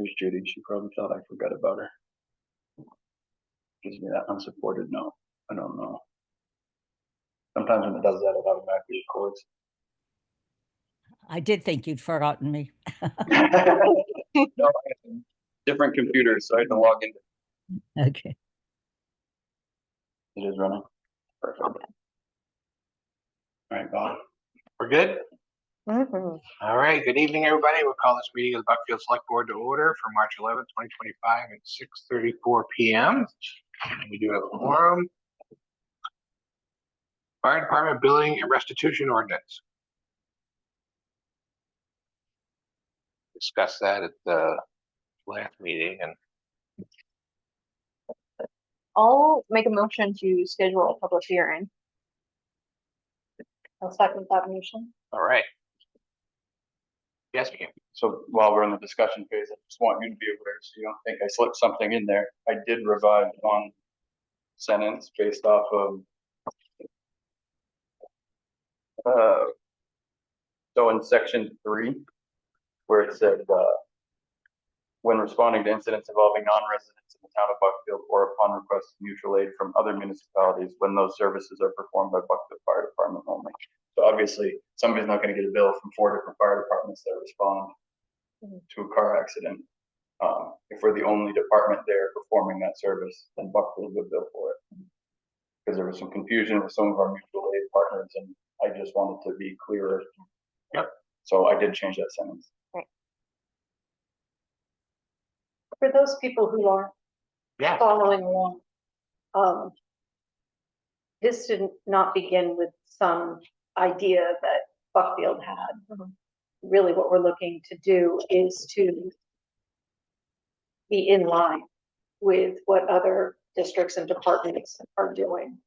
Here's Judy. She probably thought I forgot about her. Gives me that unsupported no. I don't know. Sometimes when it does that, it automatically records. I did think you'd forgotten me. No, different computers, so I had to log in. Okay. It is running. Perfect. All right, Bob. We're good? All right, good evening, everybody. We'll call this meeting of the Buckfield Select Board to order for March 11th, 2025 at 6:34 p.m. We do have a quorum. Fire Department Billing and Restitution Ordinance. Discussed that at the last meeting, and I'll make a motion to schedule a public hearing. I'll second that motion. all right. Yes, ma'am. So while we're in the discussion phase, I just want you to be aware, so you don't think I slipped something in there. I did revise one sentence based off of so in section 3, where it said when responding to incidents involving non-residents in the town of Buckfield or upon request of mutual aid from other municipalities when those services are performed by Buckfield Fire Department only. So obviously somebody's not going to get a bill from 4 different fire departments that respond to a car accident. If we're the only department there performing that service, then Buckfield would bill for it. Because there was some confusion with some of our mutual aid partners, and I just wanted to be clearer. Yep. So I did change that sentence. Right. For those people who aren't following along, this did not begin with some idea that Buckfield had. Really what we're looking to do is to be in line with what other districts and departments are doing.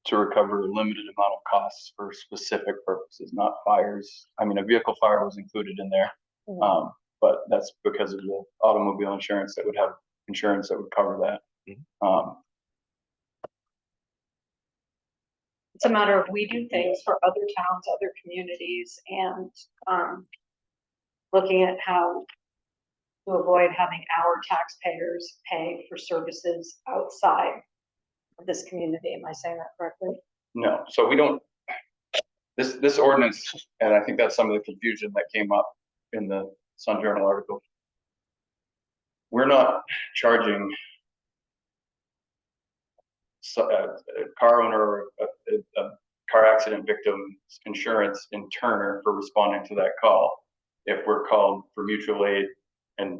To recover a limited amount of costs for specific purposes, not fires. I mean, a vehicle fire was included in there, but that's because of the automobile insurance that would have insurance that would cover that. It's a matter of we do things for other towns, other communities, and looking at how to avoid having our taxpayers pay for services outside of this community. Am I saying that correctly? No, so we don't. This ordinance, and I think that's some of the confusion that came up in the Sun Journal article. We're not charging a car owner or a car accident victim's insurance in Turner for responding to that call. If we're called for mutual aid and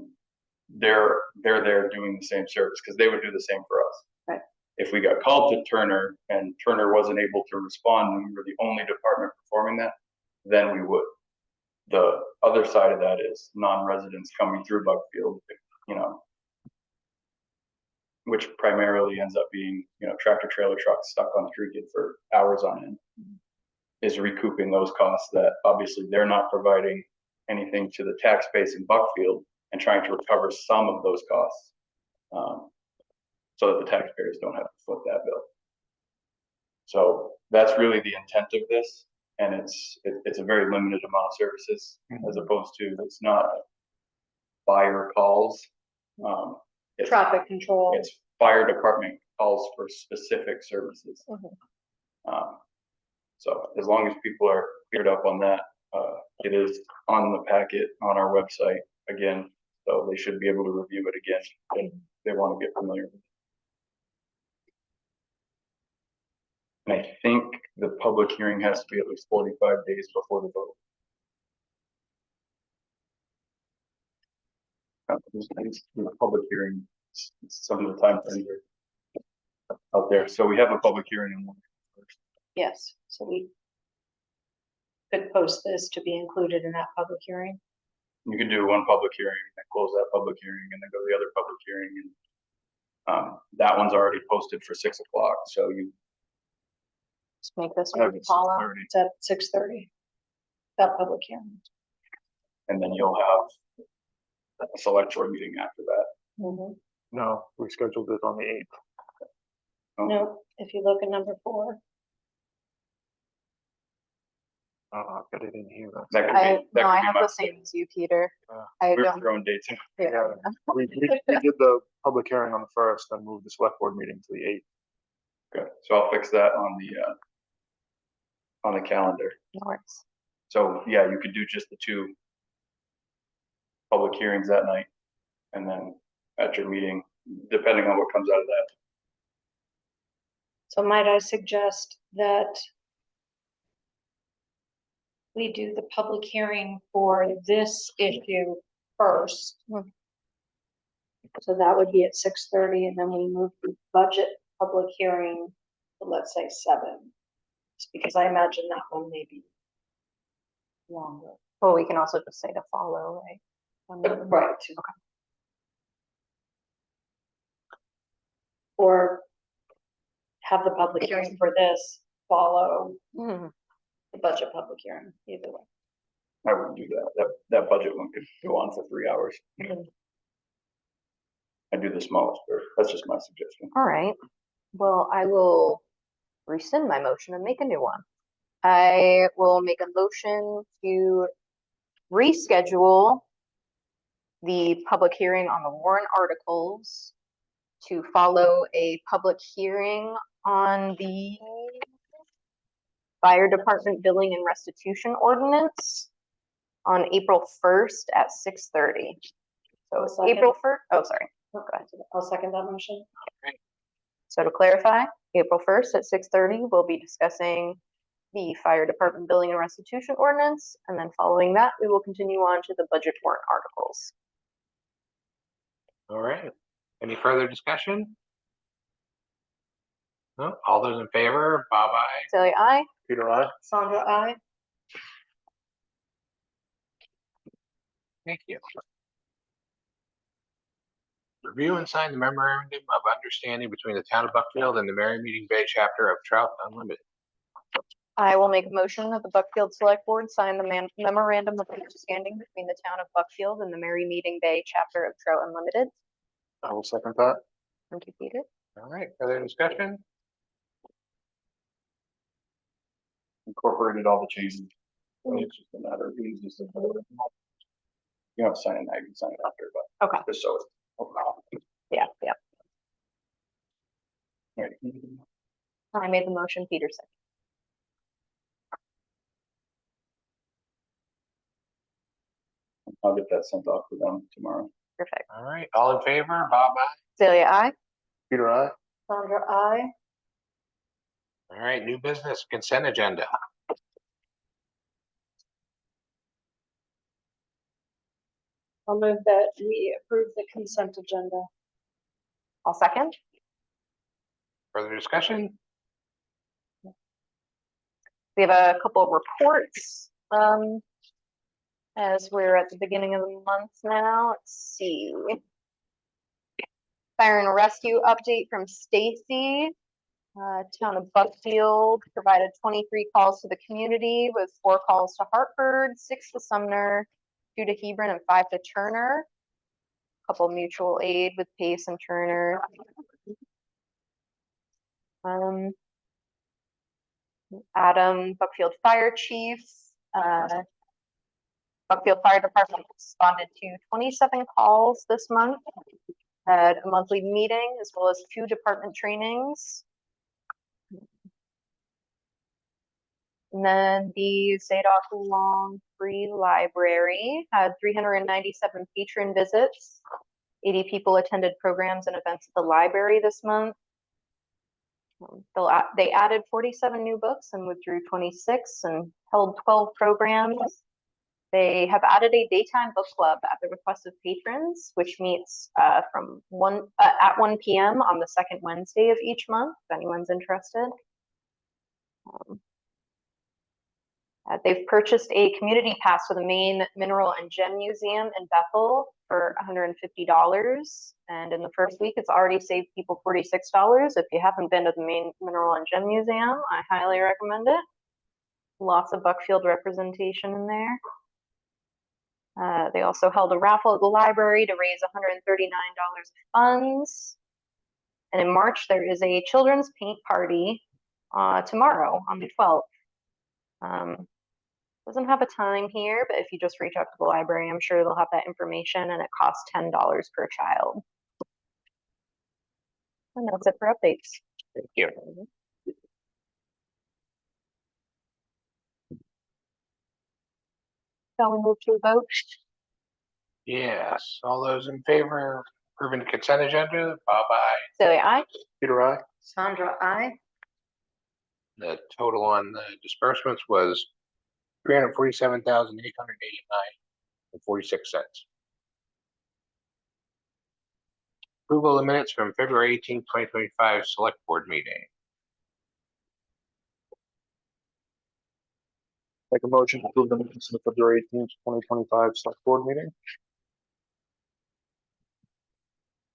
they're there doing the same service, because they would do the same for us. Right. If we got called to Turner and Turner wasn't able to respond and we were the only department performing that, then we would. The other side of that is non-residents coming through Buckfield, which primarily ends up being, tractor trailer trucks stuck on the creek for hours on end, is recouping those costs that obviously they're not providing anything to the tax base in Buckfield and trying to recover some of those costs so that the taxpayers don't have to foot that bill. So that's really the intent of this. And it's a very limited amount of services as opposed to, it's not fire calls. Traffic control. It's fire department calls for specific services. So as long as people are cleared up on that, it is on the packet on our website again, so they should be able to review it again if they want to get familiar with it. And I think the public hearing has to be at least 45 days before the vote. The public hearing, some of the time frames are out there. So we have a public hearing on first. Yes, so we could post this to be included in that public hearing. You can do one public hearing and close that public hearing and then go to the other public hearing. And that one's already posted for 6 o'clock. So you just make this one call out. It's at 6:30. That public hearing. And then you'll have a select board meeting after that. No, we scheduled it on the 8th. No, if you look at number 4. I've got it in here. That could I, be, that no, I could be have my the same as you, Peter. Uh, I We're don't, throwing dates in. yeah. We did the public hearing on the 1st, then moved the select board meeting to the 8th. Okay, so I'll fix that on the calendar. No worries. So, yeah, you could do just the 2 public hearings that night. And then at your meeting, depending on what comes out of that. So might I suggest that we do the public hearing for this issue first? Hmm. So that would be at 6:30, and then we move the budget public hearing to, let's say, 7. Just because I imagine that one may be longer. Well, we can also just say to follow, right? Right. Or have the public hearing for this follow Mhm. the budget public hearing, either way. I wouldn't do that. That budget one could go on for 3 hours. I do the smallest first. That's just my suggestion. All right. Well, I will rescind my motion and make a new one. I will make a motion to reschedule the public hearing on the warrant articles to follow a public hearing on the fire department billing and restitution ordinance on April 1st at 6:30. So it's Second. April 1st. Oh, sorry. Go ahead. I'll second that motion. So to clarify, April 1st at 6:30, we'll be discussing the fire department billing and restitution ordinance. And then following that, we will continue on to the budget warrant articles. All right. Any further discussion? No? All those in favor, Bob, aye. Celia, aye. Peter, I. Sandra, I. Thank you. Review and sign the memorandum of understanding between the town of Buckfield and the Merry Meeting Bay chapter of Trout Unlimited. I will make a motion that the Buckfield Select Board sign the memorandum of understanding between the town of Buckfield and the Merry Meeting Bay chapter of Trout Unlimited. I will second that. Thank you, Peter. All right, further discussion? Incorporated all the changes. So it's just a matter of who uses the vote. You don't have to sign it now, you can sign it after, but Okay. just so it's. Yeah, yeah. Right. I made the motion, Peter seconded. I'll get that sent off to them tomorrow. Perfect. All right, all in favor, Bob, aye. Celia, aye. Peter, I. Sandra, I. All right, new business consent agenda. I'll move that we approve the consent agenda. I'll second. Further discussion? We have a couple of reports, as we're at the beginning of the month now. Let's see. Fire and rescue update from Stacy. Town of Buckfield provided 23 calls to the community with 4 calls to Hartford, 6 to Sumner, 2 to Hebron, and 5 to Turner. Couple mutual aid with Pace and Turner. Adam, Buckfield Fire Chief. Buckfield Fire Department responded to 27 calls this month. Had a monthly meeting as well as 2 department trainings. And then the Zadok Long Free Library had 397 patron visits. 80 people attended programs and events at the library this month. They added 47 new books and withdrew 26 and held 12 programs. They have added a daytime book club at the request of patrons, which meets at 1 p.m. on the second Wednesday of each month, if anyone's interested. They've purchased a community pass for the main Mineral and Gem Museum in Bethel for $150. And in the first week, it's already saved people $46. If you haven't been to the main Mineral and Gem Museum, I highly recommend it. Lots of Buckfield representation in there. They also held a raffle at the library to raise $139 of funds. And in March, there is a children's paint party tomorrow on the 12th. Doesn't have a time here, but if you just reach out to the library, I'm sure they'll have that information, and it costs $10 per child. And that's it for updates. Thank you. Shall we move to a vote? Yes, all those in favor of approving the consent agenda, Bob, aye. Celia, aye. Peter, I. Sandra, I. The total on the disbursements was $347,889.46. Approval of minutes from February 18th, 2025 Select Board meeting. Make a motion to approve the minutes of the February 18th, 2025 select board meeting.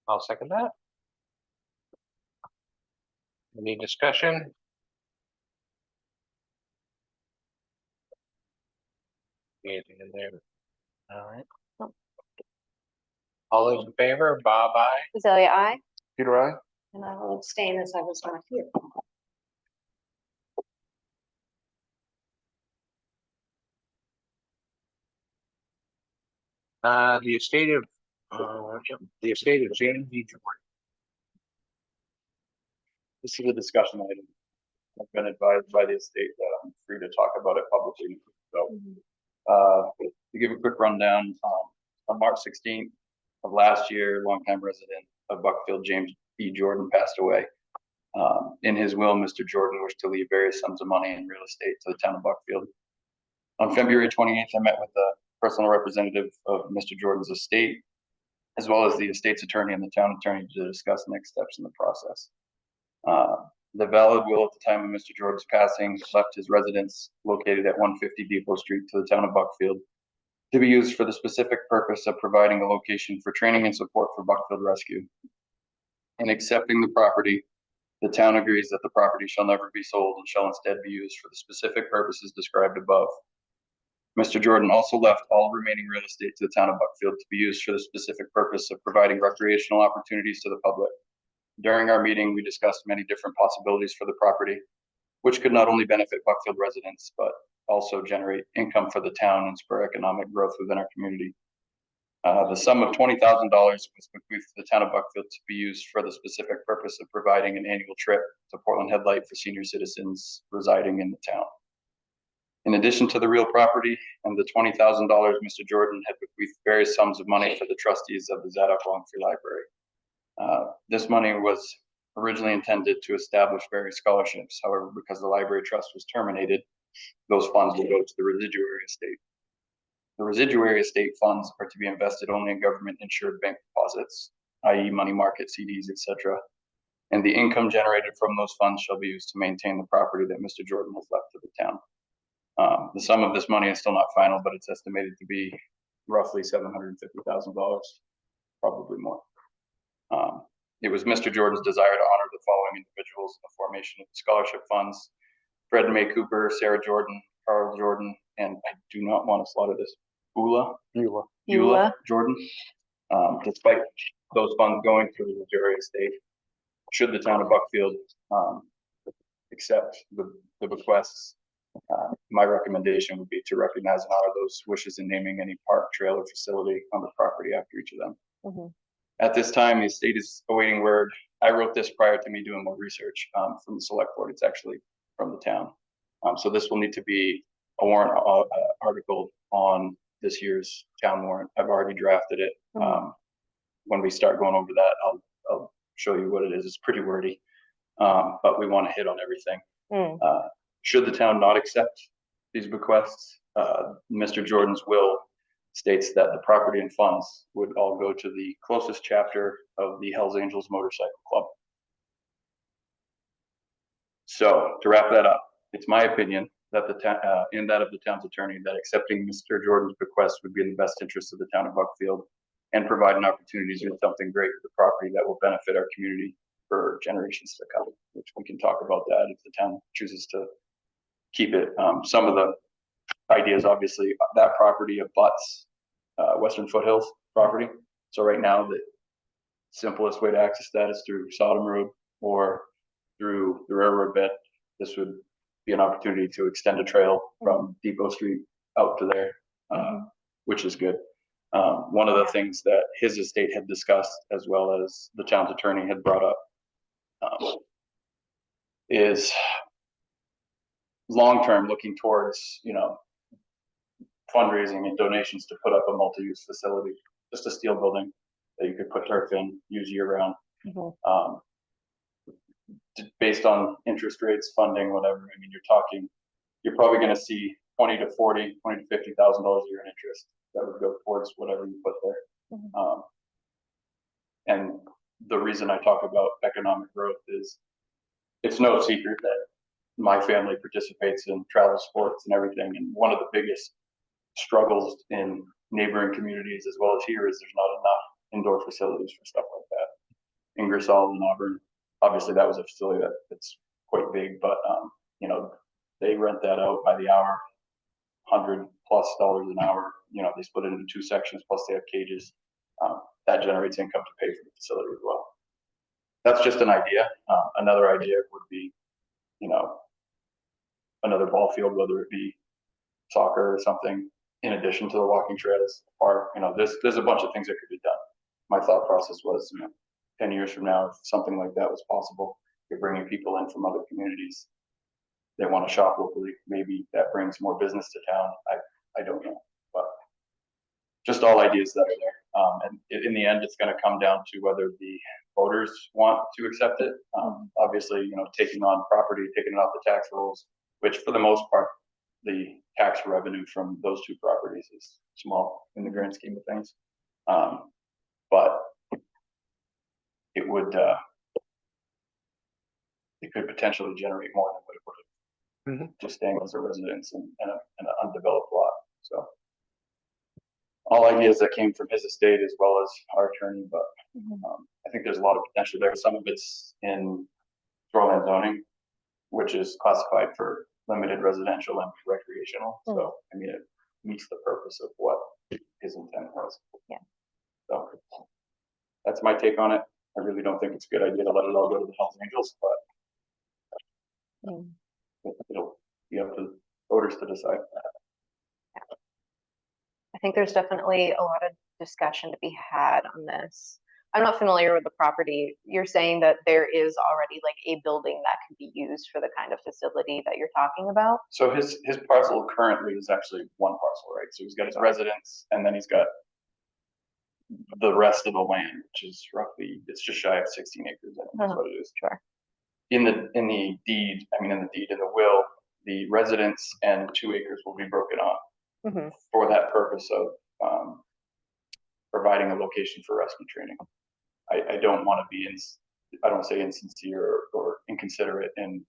I'll second that. Any discussion? Anything in there? All right. All those in favor, Bob, aye. Celia, aye. Peter, I. And I will abstain as I was not here. The estate of James V. Jordan. This is a discussion item. I've been advised by the estate that I'm free to talk about it publicly. So, to give a quick rundown, on March 16th of last year, longtime resident of Buckfield, James B. Jordan, passed away. In his will, Mr. Jordan wished to leave various sums of money in real estate to the town of Buckfield. On February 28th, I met with the personal representative of Mr. Jordan's estate, as well as the estate's attorney and the town attorney to discuss next steps in the process. The valid will at the time of Mr. Jordan's passing left his residence located at 150 Depot Street to the town of Buckfield to be used for the specific purpose of providing a location for training and support for Buckfield Rescue. In accepting the property, the town agrees that the property shall never be sold and shall instead be used for the specific purposes described above. Mr. Jordan also left all remaining real estate to the town of Buckfield to be used for the specific purpose of providing recreational opportunities to the public. During our meeting, we discussed many different possibilities for the property, which could not only benefit Buckfield residents, but also generate income for the town and spur economic growth within our community. The sum of $20,000 was bequeathed to the town of Buckfield to be used for the specific purpose of providing an annual trip to Portland Headlight for senior citizens residing in the town. In addition to the real property and the $20,000, Mr. Jordan had bequeathed various sums of money for the trustees of the Zadok Longfree Library. This money was originally intended to establish various scholarships. However, because the library trust was terminated, those funds will go to the residuary estate. The residuary estate funds are to be invested only in government insured bank deposits, i.e. money market CDs, etc. And the income generated from those funds shall be used to maintain the property that Mr. Jordan has left to the town. The sum of this money is still not final, but it's estimated to be roughly $750,000, probably more. It was Mr. Jordan's desire to honor the following individuals in the formation of the scholarship funds: Fred and May Cooper, Sarah Jordan, Carl Jordan, and I do not want to slaughter this, Eula Jordan. Despite those funds going to the residuary estate, should the town of Buckfield accept the bequests, my recommendation would be to recognize and honor those wishes in naming any park, trail, or facility on the property after each of them. Mm-hmm. At this time, the estate is awaiting word. I wrote this prior to me doing more research from the select board. It's actually from the town. So this will need to be a warrant article on this year's town warrant. I've already drafted it. When we start going over that, I'll show you what it is. It's pretty wordy, but we want to hit on everything. Should the town not accept these bequests, Mr. Jordan's will states that the property and funds would all go to the closest chapter of the Hells Angels Motorcycle Club. So to wrap that up, it's my opinion that in that of the town's attorney, that accepting Mr. Jordan's bequest would be in the best interest of the town of Buckfield and provide an opportunity to do something great with the property that will benefit our community for generations to come, which we can talk about that if the town chooses to keep it. Some of the ideas, obviously, that property abuts Western Foothills property. So right now, the simplest way to access that is through Sodom Road or through the railroad bed. This would be an opportunity to extend a trail from Depot Street out to there, which is good. One of the things that his estate had discussed, as well as the town's attorney had brought up, is long-term looking towards, fundraising and donations to put up a multi-use facility, just a steel building that you could put turf in, use year-round. Based on interest rates, funding, whatever, I mean, you're probably going to see $20,000 to $40,000, $20,000 to $50,000 a year in interest that would go towards whatever you put there. And the reason I talk about economic growth is it's no secret that my family participates in travel sports and everything. And one of the biggest struggles in neighboring communities as well as here is there's not enough indoor facilities for stuff like that. Ingersoll and Auburn, obviously that was a facility that's quite big, but they rent that out by the hour, $100+ an hour. They split it into 2 sections, plus they have cages. That generates income to pay for the facility as well. That's just an idea. Another idea would be, another ball field, whether it be soccer or something, in addition to the walking trails. Or, there's a bunch of things that could be done. My thought process was, 10 years from now, if something like that was possible, you're bringing people in from other communities. They want to shop locally. Maybe that brings more business to town. I don't know, but just all ideas that are there. And in the end, it's going to come down to whether the voters want to accept it. Obviously, taking on property, taking it off the tax rolls, which for the most part, the tax revenue from those 2 properties is small in the grand scheme of things. But it would, it could potentially generate more than what it would have just staying as a residence in an undeveloped lot. So all ideas that came from his estate as well as our attorney, but I think there's a lot of potential there. Some of it's in shoreline zoning, which is classified for limited residential and recreational. So, I mean, it meets the purpose of what his intent was. Yeah. So that's my take on it. I really don't think it's a good idea to let it all go to the Hells Angels, but it'll be up to voters to decide. I think there's definitely a lot of discussion to be had on this. I'm not familiar with the property. You're saying that there is already like a building that can be used for the kind of facility that you're talking about? So his parcel currently is actually one parcel, right? So he's got his residence, and then he's got the rest of the land, which is roughly, it's just shy of 16 acres. I think that's what it is. Sure. In the will, the residence and 2 acres will be broken off for that purpose of providing a location for rescue training. I don't want to be I don't say insincere or inconsiderate in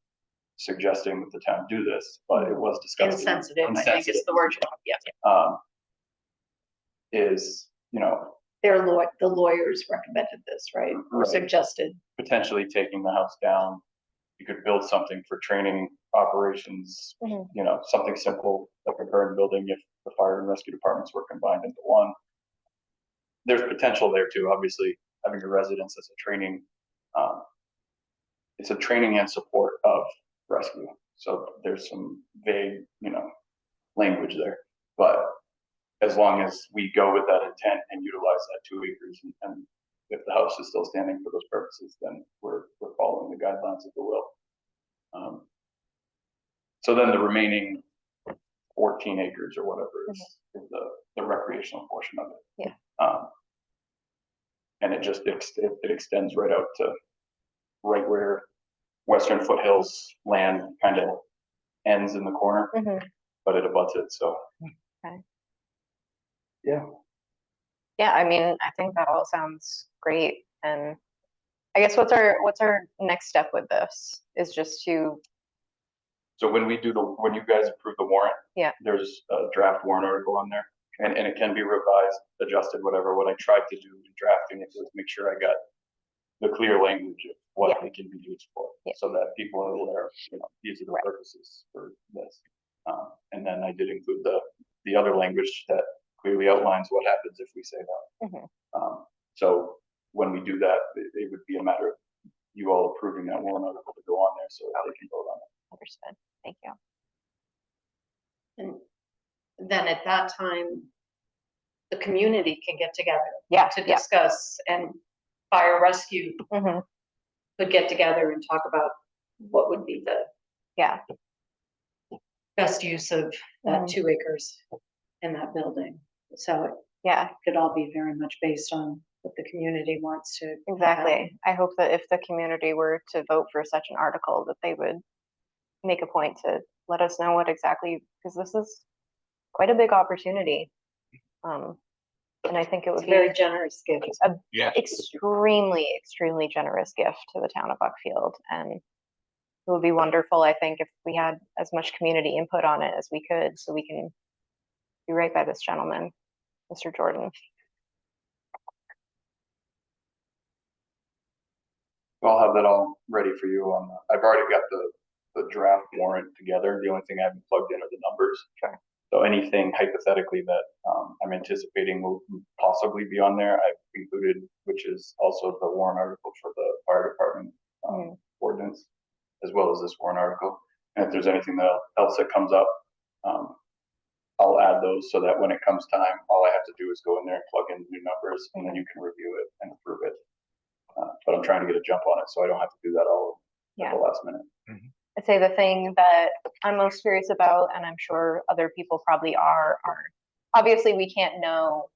suggesting that the town do this, but it was discussed. Insensitive, I think is the word. Yeah. Is, The lawyers recommended this, right? Or Right. suggested. potentially taking the house down. You could build something for training operations, something simple like a burn building if the fire and rescue departments were combined into one. There's potential there too. Obviously, having a residence as a training, it's a training and support of rescue. So there's some vague, language there. But as long as we go with that intent and utilize that 2 acres, and if the house is still standing for those purposes, then we're following the guidelines of the will. So then the remaining 14 acres or whatever is the recreational portion of it. Yeah. And it extends right out to right where Western Foothills land kind of ends in the corner, but it abuts it. So. Okay. Yeah. Yeah, I mean, I think that all sounds great. And I guess what's our next step with this is just to. So when you guys approve the warrant, there's a draft warrant article on there, and it can be revised, adjusted, whatever. What I tried to do in drafting it was make sure I got the clear language of what it can be used for, so that people are aware, these are the purposes for this. And then I did include the other language that clearly outlines what happens if we say that. So when we do that, it would be a matter of you all approving that warrant article to go on there so they can vote on it. Understood. Thank you. And then at that time, the community can get together Yeah, to yeah. discuss, and fire rescue Mhm. could get together and talk about what would be the Yeah. best use of that Mhm. 2 acres in that building. So it Yeah, could all be very much based on what the community wants to. exactly. I hope that if the community were to vote for such an article, that they would make a point to let us know what exactly, because this is quite a big opportunity. And I think it It's would a very be generous gift. Yes. extremely generous gift to the town of Buckfield. And it would be wonderful, I think, if we had as much community input on it as we could, so we can do right by this gentleman, Mr. Jordan. I'll have that all ready for you on, I've already got the draft warrant together. The only thing I haven't plugged in are the numbers. Sure. So anything hypothetically that I'm anticipating will possibly be on there, I've included, which is also the warrant article for the fire department ordinance, as well as this warrant article. And if there's anything else that comes up, I'll add those so that when it comes time, all I have to do is go in there and plug in new numbers, and then you can review it and approve it. But I'm trying to get a jump on it, so I don't have to do that all at the last minute. I'd say the thing that I'm most curious about, and I'm sure other people probably are obviously we can't know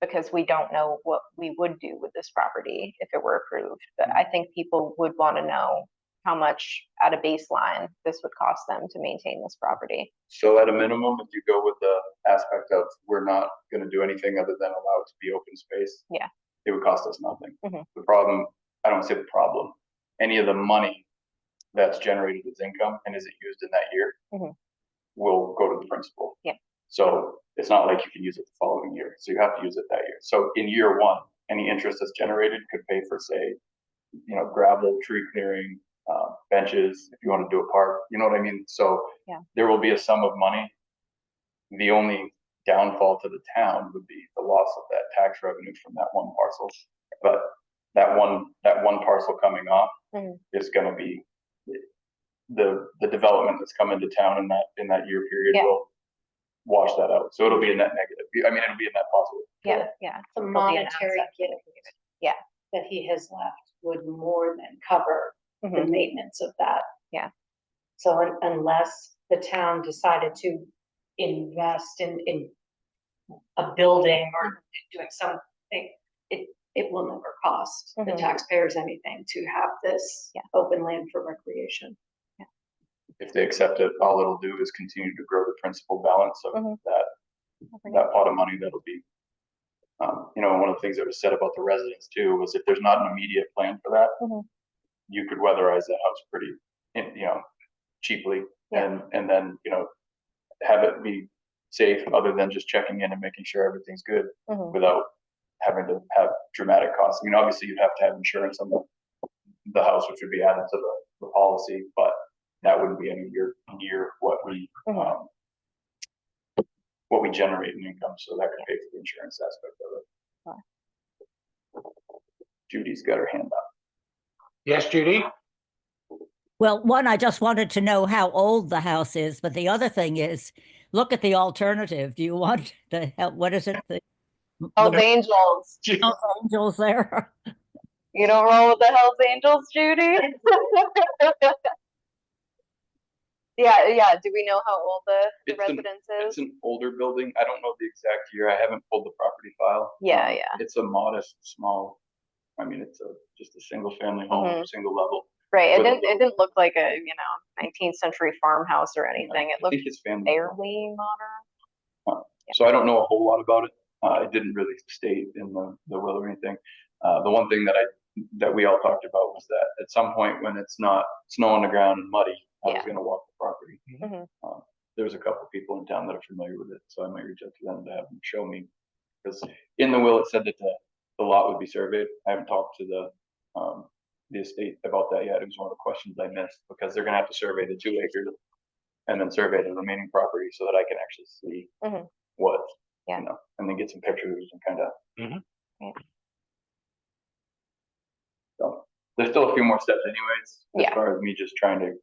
because we don't know what we would do with this property if it were approved. But I think people would want to know how much at a baseline this would cost them to maintain this property. So at a minimum, if you go with the aspect of we're not going to do anything other than allow it to be open space, Yeah. it would cost us nothing. Mhm. The problem, I don't say the problem, any of the money that's generated as income and isn't used in that year Mhm. will go to the principal. Yeah. So it's not like you can use it the following year. So you have to use it that year. So in year one, any interest that's generated could pay for, say, gravel, tree clearing, benches, if you want to do a park, you know what I mean? So Yeah. there will be a sum of money. The only downfall to the town would be the loss of that tax revenue from that one parcel. But that one parcel coming off Mhm. is going to be the development that's come into town in that year period Yeah. will wash that out. So it'll be a net negative. I mean, it'll be a net positive. Yeah, yeah. The It'll be an monetary asset. gift. Yeah. That he has left would more than cover the Mhm. maintenance of that. Yeah. So unless the town decided to invest in a building or doing something, it will never cost the Mhm. taxpayers anything to have this Yeah. open land for recreation. If they accept it, all it'll do is continue to grow the principal balance of Mhm. that pot of money that'll be. One of the things that was said about the residents too was if there's not an immediate plan for that, Mhm. you could weatherize that house pretty, cheaply, Yeah. and then have it be safe, other than just checking in and making sure everything's good Mhm. without having to have dramatic costs. I mean, obviously you'd have to have insurance on the house, which would be added to the policy, but that wouldn't be any near what we Mhm. what we generate in income, so that could pay for the insurance aspect of it. Judy's got her hand up. Yes, Judy? Well, one, I just wanted to know how old the house is, but the other thing is, look at the alternative. Do you want the help? What is it? The Hells Angels. Hells Angels there? You don't roll with the Hells Angels, Judy? Yeah. Do we know how old the residence It's is? an older building. I don't know the exact year. I haven't pulled the property file. Yeah, yeah. It's a modest, small. I mean, it's just a single family home, Mhm. single level. Right. It with a didn't look like a 19th century farmhouse or anything. It I looked think it's family. fairly modern. So I don't know a whole lot about it. It didn't really state in the will or anything. The one thing that we all talked about was that at some point when it's not snow on the ground and muddy, I was Yeah. going to walk the property. Mhm. There's a couple people in town that are familiar with it, so I might reach out to them to have them show me. Because in the will it said that the lot would be surveyed. I haven't talked to the estate about that yet. It was one of the questions I missed, because they're going to have to survey the 2 acres and then survey the remaining property so that I can actually see Mhm. what, Yeah. and then get some pictures and kind of. Yeah. So there's still a few more steps anyways, as Yeah. far as me just trying to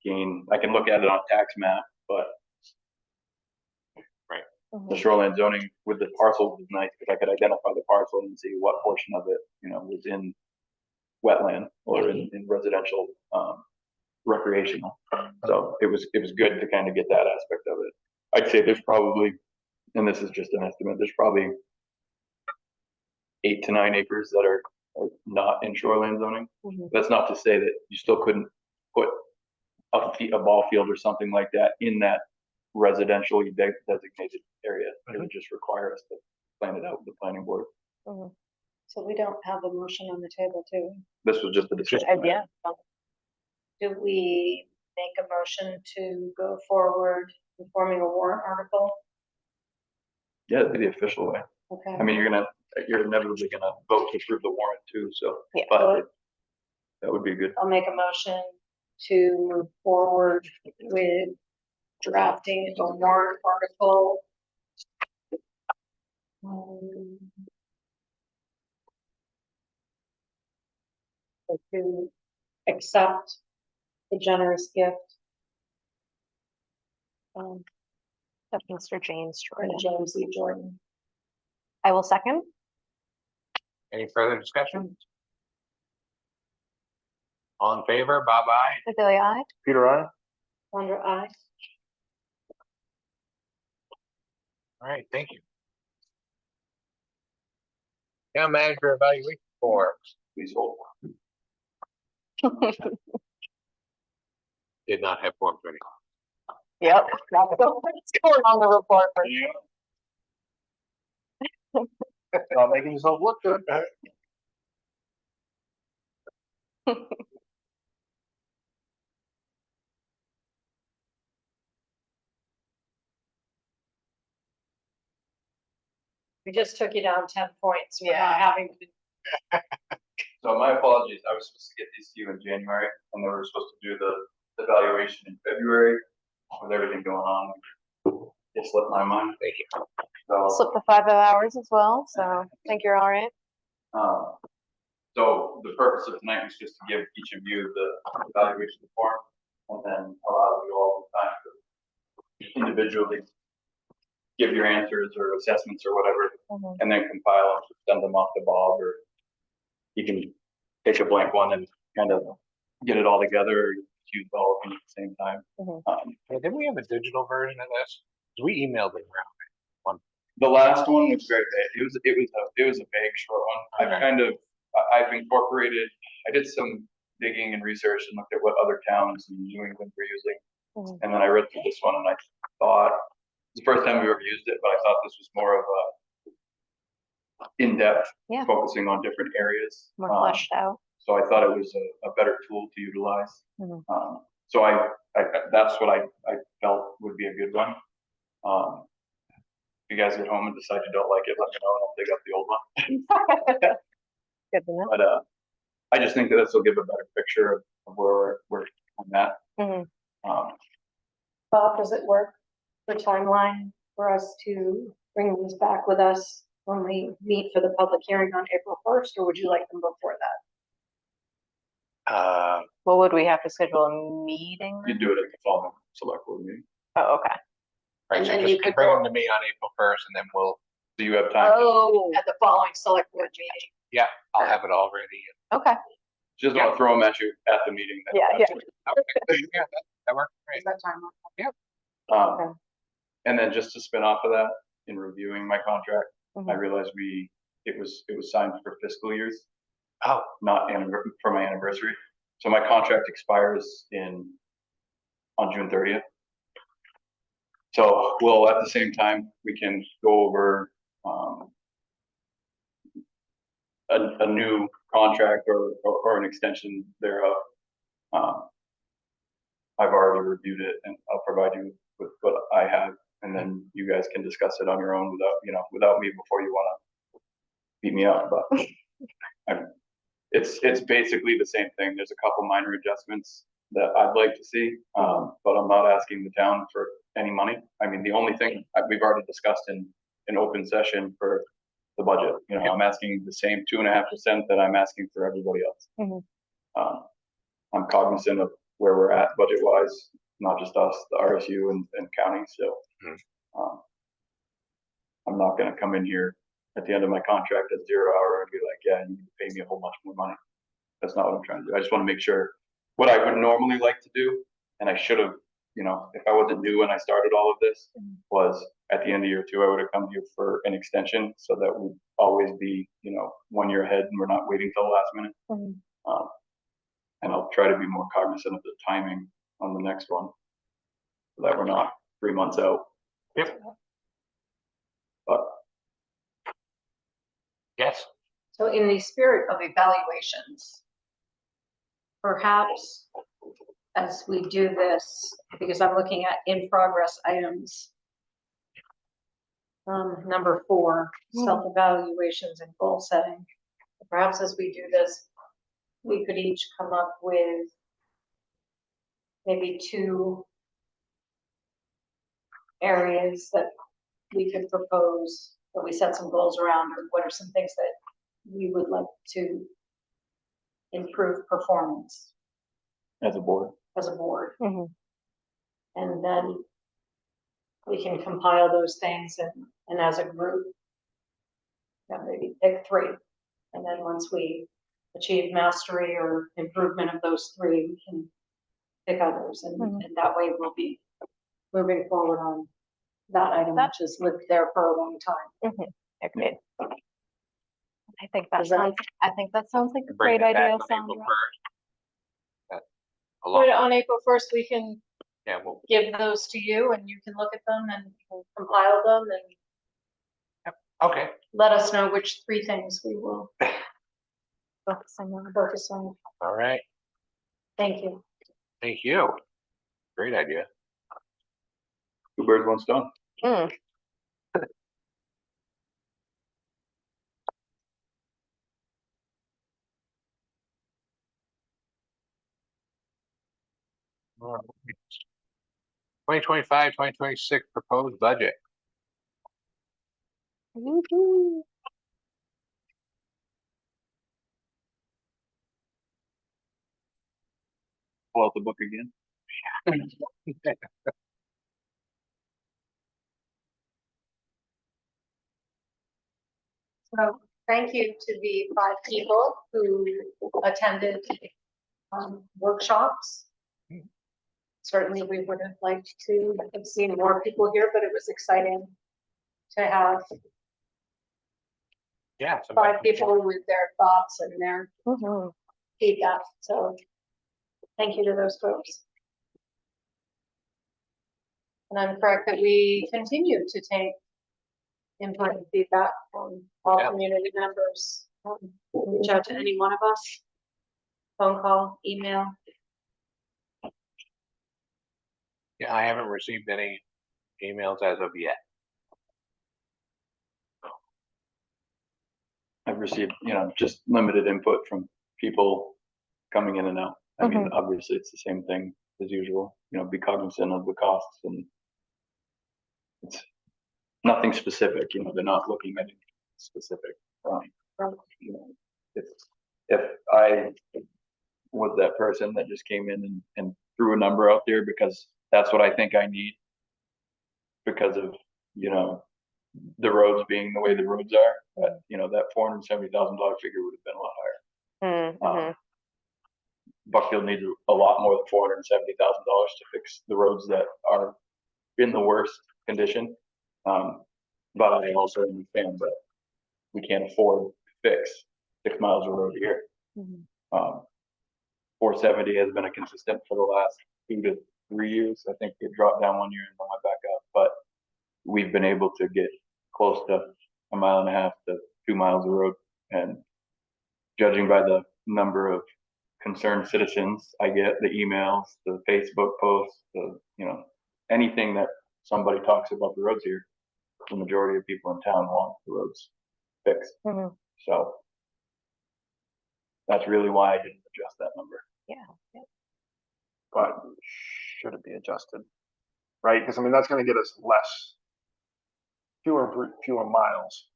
gain, I can look at it on tax map, but The shoreline zoning with the parcels was nice because I could identify the parcel and see what portion of it, was in wetland or in residential, recreational. So it was good to kind of get that aspect of it. I'd say there's probably, and this is just an estimate, there's probably 8 to 9 acres that are not in shoreline zoning. That's not to say that you still couldn't put a ball field or something like that in that residentially designated area. It would just require us to plan it out with the planning board. So we don't have a motion on the table, do we? This was just a discussion. Yeah. Do we make a motion to go forward in forming a warrant article? Yeah, it'd be the official way. Okay. I mean, you're inevitably gonna vote to approve the warrant too, so. Yeah. But that would be good. I'll make a motion to move forward with drafting a warrant article. To accept the generous gift Of Mr. James from Jordan. James E. Jordan. I will second. Any further discussion? All in favor, Bob, aye. Adelia, aye. Peter, I. Sandra, aye. All right, thank you. Town manager evaluation forms. Please hold. Did not have forms ready. Yep. What's going on the report? Not making yourself look good. We just took you down 10 points. We're not having to. So my apologies, I was supposed to get these to you in January, and they were supposed to do the evaluation in February. With everything going on, it slipped my mind. Thank you. So, Slipped the 5 hours as well, so I think you're all right. so the purpose of tonight was just to give each of you the evaluation form, and then allow you all the time to individually give your answers or assessments or whatever, and then compile them, send them off to Bob, or you can take a blank one and kind of get it all together, or use all of them at the same time. Yeah, didn't we have a digital version of this? 'Cause we emailed it around. The last one was very vague. It was a vague short one. I've incorporated. I did some digging and research and looked at what other towns in New England were using, and then I read through this one and I thought it's the first time we've ever used it, but I thought this was more of a in-depth, Yeah. focusing on different areas. More fleshed out. So I thought it was a better tool to utilize. Mhm. So that's what I felt would be a good one. If you guys get home and decide you don't like it, let me know and I'll dig up the old one. Good to know. But I just think that this will give a better picture of where we're at. Bob, does it work for timeline for us to bring these back with us when we meet for the public hearing on April 1st, or would you like them before that? Well, would we have to schedule a meeting? You do it at the following select board meeting. Oh, okay. Right, And so then just you could bring go- them to me on April 1st and then Do you have time? Oh, At the following select board meeting. I'll have it all ready. okay. Just don't throw them at you at the meeting. Yeah. Yeah, that works great. Is that time? And then just to spin off of that, in reviewing my contract, I realized it was signed for fiscal years, Oh, not for my anniversary. So my contract expires on June 30th. So we'll, at the same time, we can go over a new contract or an extension thereof. I've already reviewed it and I'll provide you with what I have, and then you guys can discuss it on your own without me before you want to beat me up. But it's basically the same thing. There's a couple minor adjustments that I'd like to see, but I'm not asking the town for any money. I mean, the only thing we've already discussed in open session for the budget, I'm asking the same 2.5% that I'm asking for everybody else. I'm cognizant of where we're at budget wise, not just us, the RSU and county. So I'm not gonna come in here at the end of my contract at 0 hour and be like, yeah, you need to pay me a whole bunch more money. That's not what I'm trying to do. I just want to make sure what I would normally like to do, and I should have, if I wasn't new when I started all of this, was at the end of year 2, I would have come here for an extension so that we'd always be, 1 year ahead and we're not waiting till the last minute. And I'll try to be more cognizant of the timing on the next one so that we're not 3 months out. Yep. But Yes. So in the spirit of evaluations, perhaps as we do this, because I'm looking at in progress items. Number 4, self-evaluations and goal setting. Perhaps as we do this, we could each come up with maybe 2 areas that we could propose, that we set some goals around, or what are some things that we would like to improve performance as a board, as a board. And then we can compile those things and as a group, maybe pick 3. And then once we achieve mastery or improvement of those 3, we can pick others. And that way we'll be moving forward on that item, which has lived there for a long time. Agreed. I think that sounds like a Bring great it back idea, on April Sandra. 1st. But on April 1st, we can Yeah, well, give those to you and you can look at them and compile them and okay. let us know which 3 things we will focus on. All right. Thank you. Thank you. Great idea. 2 birds, 1 stone. All right. 2025, 2026 proposed budget. Pull out the book again. So thank you to the 5 people who attended workshops. Certainly, we would have liked to have seen more people here, but it was exciting to have Yeah. 5 people with their thoughts and their feedback. So thank you to those folks. And I'm correct that we continue to take input and feedback from all community members. Reach out to any one of us, phone call, email. Yeah, I haven't received any emails as of yet. I've received, just limited input from people coming in and out. I mean, obviously it's the same thing as usual, be cognizant of the costs, and it's nothing specific, they're not looking at anything specific. If I was that person that just came in and threw a number out there because that's what I think I need because of, the roads being the way the roads are, that, that $470,000 figure would have been a lot higher. Buckfield needs a lot more than $470,000 to fix the roads that are in the worst condition. But I also understand that we can't afford to fix 6 miles of road a year. 470 has been a consistent for the last 2 to 3 years. I think it dropped down 1 year and then went back up, but we've been able to get close to 1.5 miles to 2 miles of road. And judging by the number of concerned citizens, I get the emails, the Facebook posts, anything that somebody talks about the roads here, the majority of people in town want the roads fixed. So that's really why I didn't adjust that number. Yeah. But should it be adjusted? Right? Because that's going to get us fewer miles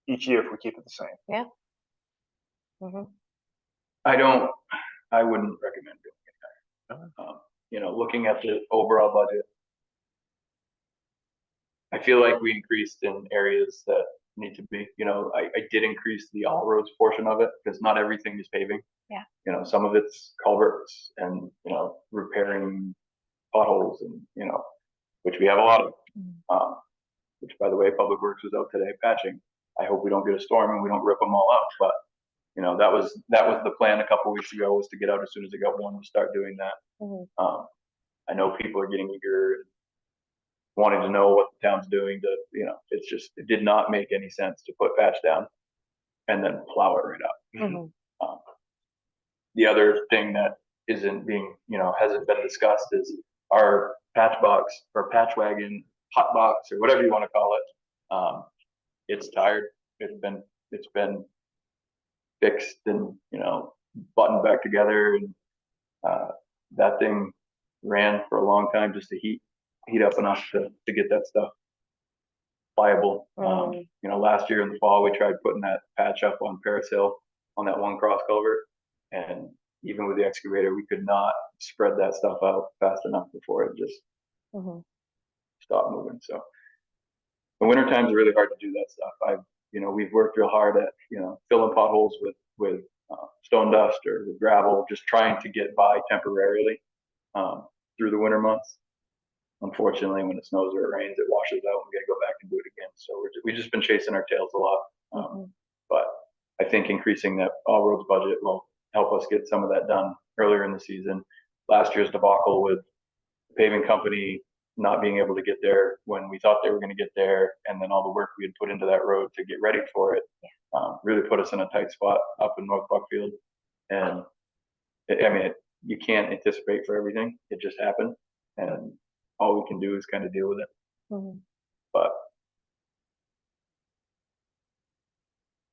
each year if we keep it the same. Yeah. I wouldn't recommend doing it. Looking at the overall budget, I feel like we increased in areas that need to be, I did increase the all roads portion of it because not everything is paving. Yeah. Some of it's culverts and, repairing potholes and, which we have a lot of. Which by the way, Public Works was out today patching. I hope we don't get a storm and we don't rip them all up, but that was the plan a couple weeks ago, was to get out as soon as it got warm to start doing that. I know people are getting eager, wanting to know what the town's doing to, it did not make any sense to put patch down and then plow it right up. The other thing that isn't being, hasn't been discussed is our patch box or patch wagon, hot box, or whatever you want to call it. It's tired. It's been fixed and, buttoned back together, and that thing ran for a long time just to heat up enough to get that stuff pliable. Last year in the fall, we tried putting that patch up on Paris Hill on that one cross culvert, and even with the excavator, we could not spread that stuff out fast enough before it just stopped moving. So the winter times are really hard to do that stuff. We've worked real hard at, filling potholes with stone dust or with gravel, just trying to get by temporarily through the winter months. Unfortunately, when it snows or it rains, it washes out and we got to go back and do it again. So we've just been chasing our tails a lot. But I think increasing that all roads budget will help us get some of that done earlier in the season. Last year's debacle with the paving company not being able to get there when we thought they were going to get there, and then all the work we had put into that road to get ready for it, really put us in a tight spot up in North Buckfield. And you can't anticipate for everything. It just happened, and all we can do is kind of deal with it. But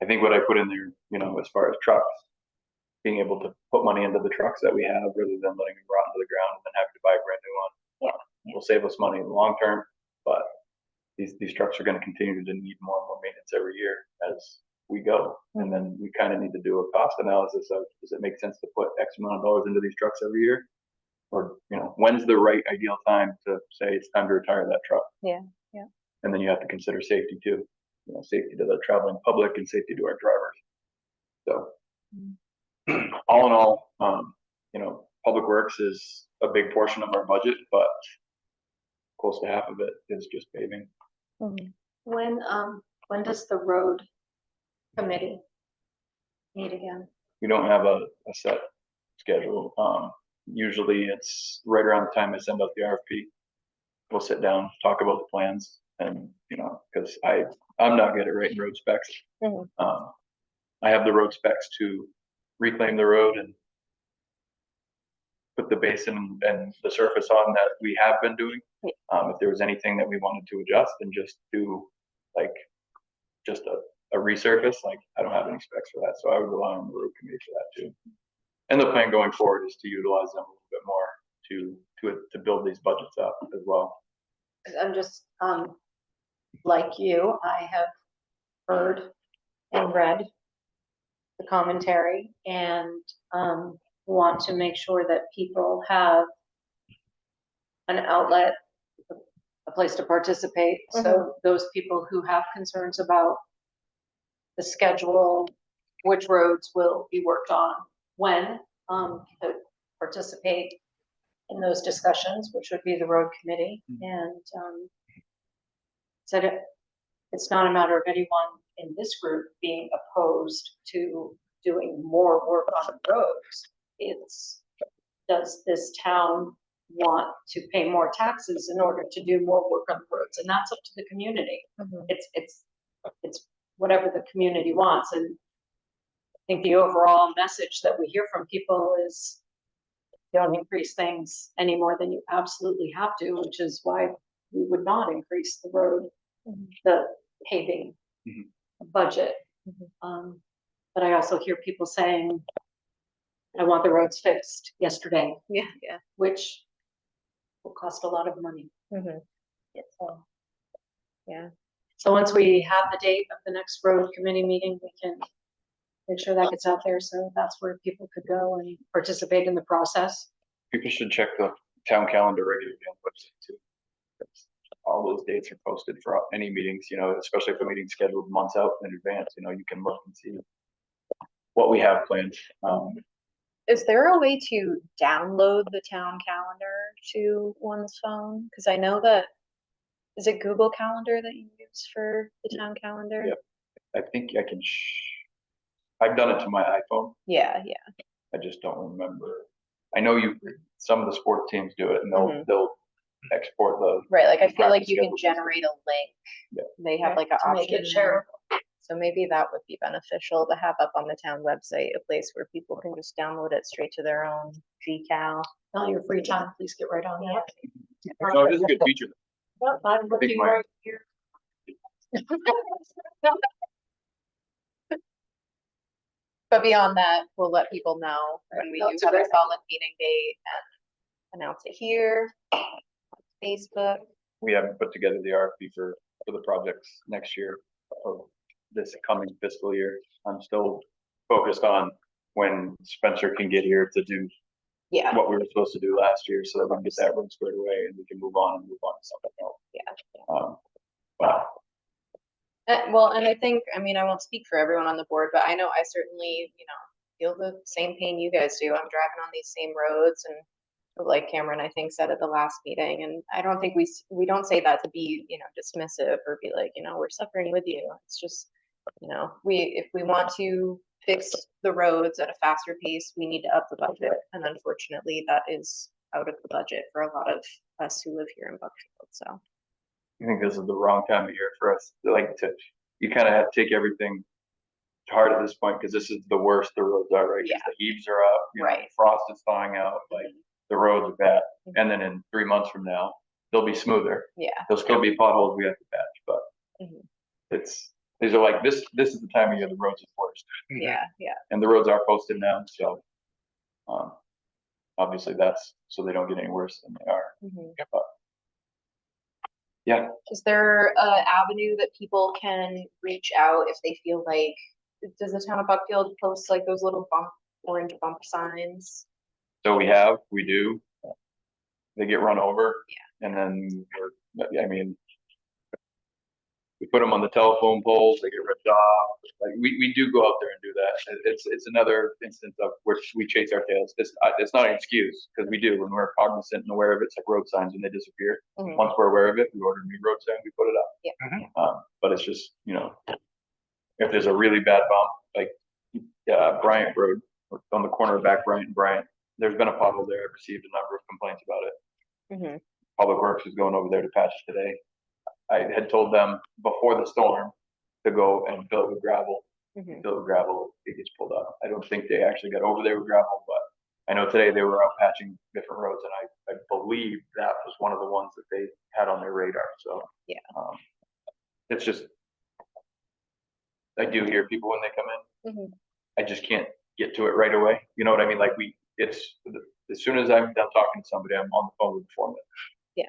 I think what I put in there, as far as trucks, being able to put money into the trucks that we have rather than letting them rot into the ground and then having to buy a brand new one, will save us money in the long term. But these trucks are going to continue to need more and more maintenance every year as we go. And then we kind of need to do a cost analysis of, does it make sense to put X amount of dollars into these trucks every year? Or, when's the right ideal time to say it's time to retire that truck? Yeah. And then you have to consider safety too, safety to the traveling public and safety to our drivers. So all in all, Public Works is a big portion of our budget, but close to half of it is just paving. When does the road committee meet again? We don't have a set schedule. Usually it's right around the time I send out the RFP. We'll sit down, talk about the plans, and because I'm not good at writing road specs. I have the road specs to reclaim the road and put the basin and the surface on that we have been doing. If there was anything that we wanted to adjust and just do just a resurface, I don't have any specs for that. So I would rely on the road committee for that too. And the plan going forward is to utilize them a little bit more to build these budgets up as well. I'm just, like you, I have heard and read the commentary and want to make sure that people have an outlet, a place to participate. So those people who have concerns about the schedule, which roads will be worked on when, to participate in those discussions, which would be the road committee. And said it's not a matter of anyone in this group being opposed to doing more work on the roads. It's, does this town want to pay more taxes in order to do more work on the roads? And that's up to the community. It's whatever the community wants. And I think the overall message that we hear from people is don't increase things any more than you absolutely have to, which is why we would not increase the road, the paving budget. But I also hear people saying, I want the roads fixed yesterday. Which will cost a lot of money. So once we have the date of the next road committee meeting, we can make sure that gets out there. So that's where people could go and participate in the process. People should check the town calendar regularly on the website too. all those dates are posted for any meetings, you know, especially if a meeting's scheduled months out in advance, you know, you can look and see what we have planned. Is there a way to download the town calendar to one's phone? Because I know that, is it Google Calendar that you use for the town calendar? Yep. I think I can, I've done it to my iPhone. Yeah. I just don't remember. I know some of the sports teams do it and Mhm. they'll export the, Right, like I feel like practice you can schedules. generate a link. Yeah. They have like an To make option it there. shareable. So maybe that would be beneficial to have up on the town website, a place where people can just download it straight to their own GCal. On your free time, please get right on that. no, it is a good feature. Well, I'm looking my- right here. But beyond that, we'll let people know when we do That's have a great. solid meeting date and announce it here, Facebook. We haven't put together the RFP for the projects next year of this coming fiscal year. I'm still focused on when Spencer can get here to do Yeah, what we were supposed to do last year so that we can get that road squared away and we can move on to something else. yeah. But Well, and I think, I mean, I won't speak for everyone on the board, but I know I certainly, feel the same pain you guys do. I'm driving on these same roads and like Cameron, I think, said at the last meeting, and I don't think we don't say that to be, dismissive or be like, we're suffering with you. It's just, if we want to fix the roads at a faster pace, we need to up the budget. And unfortunately, that is out of the budget for a lot of us who live here in Buckfield, so. I think this is the wrong time of year for us. You kind of have to take everything to heart at this point because this is the worst the roads are, right? 'Cause Yeah. the heaves are up, Right. frost is thawing out, like the roads are bad. And then in 3 months from now, they'll be smoother. Yeah. There'll still be potholes we have to patch, but Mhm. these are like, this is the time of year the roads are worst. Yeah. And the roads are posted now, so, obviously that's so they don't get any worse than they are. Mhm. But, yeah, Is there a avenue that people can reach out if they feel like, does the town of Buckfield post like those little orange bump signs? so we do. They get run over. And then, I mean, we put them on the telephone poles, they get ripped off. Like, we do go out there and do that. It's another instance of which we chase our tails. It's not an excuse, because we do, when we're cognizant and aware of it. It's like road signs when they disappear. Mhm. Once we're aware of it, we order a new road sign, we put it up. Yeah. But it's just, if there's a really bad bump, like, Bryant Road, on the corner of Back Bryant and Bryant, there's been a pothole there. I've received a number of complaints about it. Mhm. Public Works is going over there to patch today. I had told them before the storm to go and fill it with gravel. Mhm. Fill it with gravel, it gets pulled up. I don't think they actually got over there with gravel, but I know today they were out patching different roads, and I believe that was one of the ones that they had on their radar. So Yeah. It's just, I do hear people when they come in. Mhm. I just can't get to it right away. You know what I mean? Like as soon as I'm done talking to somebody, I'm on the phone with the foreman. Yeah.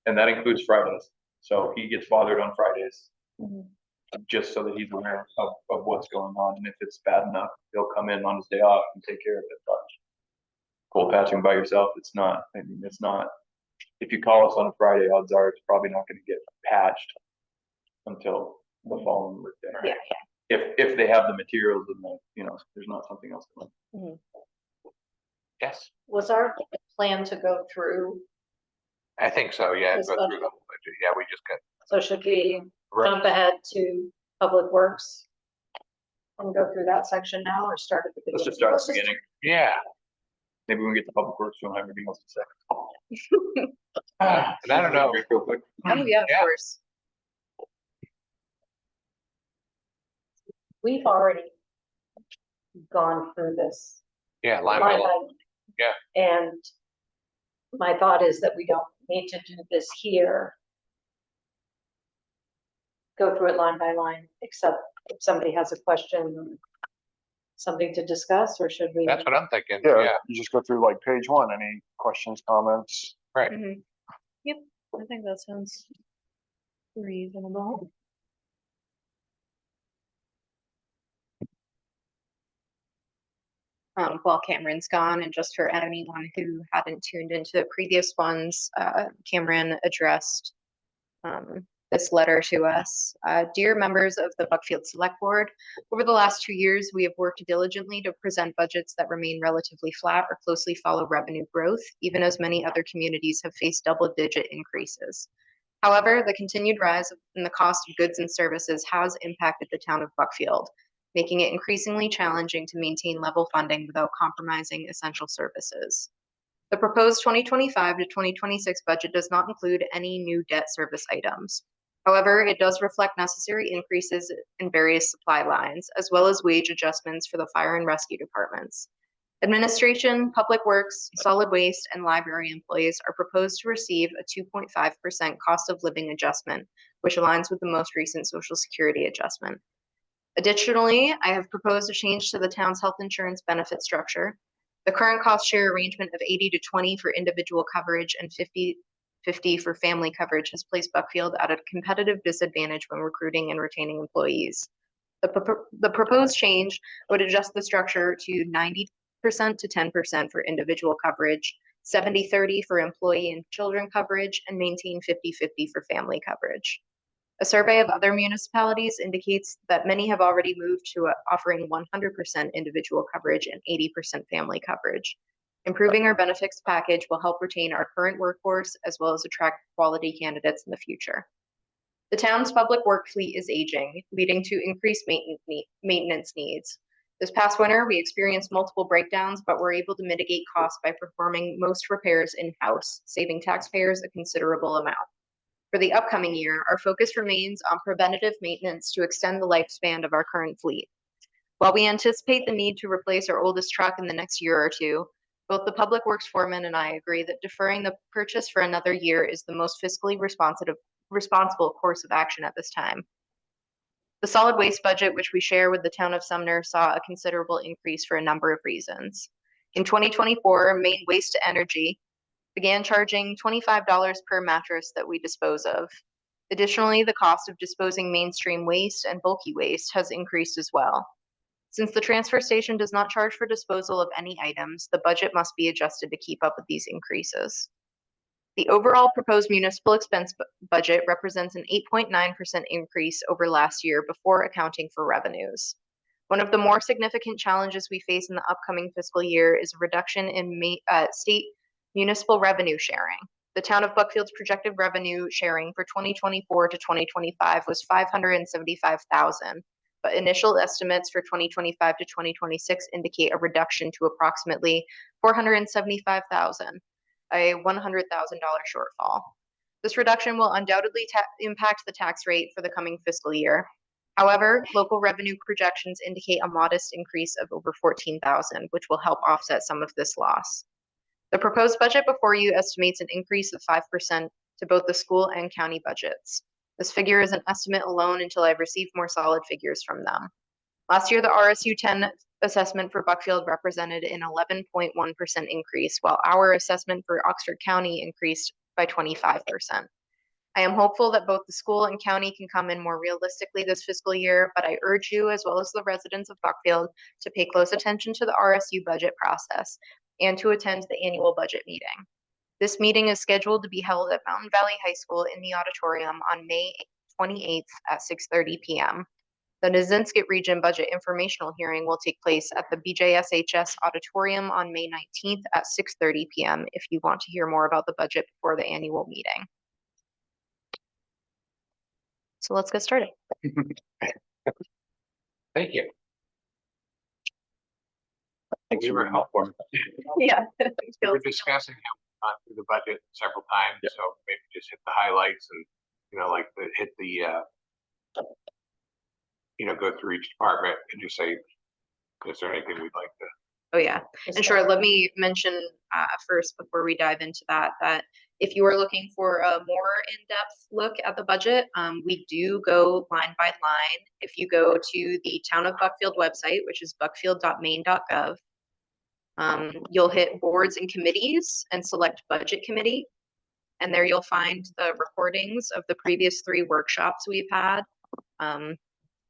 And that includes Fridays. So he gets bothered on Fridays, Mhm. just so that he's aware of what's going on. And if it's bad enough, he'll come in on his day off and take care of it. But cold patching by yourself, it's not. I mean, it's not. If you call us on a Friday, odds are it's probably not going to get patched until the following workday. Yeah. If they have the materials and there's not something else going. Mhm. Yes, Was our plan to go through, I think so, yeah. Yes, Go but- through the whole budget. Yeah, we just got. so should we Right. jump ahead to Public Works? And go through that section now or start at the beginning? Let's just start at the beginning. Yeah. Maybe when we get to Public Works, we don't have anything else to say. And I don't know. Real quick. Oh, yeah, of Yeah. course. We've already gone through this. Yeah, line by line. line. Yeah. And my thought is that we don't need to do this here. Go through it line by line, except if somebody has a question, something to discuss, or should we? That's what I'm thinking, Yeah, yeah. you just go through like page one, any questions, comments? Right. Mhm. Yep, I think that sounds reasonable. While Cameron's gone, and just for anyone who hadn't tuned into the previous ones, Cameron addressed this letter to us. Dear members of the Buckfield Select Board, over the last 2 years, we have worked diligently to present budgets that remain relatively flat or closely follow revenue growth, even as many other communities have faced double-digit increases. However, the continued rise in the cost of goods and services has impacted the town of Buckfield, making it increasingly challenging to maintain level funding without compromising essential services. The proposed 2025 to 2026 budget does not include any new debt service items. However, it does reflect necessary increases in various supply lines, as well as wage adjustments for the fire and rescue departments. Administration, Public Works, Solid Waste, and library employees are proposed to receive a 2.5% cost of living adjustment, which aligns with the most recent Social Security adjustment. Additionally, I have proposed a change to the town's health insurance benefit structure. The current cost share arrangement of 80-20 for individual coverage and 50-50 for family coverage has placed Buckfield at a competitive disadvantage when recruiting and retaining employees. The proposed change would adjust the structure to 90% to 10% for individual coverage, 70-30 for employee and children coverage, and maintain 50-50 for family coverage. A survey of other municipalities indicates that many have already moved to offering 100% individual coverage and 80% family coverage. Improving our benefits package will help retain our current workforce as well as attract quality candidates in the future. The town's public work fleet is aging, leading to increased maintenance needs. This past winter, we experienced multiple breakdowns, but were able to mitigate costs by performing most repairs in-house, saving taxpayers a considerable amount. For the upcoming year, our focus remains on preventative maintenance to extend the lifespan of our current fleet. While we anticipate the need to replace our oldest truck in the next year or two, both the Public Works foreman and I agree that deferring the purchase for another year is the most fiscally responsible course of action at this time. The solid waste budget, which we share with the town of Sumner, saw a considerable increase for a number of reasons. In 2024, Maine Waste to Energy began charging $25 per mattress that we dispose of. Additionally, the cost of disposing mainstream waste and bulky waste has increased as well. Since the transfer station does not charge for disposal of any items, the budget must be adjusted to keep up with these increases. The overall proposed municipal expense budget represents an 8.9% increase over last year before accounting for revenues. One of the more significant challenges we face in the upcoming fiscal year is a reduction in state municipal revenue sharing. The town of Buckfield's projected revenue sharing for 2024 to 2025 was $575,000, but initial estimates for 2025 to 2026 indicate a reduction to approximately $475,000, a $100,000 shortfall. This reduction will undoubtedly impact the tax rate for the coming fiscal year. However, local revenue projections indicate a modest increase of over $14,000, which will help offset some of this loss. The proposed budget before you estimates an increase of 5% to both the school and county budgets. This figure is an estimate alone until I've received more solid figures from them. Last year, the RSU 10 assessment for Buckfield represented an 11.1% increase, while our assessment for Oxford County increased by 25%. I am hopeful that both the school and county can come in more realistically this fiscal year, but I urge you, as well as the residents of Buckfield, to pay close attention to the RSU budget process and to attend the annual budget meeting. This meeting is scheduled to be held at Mountain Valley High School in the auditorium on May 28th at 6:30 p.m. The Nizinskit Region Budget Informational Hearing will take place at the BJSHS Auditorium on May 19th at 6:30 p.m. if you want to hear more about the budget before the annual meeting. So let's get started. Thank you. Thanks We for were bringing that forward. Yeah. We were discussing how through the budget several times, Yep. so maybe just hit the highlights and, go through each department and just say, is there anything we'd like to? Oh, yeah. And sure, let me mention first before we dive into that if you are looking for a more in-depth look at the budget, we do go line by line. If you go to the Town of Buckfield website, which is buckfield.maine.gov, you'll hit boards and committees and select budget committee. And there you'll find the recordings of the previous 3 workshops we've had.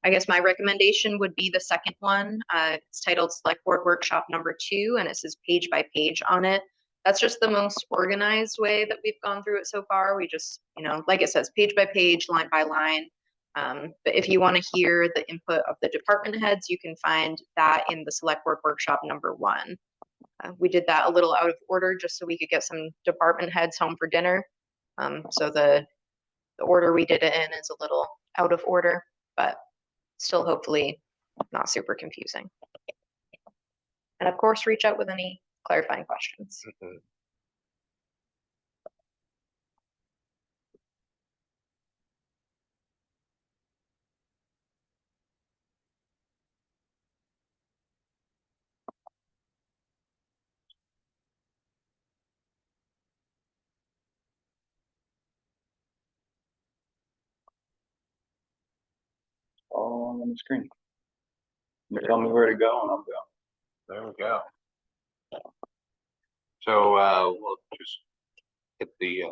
I guess my recommendation would be the second one. It's titled Select Board Workshop number 2, and it says page by page on it. That's just the most organized way that we've gone through it so far. We just, you know, like it says, page by page, line by line. But if you want to hear the input of the department heads, you can find that in the select board workshop #1. We did that a little out of order just so we could get some department heads home for dinner. So the order we did it in is a little out of order, but still hopefully not super confusing. And of course, reach out with any clarifying questions. Mhm. All on the screen. You tell me where to go and I'll go. There we go. So we'll just hit the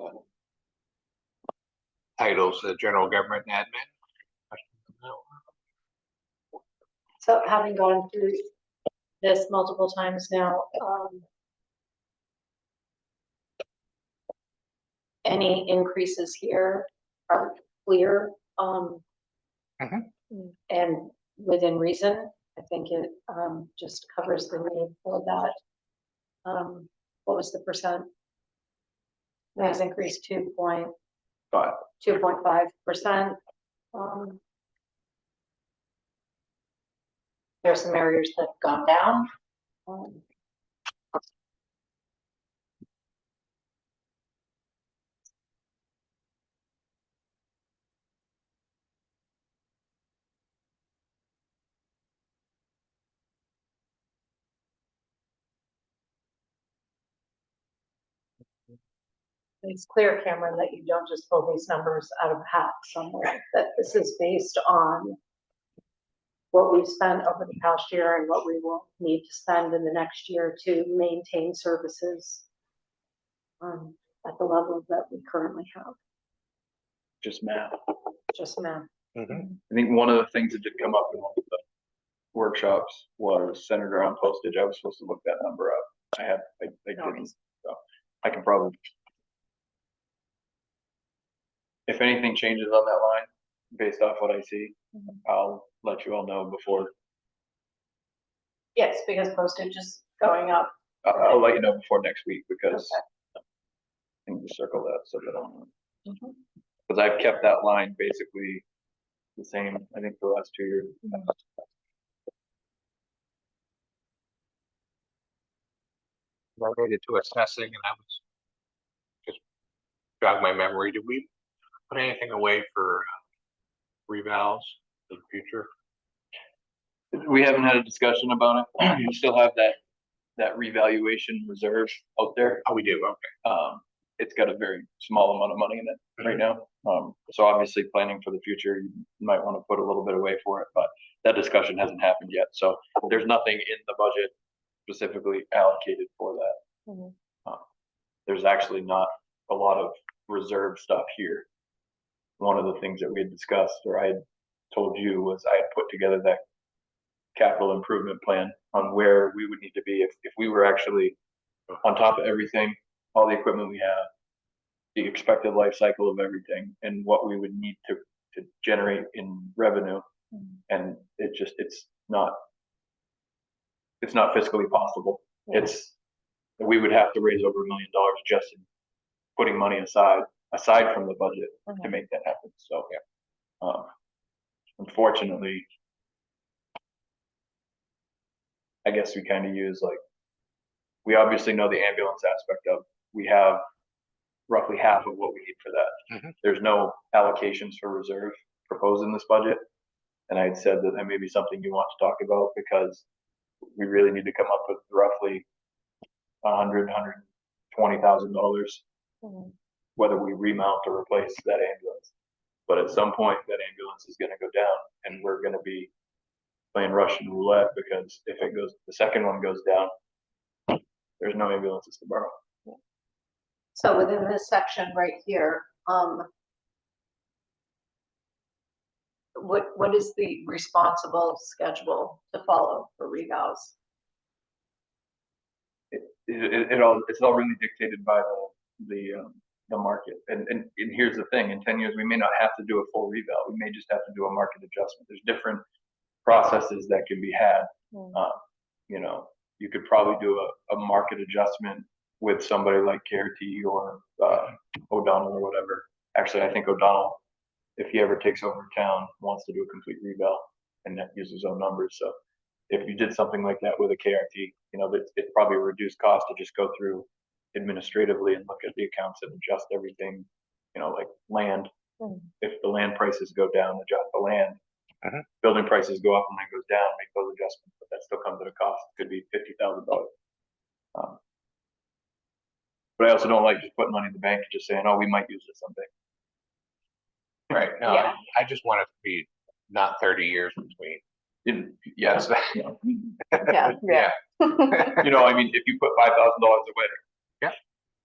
titles, general government and admin. So having gone through this multiple times now, any increases here are clear, and within reason. I think it just covers the need for that. What was the percent? Has increased 2.5%. There's some areas that have gone down. It's clear, Cameron, that you don't just pull these numbers out of a hat somewhere, that this is based on what we've spent over the past year and what we will need to spend in the next year to maintain services at the level that we currently have. Just math. Just math. Mhm. I think one of the things that did come up in one of the workshops was centered around postage. I was supposed to look that number up. I didn't, so I can probably. If anything changes on that line, based off what I see, I'll let you all know before. Yes, because postage is going up. I'll let you know before next week because I can just circle that so that I don't. Because I've kept that line basically the same, I think, for the last 2 years. Related to assessing, and I was just jog my memory. Did we put anything away for revals in the future? We haven't had a discussion about it. You still have that revaluation reserve out there. Oh, we do. Okay. It's got a very small amount of money in it right now. So obviously planning for the future, you might want to put a little bit away for it, but that discussion hasn't happened yet. So there's nothing in the budget specifically allocated for that. There's actually not a lot of reserve stuff here. One of the things that we had discussed, or I had told you, was I had put together that capital improvement plan on where we would need to be if we were actually on top of everything, all the equipment we have, the expected life cycle of everything, and what we would need to generate in revenue. And it's not fiscally possible. We would have to raise over $1 million just in putting money aside from the budget to make that happen. So unfortunately, I guess we kind of use we obviously know the ambulance aspect of, we have roughly half of what we need for that. There's no allocations for reserve proposed in this budget. And I had said that may be something you want to talk about because we really need to come up with roughly $120,000, whether we remount or replace that ambulance. But at some point that ambulance is going to go down and we're going to be playing Russian roulette because if the second one goes down, there's no ambulances to borrow. So within this section right here, what is the responsible schedule to follow for revals? it's all really dictated by the market. And here's the thing, in 10 years, we may not have to do a full reval. We may just have to do a market adjustment. There's different processes that can be had. You know, you could probably do a market adjustment with somebody like KRT or O'Donnell or whatever. Actually, I think O'Donnell, if he ever takes over town, wants to do a complete reval and use his own numbers. So if you did something like that with a KRT, you know, it's probably a reduced cost to just go through administratively and look at the accounts and adjust everything, you know, like land. If the land prices go down, adjust the land. Building prices go up and then goes down, make those adjustments, but that still comes at a cost. It could be $50,000. But I also don't like just putting money in the bank and just saying, oh, we might use it someday. Right, no, Yeah. I just want it to be not 30 years between. Yes. Yeah. Yeah. You know, I mean, if you put $5,000 away. Yeah.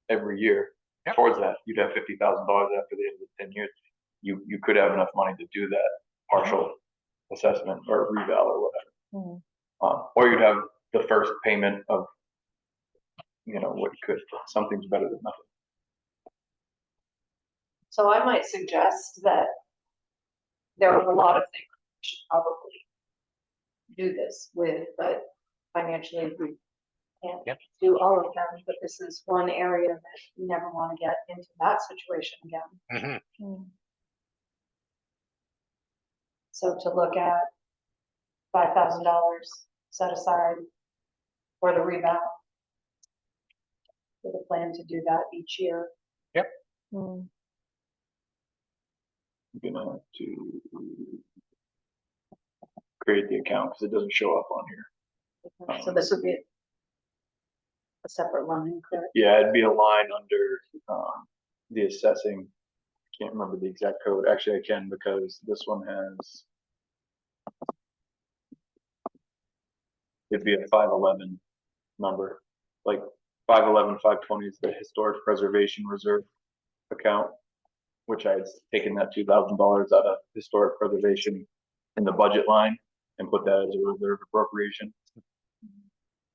Every year. Yeah. Towards that, you'd have $50,000 after the end of the 10 years. You could have enough money to do that partial assessment or reval or whatever. Or you'd have the first payment of, you know, what could, something's better than nothing. So I might suggest that there are a lot of things we should probably do this with, but financially we can't do all of them, but this is one area that you never want to get into that situation again. So to look at $5,000 set aside for the reval, with a plan to do that each year. I'm gonna have to create the account because it doesn't show up on here. So this would be a separate line, correct? Yeah, it'd be a line under the assessing. I can't remember the exact code. Actually, I can because this one has. It'd be a 511 number, like 511, 520 is the historic preservation reserve account, which I had taken that $2,000 out of historic preservation in the budget line and put that as a reserve appropriation.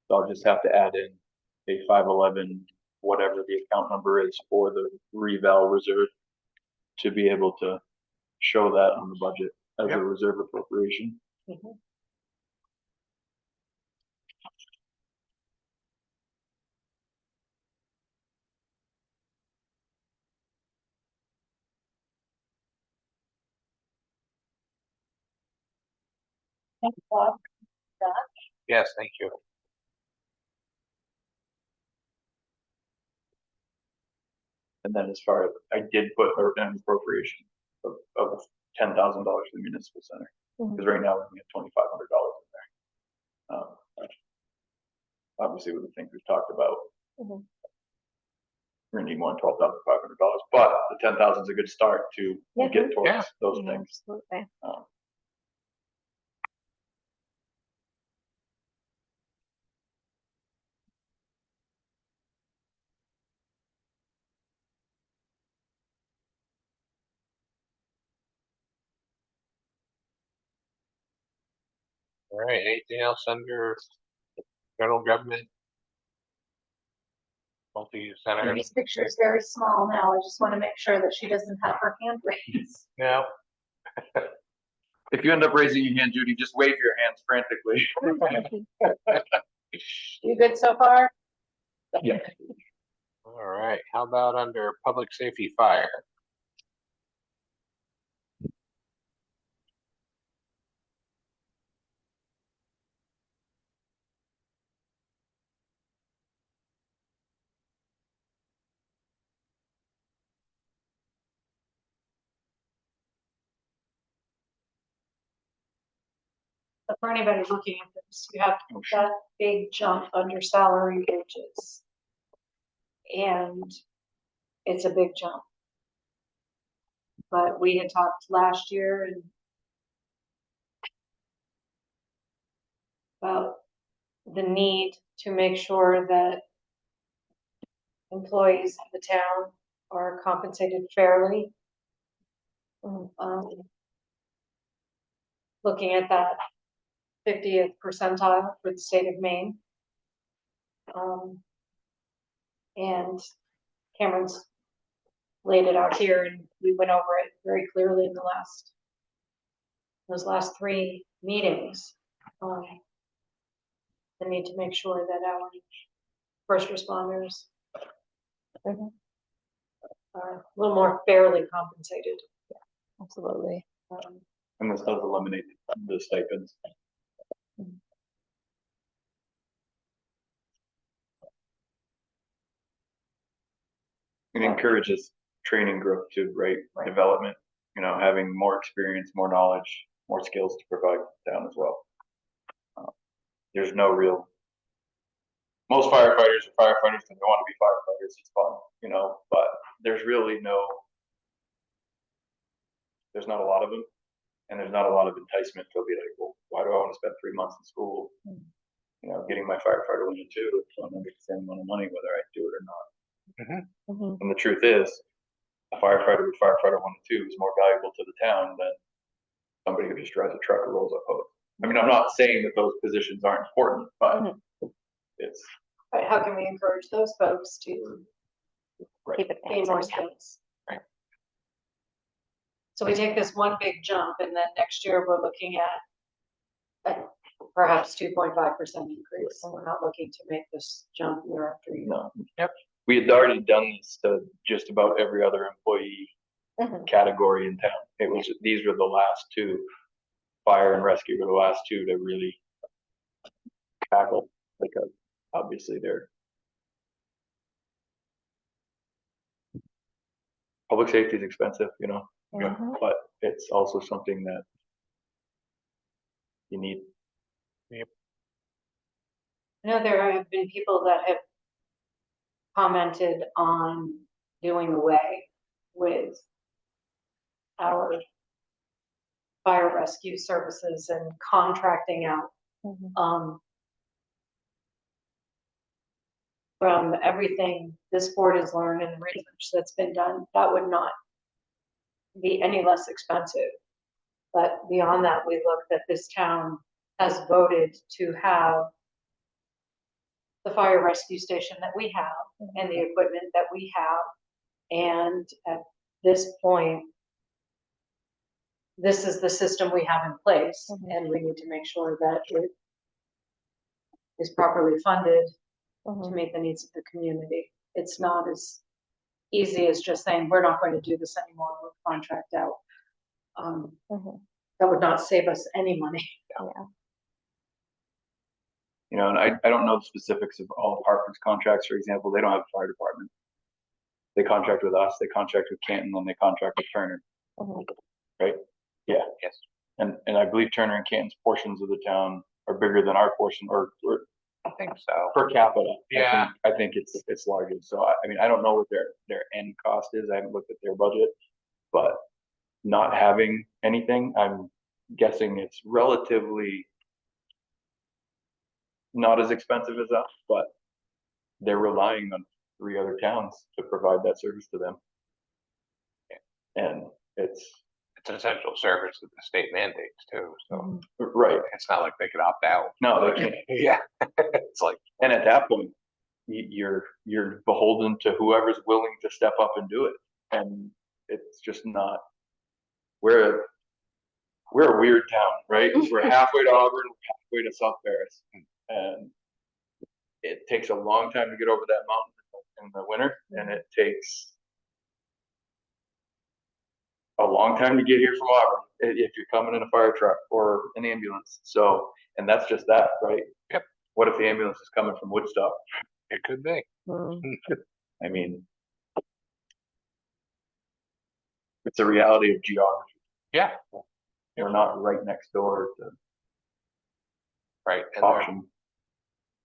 So I'll just have to add in a 511, whatever the account number is for the reval reserve to be able to show that on the budget as a reserve appropriation. Thanks, Bob. Yes, thank you. And then as far as I did put an appropriation of $10,000 for the municipal center, because right now we're only at $2,500 in there. Obviously, with the things we've talked about, we're gonna need more than $12,500, but the 10,000 is a good start to get towards those things. Absolutely. All right, anything else under general government? Multi-center? This picture is very small now. I just want to make sure that she doesn't have her hand raised. No. If you end up raising your hand, Judy, just wave your hands frantically. You good so far? Yeah. All right, how about under public safety fire? So for anybody looking at this, you have that big jump under salary wages. And it's a big jump. But we had talked last year and about the need to make sure that employees of the town are compensated fairly. Looking at that 50th percentile for the state of Maine. And Cameron's laid it out here, and we went over it very clearly in those last 3 meetings. The need to make sure that our first responders are a little more fairly compensated. Absolutely. And this does eliminate the stipends. It encourages training growth too, right? Right. Development, having more experience, more knowledge, more skills to provide down as well. There's no real, most firefighters are firefighters and they want to be firefighters. It's fun, but there's really there's not a lot of them. And there's not a lot of enticement to be like, well, why do I want to spend 3 months in school, getting my firefighter 1 and 2? If I'm going to get the same amount of money, whether I do it or not. And the truth is, a firefighter with firefighter 1 and 2 is more valuable to the town than somebody who just drives a truck or rolls up hose. I mean, I'm not saying that those positions aren't important, but it's. But how can we encourage those folks to Keep it gain more skills? Right. So we take this one big jump, and then next year we're looking at perhaps 2.5% increase. And we're not looking to make this jump year after year. No. Yep. We had already done this to just about every other employee category in town. These were the last 2, fire and rescue were the last 2 to really tackle, because obviously they're public safety is expensive, but it's also something that you need. I know there have been people that have commented on doing away with our fire rescue services and contracting out. From everything this board has learned and the research that's been done, that would not be any less expensive. But beyond that, we look that this town has voted to have the fire rescue station that we have and the equipment that we have. And at this point, this is the system we have in place, and we need to make sure that it is properly funded to meet the needs of the community. It's not as easy as just saying, we're not going to do this anymore, we'll contract out. That would not save us any money. And I don't know the specifics of all Harper's contracts, for example. They don't have a fire department. They contract with us, they contract with Canton, and they contract with Turner. Right? Yeah. Yes. And I believe Turner and Canton's portions of the town are bigger than our portion, or I think so. per capita. Yeah. I think it's larger. So I mean, I don't know what their end cost is. I haven't looked at their budget, but not having anything, I'm guessing it's relatively not as expensive as us, but they're relying on 3 other towns to provide that service to them. And it's an essential service that the state mandates too, so right. it's not like they could opt out. No, they can't. Yeah. It's like, and at that point, you're beholden to whoever's willing to step up and do it. And it's just not, we're a weird town, right? We're halfway to Auburn, halfway to South Paris. And it takes a long time to get over that mountain in the winter, and it takes a long time to get here from Auburn if you're coming in a fire truck or an ambulance. So, and that's just that, right? Yep. What if the ambulance is coming from Woodstock? it could be. I mean, it's a reality of geography. Yeah. We're not right next door to Right. And option.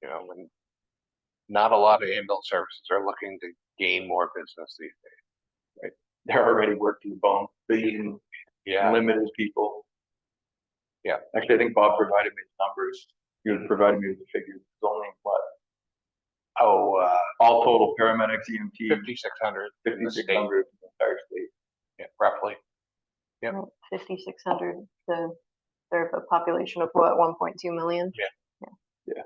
when not a lot of ambulance services are looking to gain more business these days. Right. They're already worked to the bone. They're using limited people. Yeah. Actually, I think Bob provided me the numbers. He was providing me with the figures. It's only what? All total paramedics, EMT. 5,600. 5,600 in the entire state. Yeah, roughly. Yep. 5,600. They're a population of what, 1.2 million? Yeah.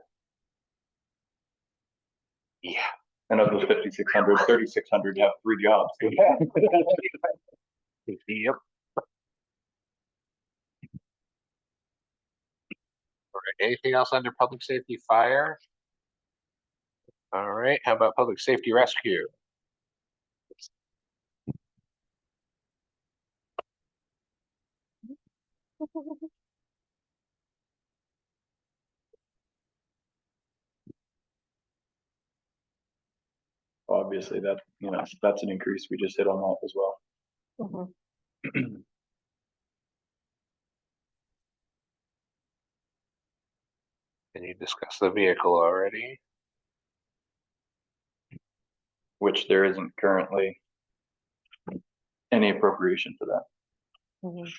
And of those 5,600, 3,600 have 3 jobs. Yep. All right, anything else under public safety fire? All right, how about public safety rescue? Obviously, that, you know, that's an increase. We just hit on that as well. Mhm. And you discussed the vehicle already. Which there isn't currently any appropriation for that. Mhm.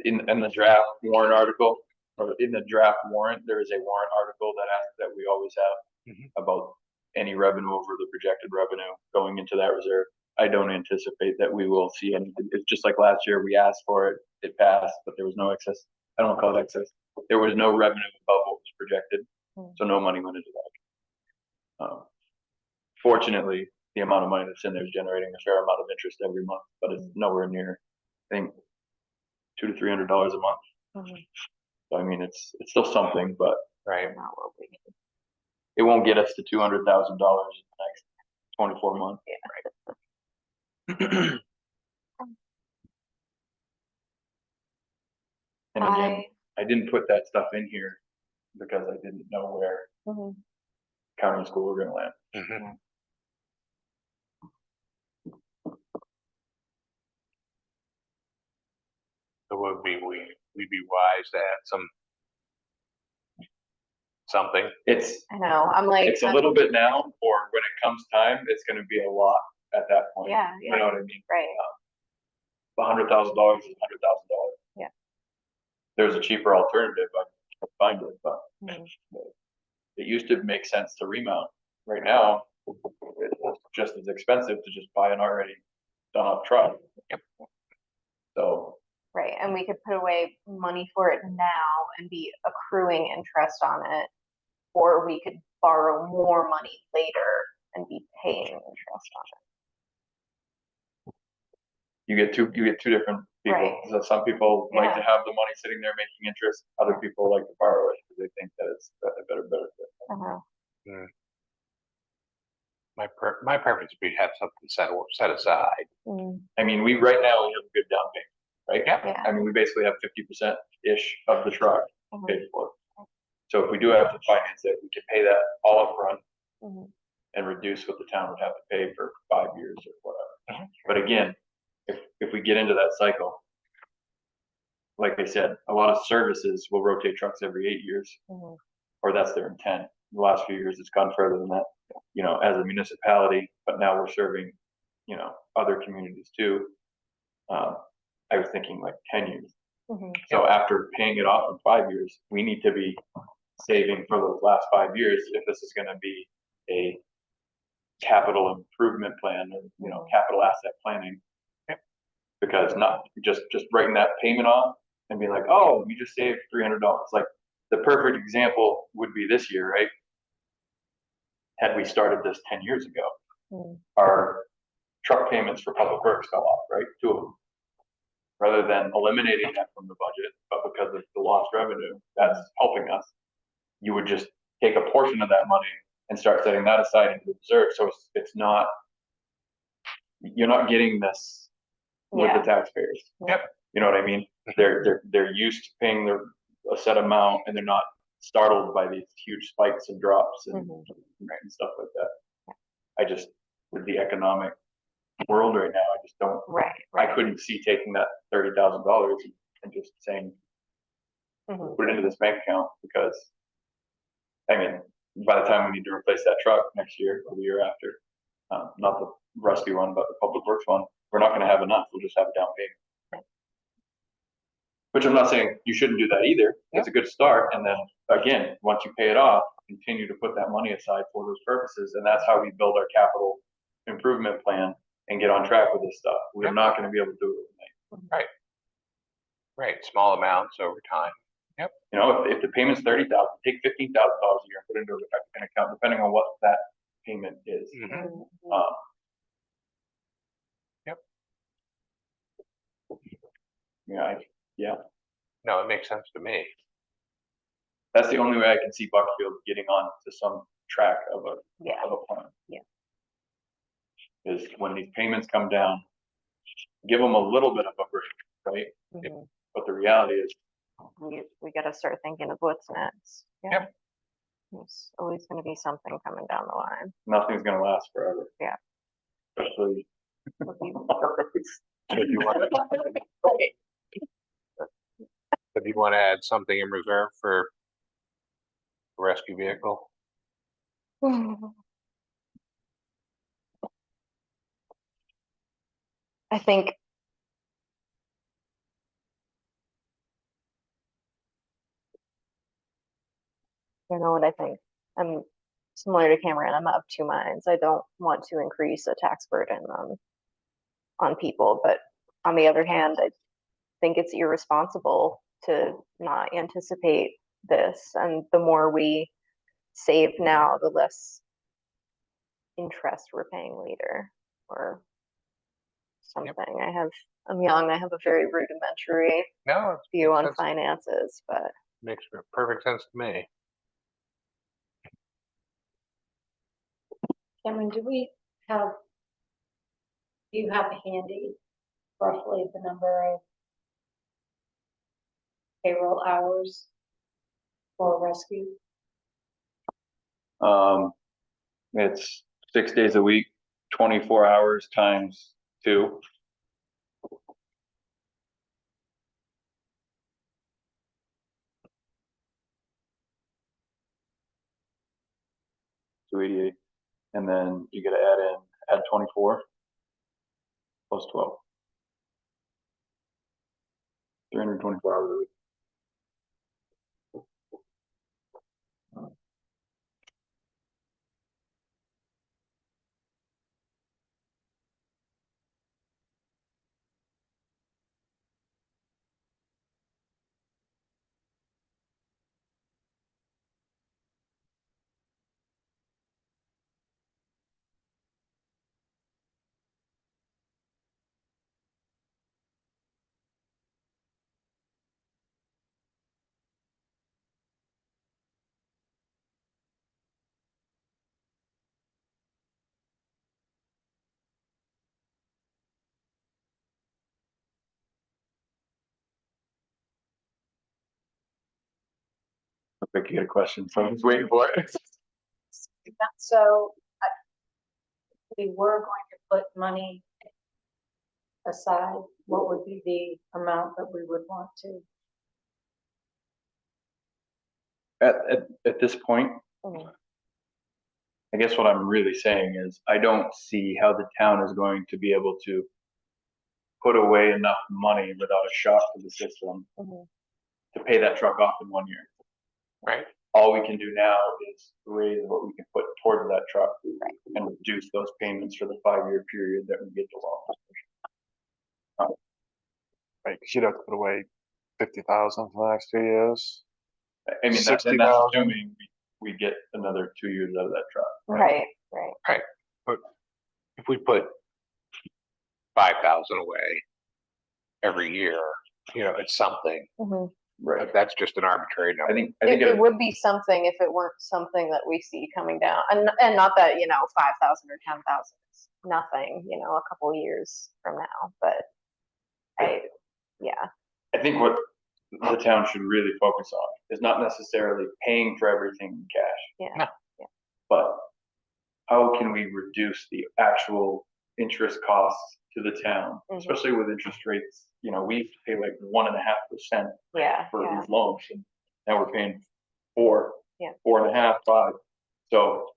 In the draft warrant article, or in the draft warrant, there is a warrant article that we always have Mhm. about any revenue over the projected revenue going into that reserve. I don't anticipate that we will see anything. It's just like last year, we asked for it, it passed, but there was no excess. I don't call it excess. There was no revenue above what was projected, so no money went into that. Fortunately, the amount of money that's in there is generating a fair amount of interest every month, but it's nowhere near, I think, $200 to $300 a month. Mhm. So I mean, it's still something, but Right. Not what we need. it won't get us to $200,000 in the next 24 months. And again, I didn't put that stuff in here because I didn't know where Mhm. county and school were gonna land. Mhm. So would we'd be wise to add something. It's I know, I'm like. a little bit now, or when it comes time, it's gonna be a lot at that point. Yeah, You know what I mean? right, $100,000 is $100,000. Yeah. There's a cheaper alternative, I can find it, but Mhm. it used to make sense to remount. Right now, it's just as expensive to just buy an already done up truck. Yep. So, Right, and we could put away money for it now and be accruing interest on it. Or we could borrow more money later and be paying interest on you get two different people. Right. So some people like to Yeah. have the money sitting there making interest, other people like to borrow it because they think that it's a better benefit. it. Uh-huh. My preference would be to have something set aside. Mm, I mean, right now we have a good down payment, right? Yeah. I mean, we basically have 50%-ish of the truck mhm, paid for. So if we do have to finance it, we can pay that all up front mhm. and reduce what the town would have to pay for 5 years or whatever. But again, if we get into that cycle, like I said, a lot of services will rotate trucks every 8 years, Mhm. or that's their intent. The last few years, it's gone further than that, you know, as a municipality, but now we're serving, you know, other communities too. I was thinking like 10 years. Mhm. So after paying it off in 5 years, we need to be saving for those last 5 years if this is gonna be a capital improvement plan and, you know, capital asset planning. Because not just writing that payment off and being like, oh, you just saved $300. Like the perfect example would be this year, right? Had we started this 10 years ago, Mm. our truck payments for public works fell off, right? 2 of them. Rather than eliminating that from the budget, but because of the lost revenue that's helping us, you would just take a portion of that money and start setting that aside into the reserve. So it's not, you're not getting this with the Yeah. taxpayers. Yep. You know what I mean? They're used to paying a set amount and they're not startled by these huge spikes and drops and, and stuff like that. I just, with the economic world right now, I just don't, Right, I right. couldn't see taking that $30,000 and just saying, Mhm. put it into this bank account because, I mean, by the time we need to replace that truck next year or the year after, not the rusty one, but the public works one, we're not gonna have enough. We'll just have a down payment. Which I'm not saying you shouldn't do that either. It's a good start. And then again, once you pay it off, continue to put that money aside for those purposes. And that's how we build our capital improvement plan and get on track with this stuff. We're not gonna be able to do it overnight. Right, small amounts over time. Yep. You know, if the payment's 30,000, take $15,000 a year and put it into an account, depending on what that payment is. Mhm. Um, Yep. Yeah, No, it makes sense to me. that's the only way I can see Buckfield getting on to some track of Yeah. a plan. Yeah. Is when these payments come down, give them a little bit of a break, right? Mhm. But the reality is, We gotta start thinking of what's next. Yeah. Yep. There's always gonna be something coming down the line. nothing's gonna last forever. Yeah. Especially. So do you want so do you want to add something in reserve for a rescue vehicle? I think you know what I think. I'm similar to Cameron. I'm of two minds. I don't want to increase a tax burden on people, but on the other hand, I think it's irresponsible to not anticipate this. And the more we save now, the less interest we're paying later or something. I'm young, I have a very rudimentary No, it view on makes sense. finances, but Makes perfect sense to me. Cameron, do you have handy roughly the number of payroll hours for rescue? It's 6 days a week, 24 hours times 2. $288, and then you gotta add 24 plus 12. 324 hours a week. I think you had a question, so I was waiting for it. So we were going to put money aside, what would be the amount that we would want to? At this point, I guess what I'm really saying is I don't see how the town is going to be able to put away enough money without a shock to the system to pay that truck off in 1 year. Right. All we can do now is raise what we can put towards that truck and reduce those payments for the 5-year period that we get to loan. Right, 'cause you'd have to put away 50,000 for the next 2 years. I mean, that's 60,000. assuming we get another 2 years out of that truck. right. But if we put 5,000 away every year, it's something. Right. But that's just an arbitrary number. I think It would be something if it weren't something that we see coming down, and not that 5,000 or 10,000 is nothing, a couple years from now, but I think what the town should really focus on is not necessarily paying for everything in cash, No. but how can we reduce the actual interest costs to the town, especially with interest rates. We pay like 1.5% for these loans, and now we're paying 4, 4.5, 5. So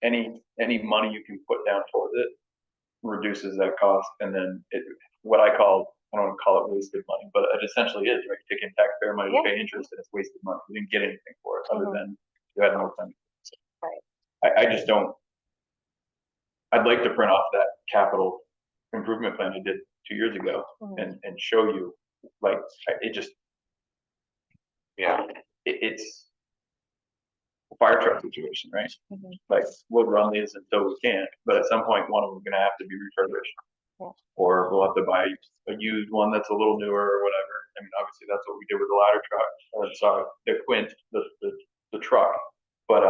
any money you can put down towards it reduces that cost, and then I don't want to call it wasted money, but it essentially is, right? Taking taxpayer money to pay interest, and it's wasted money. We didn't get anything for it other than you had no time. Right. I just don't. I'd like to print off that capital improvement plan I did 2 years ago and show you, like, it just, Yeah. It's a fire truck situation, right? Mhm. Like, we'll run these until we can't, but at some point, one of them is gonna have to be refurbished. Yeah. Or we'll have to buy a used one that's a little newer or whatever. I mean, obviously, that's what we did with the ladder truck, or sorry, the Quint, the truck. But,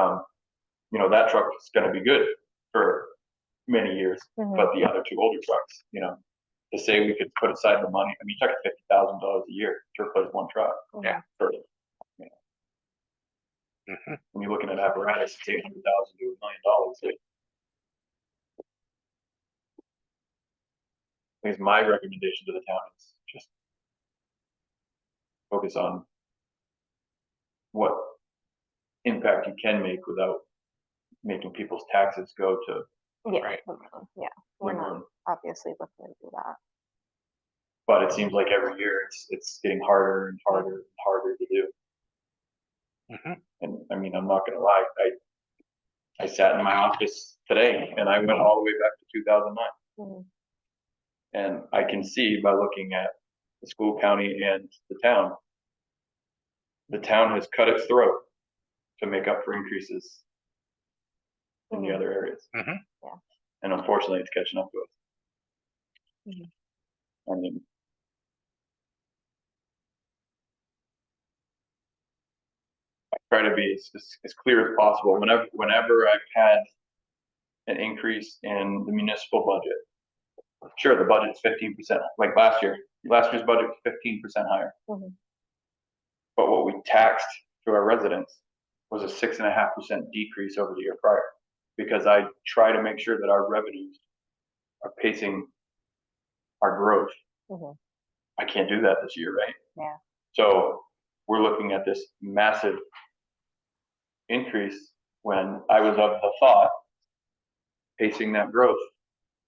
you know, that truck is gonna be good for many years, but the other two older trucks, you know, to say we could put aside the money, I mean, you're talking $50,000 a year to replace one truck. Yeah. For, you know, Mhm. when you're looking at apparatus, it's $800,000 to $1 million. I guess my recommendation to the town is just focus on what impact you can make without making people's taxes go to Yeah, Right. yeah, the we're not moon. obviously looking to do that. But it seems like every year it's getting harder and harder and harder to do. Mhm. And I mean, I'm not gonna lie, I sat in my office today and I went all the way back to 2009. Mhm. And I can see by looking at the school, county, and the town has cut its throat to make up for increases in the Mhm. other areas. Mhm. Yeah. And unfortunately, it's catching up to us. Mhm. I mean, I try to be as clear as possible. Whenever I've had an increase in the municipal budget, sure, the budget's 15%, like last year. Last year's budget was 15% higher. Mhm. But what we taxed to our residents was a 6.5% decrease over the year prior. Because I try to make sure that our revenues are pacing our growth. Mhm. I can't do that this year, right? Yeah. So we're looking at this massive increase when I was of the thought pacing that growth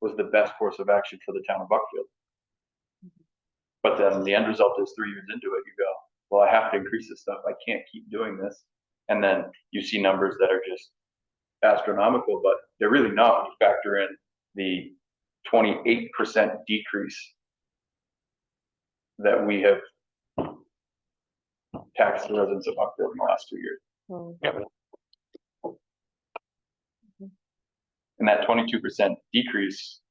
was the best course of action for the town of Buckfield. But then the end result is 3 years into it, you go, well, I have to increase this stuff. I can't keep doing this. And then you see numbers that are just astronomical, but they're really not when you factor in the 28% decrease that we have taxed the residents of Buckfield in the last 2 years. Mhm. Yeah. And that 22% decrease,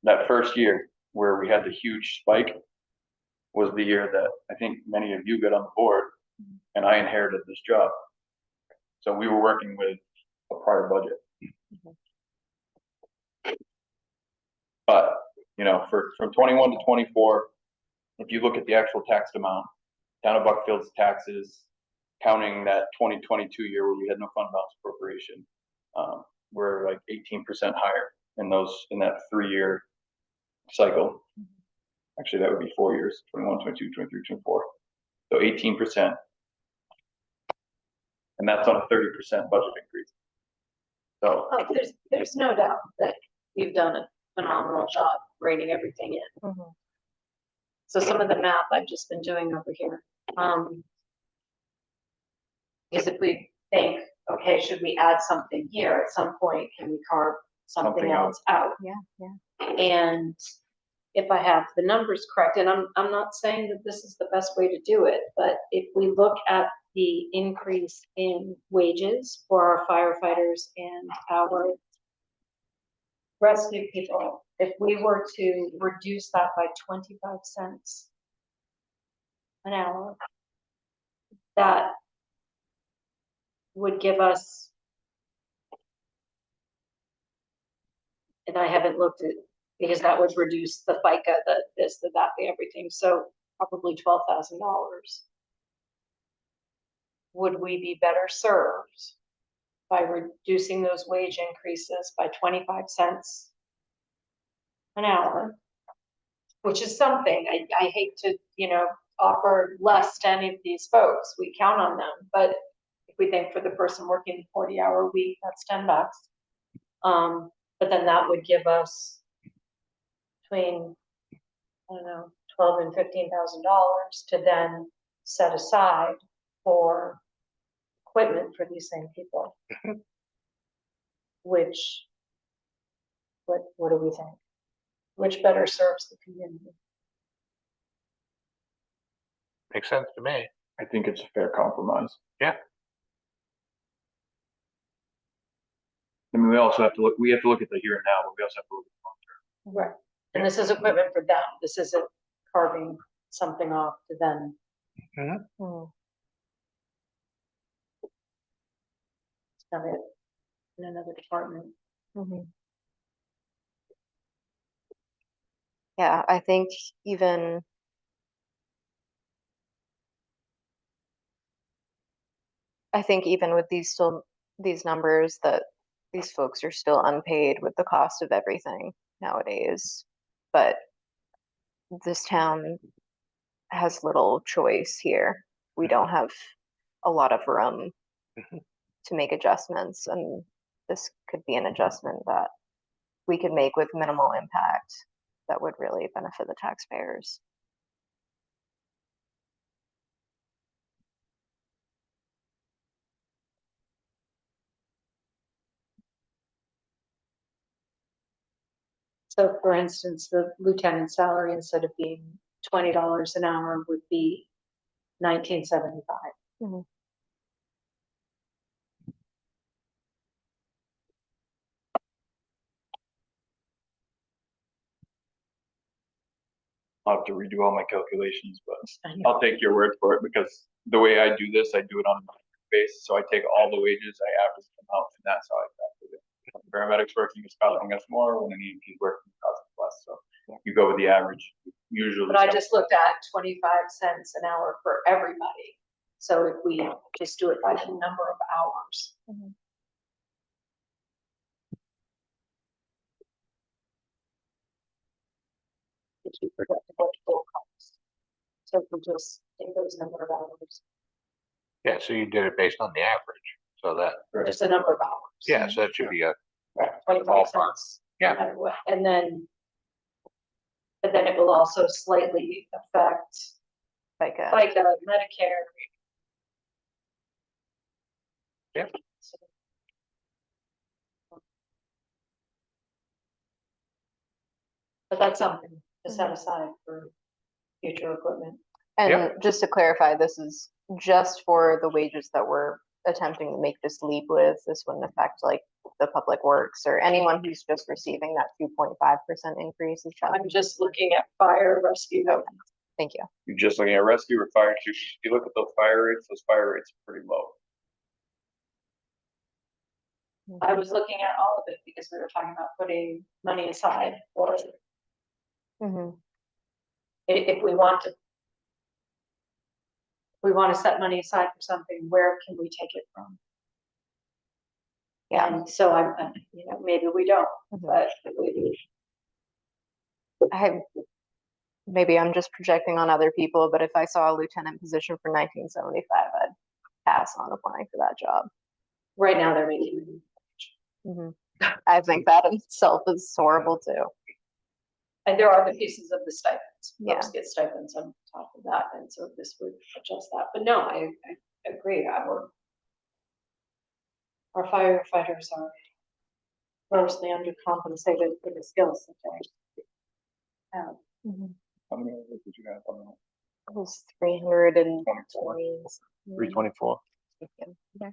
that first year where we had the huge spike was the year that I think many of you got on the board and I inherited this job. So we were working with a prior budget. But, you know, from 21 to 24, if you look at the actual taxed amount, town of Buckfield's taxes, counting that 2022 year where we had no fund balance appropriation, were like 18% higher in that 3-year cycle. Actually, that would be 4 years, 21, 22, 23, 24. So 18%. And that's on a 30% budget increase. So Oh, there's no doubt that you've done a phenomenal job reining everything in. Mhm. So some of the math I've just been doing over here, is if we think, okay, should we add something here at some point? Can we carve something Something out. else out? Yeah. And if I have the numbers correct, and I'm not saying that this is the best way to do it, but if we look at the increase in wages for our firefighters and our rescue people, if we were to reduce that by 25 cents an hour, that would give us, and I haven't looked at, because that would reduce the FICA, the this, the that, the everything, so probably $12,000. Would we be better served by reducing those wage increases by 25 cents an hour? Which is something, I hate to, offer less to any of these folks, we count on them, but if we think for the person working 40-hour week, that's $10. But then that would give us between, I don't know, $12,000 and $15,000 to then set aside for equipment for these same people. Which, what do we think? Which better serves the community? Makes sense to me. I think it's a fair compromise. Yeah. I mean, we have to look at the here and now, but we also have to look at the long term. Right. And this is equipment for them. This isn't carving something off to then. Have it in another department. Yeah, I think even with these numbers that these folks are still unpaid with the cost of everything nowadays. But this town has little choice here. We don't have a lot of room to make adjustments, and this could be an adjustment that we could make with minimal impact that would really benefit the taxpayers. So for instance, the lieutenant salary, instead of being $20 an hour, would be $19.75. I'll have to redo all my calculations, but I know. I'll take your word for it because the way I do this, I do it on a monthly basis. So I take all the wages, I average them out, and that's how I calculate it. When the paramedics working is costing us more, when an EMT is working, it's costing us less. So you go with the average, usually. But I just looked at 25 cents an hour for everybody. So if we just do it by the number of hours. If you forget to go to full cost. So if we just take those number of hours, Yeah, so you did it based on the average, so that, just a number of hours. yeah, so that should be a, 25 ballpark. cents. Yeah. no matter what. But then it will also slightly affect Like FICA, Medicare. Yeah. But that's something to set aside for future equipment. and just to clarify, this is just for the wages that we're attempting to make this leap with. This wouldn't affect like the public works or anyone who's just receiving that 2.5% increase. I'm just looking at fire rescue. Okay. Thank you. You're just looking at rescue or fire chief. If you look at those fire rates are pretty low. I was looking at all of it because we were talking about putting money aside for if we want to. We want to set money aside for something, where can we take it from? Yeah. And so maybe we don't, but Maybe I'm just projecting on other people, but if I saw a lieutenant position for 1975, I'd pass on applying for that job. right now they're making. I think that in itself is horrible too. And there are the pieces of the stipends. Yeah. Folks get stipends on top of that, and so this would adjust that. But no, I agree. Our firefighters are grossly undercompensated for the skills that they have. How many hours did you have on that? It was 320. 324. Okay.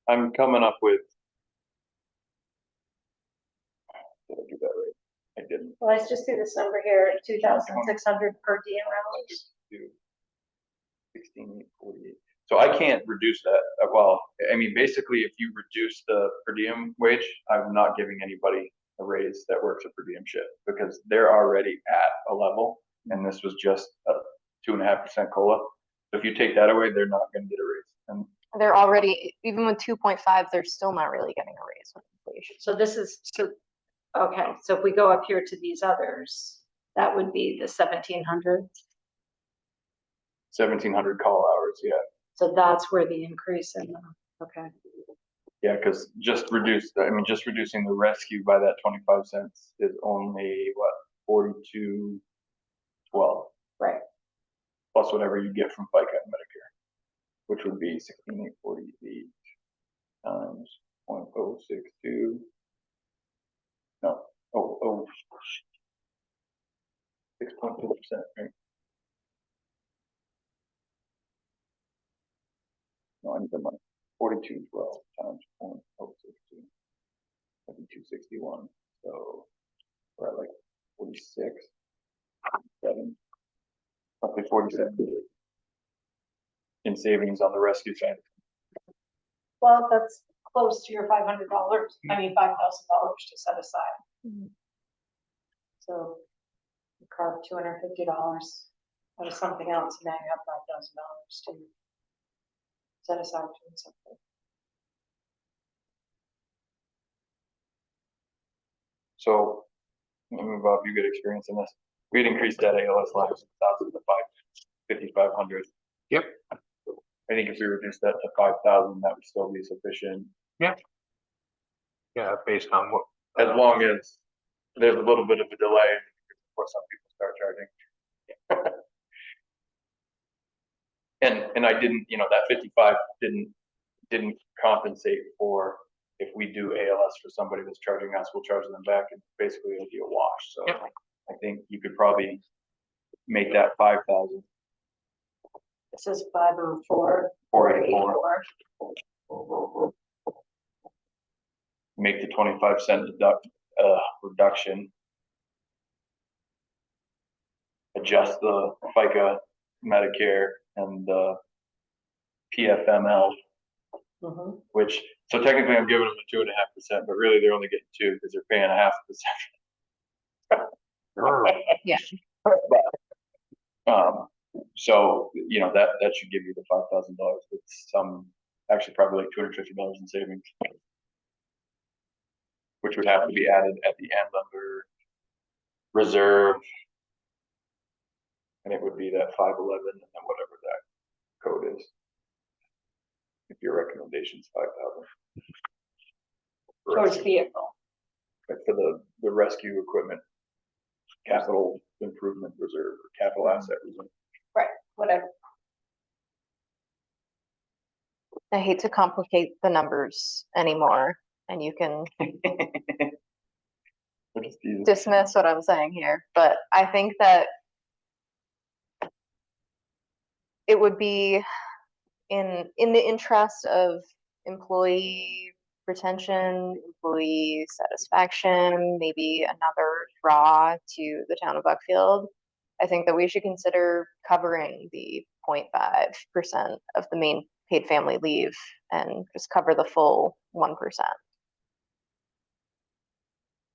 I'm coming up with. Did I do that right? I didn't. Well, let's just do this number here, 2,600 per diem hours. 16,848. So I can't reduce that. Well, I mean, basically, if you reduce the per diem wage, I'm not giving anybody a raise that works a per diem shift because they're already at a level, and this was just a 2.5% COLA. So if you take that away, they're not going to get a raise. And They're already, even with 2.5, they're still not really getting a raise with inflation. So this is okay. So if we go up here to these others, that would be the 1,700. 1,700 call hours, yeah. So that's where the increase in okay. Yeah, because just reducing the rescue by that 25 cents is only what, 42.12. Right. plus whatever you get from FICA and Medicare, which would be 16,848 times 0.062. No, 6.2%, right? No, I need the money. 4212 times 0.062. That'd be 261. So we're at like 46, 7, roughly 47 in savings on the rescue side. Well, that's close to your $500, I mean, $5,000 to set aside. Mhm. So you carve $250 out of something else, and now you have $5,000 to set aside doing something. So, Bob, you get experience in this. We'd increased that ALS lives to 5,500. Yep. I think if we reduced that to 5,000, that would still be sufficient. Yeah, based on what, As long as there's a little bit of a delay before some people start charging. And I didn't, that 55 didn't compensate for if we do ALS for somebody that's charging us, we'll charge them back, and basically it'll be a wash. So Yep. I think you could probably make that 5,000. This is 504, 484. Make the 25-cent reduction. Adjust the FICA, Medicare, and the PFML, Mhm. which, so technically I'm giving them a 2.5%, but really they're only getting 2 because they're paying 0.5%. Yeah. So, that should give you the $5,000 with some, actually probably like $250 in savings, which would have to be added at the end under reserve. And it would be that 511 and then whatever that code is. If your recommendation is 5,000. Towards vehicle. But for the rescue equipment, capital improvement reserve, or capital asset reserve. Whatever. I hate to complicate the numbers anymore, and you can We're just easy. dismiss what I'm saying here, but I think that it would be in the interest of employee retention, employee satisfaction, maybe another draw to the town of Buckfield. I think that we should consider covering the 0.5% of the main paid family leave and just cover the full 1%.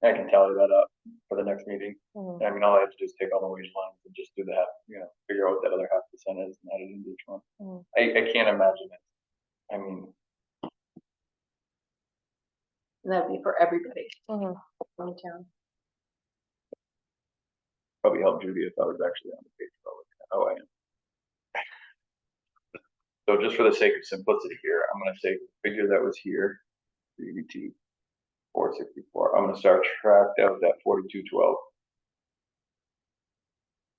I can tally that up for the next meeting. Mhm. I mean, all I have to do is take all the wage lines and just do that, figure out what that other 0.5% is and add it into each one. Mhm. I can't imagine it. I mean, And that'd be for everybody Mhm. in town. probably help Judy if I was actually on the page. Oh, I am. So just for the sake of simplicity here, I'm going to take the figure that was here, EBT 464. I'm going to start tracked out at 4212.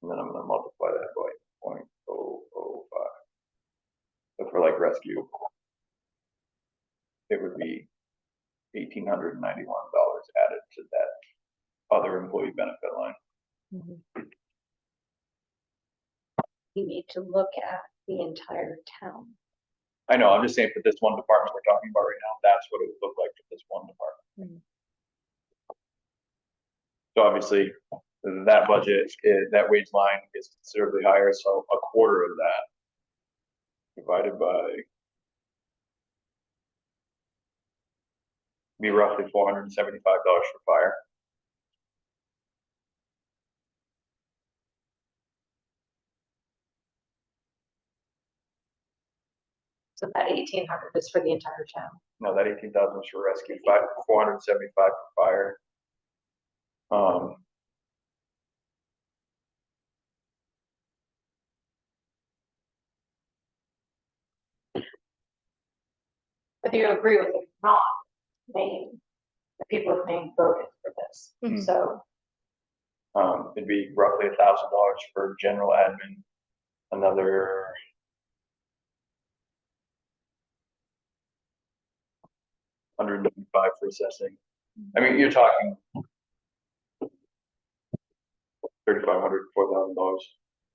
And then I'm going to multiply that by 0.005. So for like rescue, it would be $1,891 added to that other employee benefit line. Mhm. You need to look at the entire town. I know, I'm just saying for this one department we're talking about right now, that's what it would look like for this one department. Mhm. So obviously, that budget, that wage line is considerably higher, so a quarter of that divided by be roughly $475 for fire. So that 1,800 is for the entire town. No, that 18,000 is for rescue, 475 for fire. But you agree with it, not main, the people with main voted for this. Mhm. So It'd be roughly $1,000 for general admin another $195 for assessing. I mean, you're talking $3,500, $4,000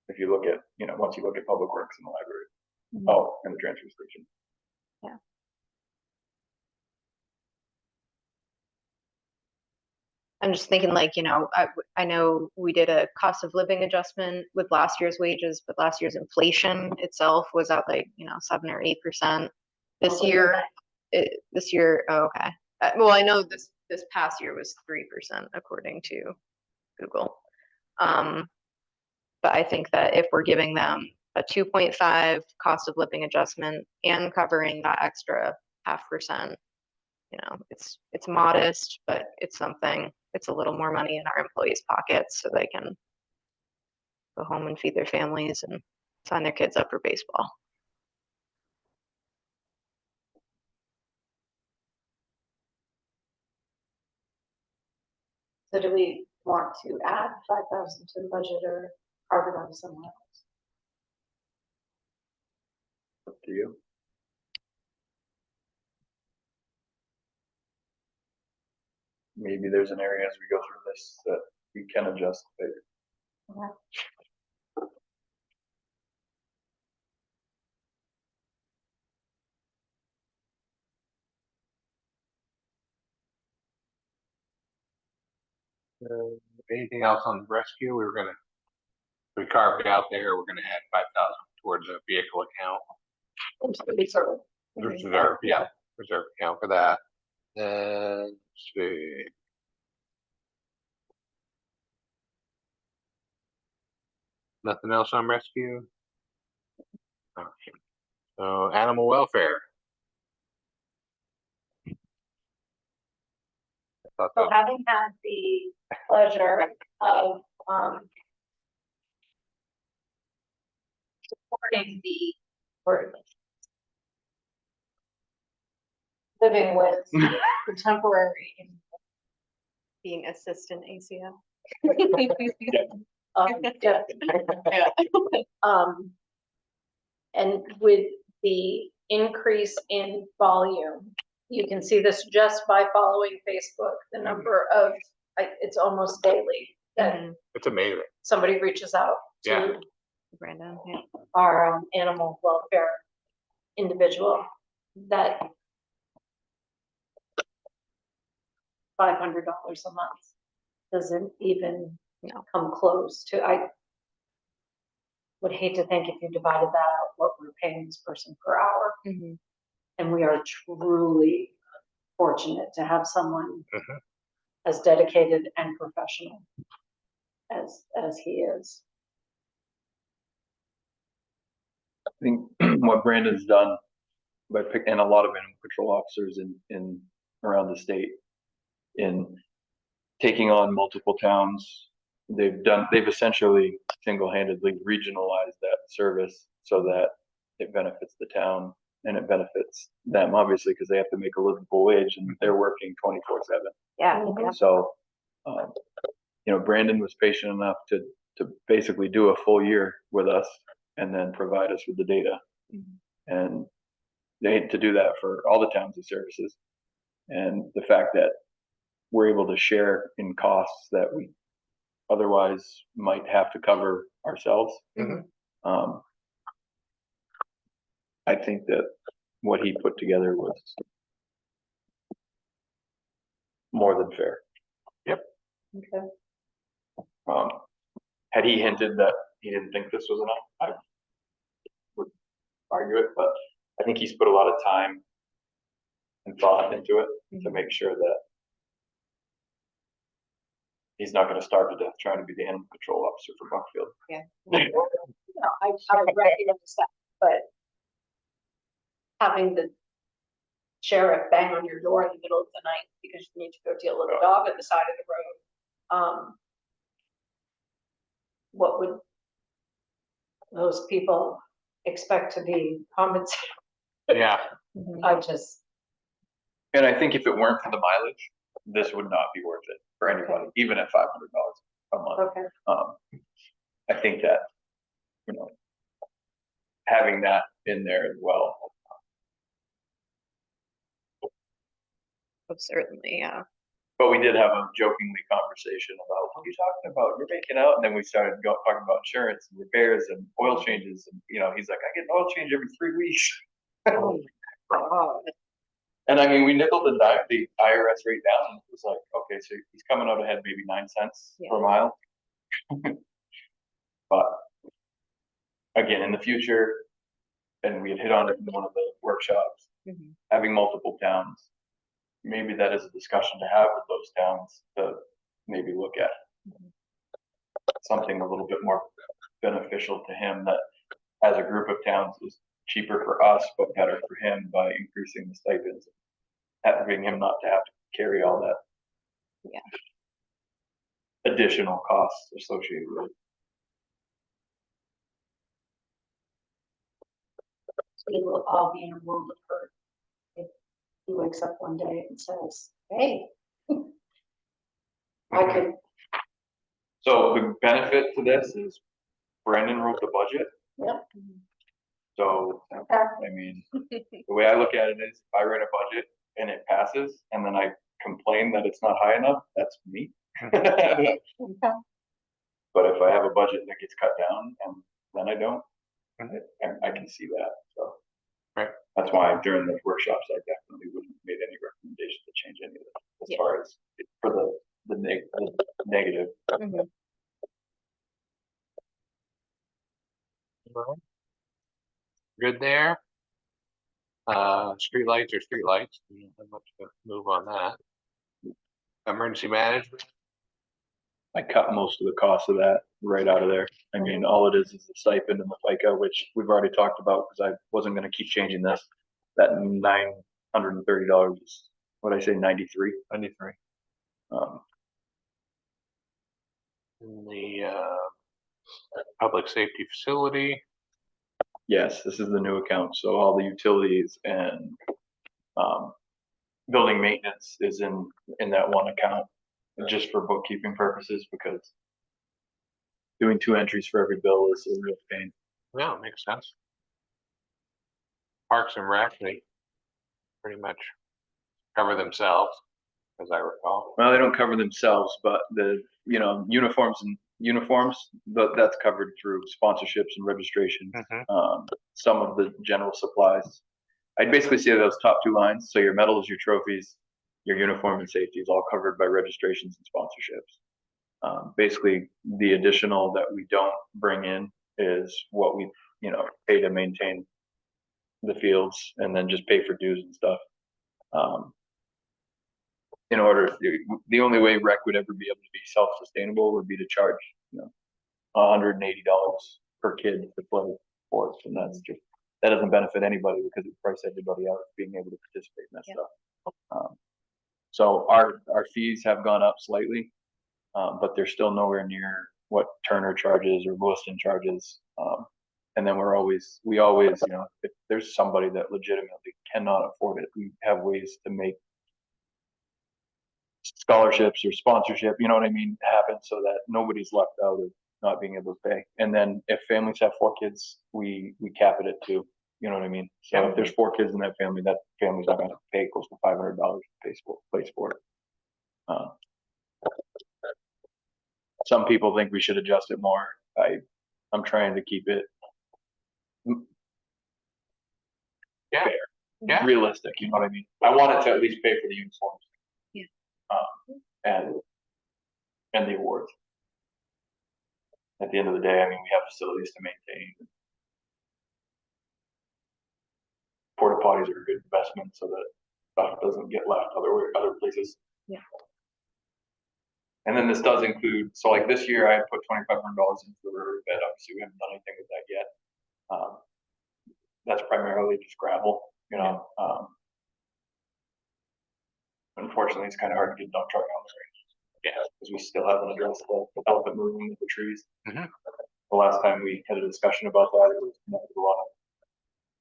if you look at, once you look at public works in the library. Mhm. Oh, and the transfer station. I'm just thinking like, I know we did a cost of living adjustment with last year's wages, but last year's inflation itself was at like, 7 or 8%. This year, oh, okay. Well, I know this past year was 3% according to Google. But I think that if we're giving them a 2.5 cost of living adjustment and covering that extra 0.5%, it's modest, but it's something. It's a little more money in our employees' pockets so they can go home and feed their families and sign their kids up for baseball. So do we want to add 5,000 to the budget or carve it out somewhere else? Up to you. Maybe there's an area as we go through this that we can adjust. Okay. Anything else on the rescue? We carved out there, we're gonna add 5,000 towards a vehicle account. Reserve, yeah, reserve account for that. Then, let's see. Nothing else on rescue? Okay. So animal welfare. I thought So that- having had the pleasure of supporting the or living with contemporary Being assistant ACO. yeah. And with the increase in volume, you can see this just by following Facebook, the number of, it's almost daily that It's amazing. somebody reaches out Yeah. to Brandon, yeah. our animal welfare individual that $500 a month doesn't even come close to, I would hate to think if you divided that out, what we're paying this person per hour. Mhm. And we are truly fortunate to have someone Mhm. as dedicated and professional as he is. I think what Brandon's done by picking a lot of animal control officers in around the state in taking on multiple towns, they've essentially single-handedly regionalized that service so that it benefits the town and it benefits them, obviously, because they have to make a livable wage and they're working 24/7. Yeah. So, Brandon was patient enough to basically do a full year with us and then provide us with the data. And they had to do that for all the towns and services. And the fact that we're able to share in costs that we otherwise might have to cover ourselves. Mhm. I think that what he put together was more than fair. Okay. Had he hinted that he didn't think this was enough, I would argue it, but I think he's put a lot of time and thought into it to make sure that he's not going to starve to death trying to be the animal control officer for Buckfield. No, I recognize that, but having the sheriff bang on your door in the middle of the night because you need to go deal with a dog at the side of the road, what would those people expect to be compensated? Yeah. I just, And I think if it weren't for the mileage, this would not be worth it for anybody, even at $500 a month. okay, I think that, having that in there as well. Oh, certainly, yeah. But we did have a jokingly conversation about, what are you talking about? You're making out. And then we started talking about insurance and repairs and oil changes. And, he's like, I get an oil change every 3 weeks. Oh my God. And I mean, we nickeled and dimed the IRS rate down. It was like, okay, so he's coming out ahead maybe 9 cents per mile. But again, in the future, and we had hit on it in one of the workshops, having multiple towns, maybe that is a discussion to have with those towns to maybe look at something a little bit more beneficial to him, that as a group of towns is cheaper for us, but better for him by increasing the stipends, having him not to have to carry all that additional costs associated with it. It will all be in a world of hurt. If he wakes up one day and says, hey, I could. So the benefit to this is Brandon wrote the budget. Yep. So, I mean, the way I look at it is, if I write a budget and it passes, and then I complain that it's not high enough, that's me. But if I have a budget that gets cut down and then I don't, I can see that, so. Right. That's why during the workshops, I definitely wouldn't have made any recommendation to change any of that, as far as for the negative. Good there. Streetlights are streetlights. We don't have much to move on that. Emergency management. I cut most of the cost of that right out of there. I mean, all it is the stipend and the FICA, which we've already talked about, because I wasn't gonna keep changing this. That $930 is, what'd I say, 93? 93. In the public safety facility. Yes, this is the new account, so all the utilities and building maintenance is in that one account, just for bookkeeping purposes, because doing 2 entries for every bill is a real pain. Yeah, makes sense. Parks and Rec, they pretty much cover themselves, as I recall. Well, they don't cover themselves, but the uniforms, but that's covered through sponsorships and registration. Some of the general supplies, I'd basically say those top 2 lines. So your medals, your trophies, your uniform and safety is all covered by registrations and sponsorships. Basically, the additional that we don't bring in is what we, pay to maintain the fields, and then just pay for dues and stuff. In order, the only way rec would ever be able to be self-sustainable would be to charge, $180 per kid to play sports, and that doesn't benefit anybody, because it priced everybody out of being able to participate in that stuff. So our fees have gone up slightly, but they're still nowhere near what Turner charges or Williston charges. And then we always, if there's somebody that legitimately cannot afford it, we have ways to make scholarships or sponsorship, you know what I mean, happen, so that nobody's left out of not being able to pay. And then if families have 4 kids, we cap it at 2. You know what I mean? So if there's 4 kids in that family's not gonna pay close to $500 to play sport. Some people think we should adjust it more. I'm trying to keep it fair, realistic. You know what I mean? I want it to at least pay for the uniforms. And the awards. At the end of the day, I mean, we have facilities to maintain. Porta potties are a good investment, so that stuff doesn't get left other places. Yeah. And then this does include, so like this year I put $2,500 into the river bed. Obviously, we haven't done anything with that yet. That's primarily just gravel, Unfortunately, it's kind of hard to get a dump truck on there. Yeah, because we still haven't addressed the elephant moving with the trees. The last time we had a discussion about that, it was met with a lot of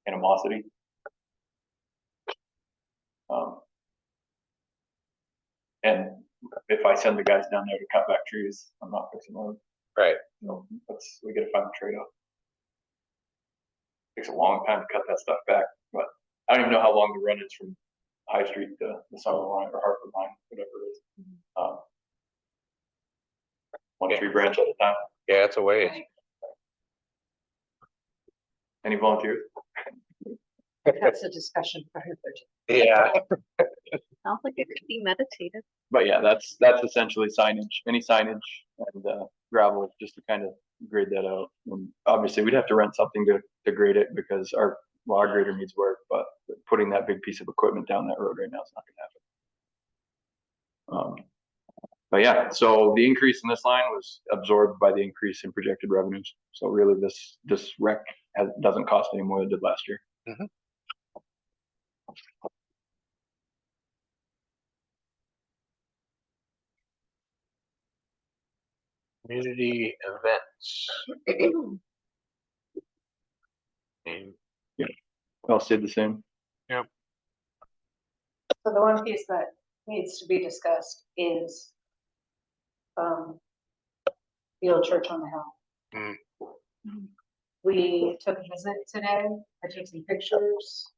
animosity. And if I send the guys down there to cut back trees, I'm not fixing them. Right. We gotta find a trade-off. takes a long time to cut that stuff back, but I don't even know how long the run is from High Street to the Summer Line or Hartford Line, whatever it is. One tree branch at a time. Yeah, it's a ways. Any volunteers? That's a discussion for her. Yeah. Sounds like it could be meditated. But yeah, that's essentially signage, any signage and gravel, just to kind of grade that out. And obviously, we'd have to rent something to grade it because our grader needs work, but putting that big piece of equipment down that road right now is not gonna happen. But yeah, so the increase in this line was absorbed by the increase in projected revenues. So really, this rec doesn't cost any more than it did last year. Mhm. Community events. All stayed the same. So the one piece that needs to be discussed is the old church on the hill. We took a visit today. I took some pictures.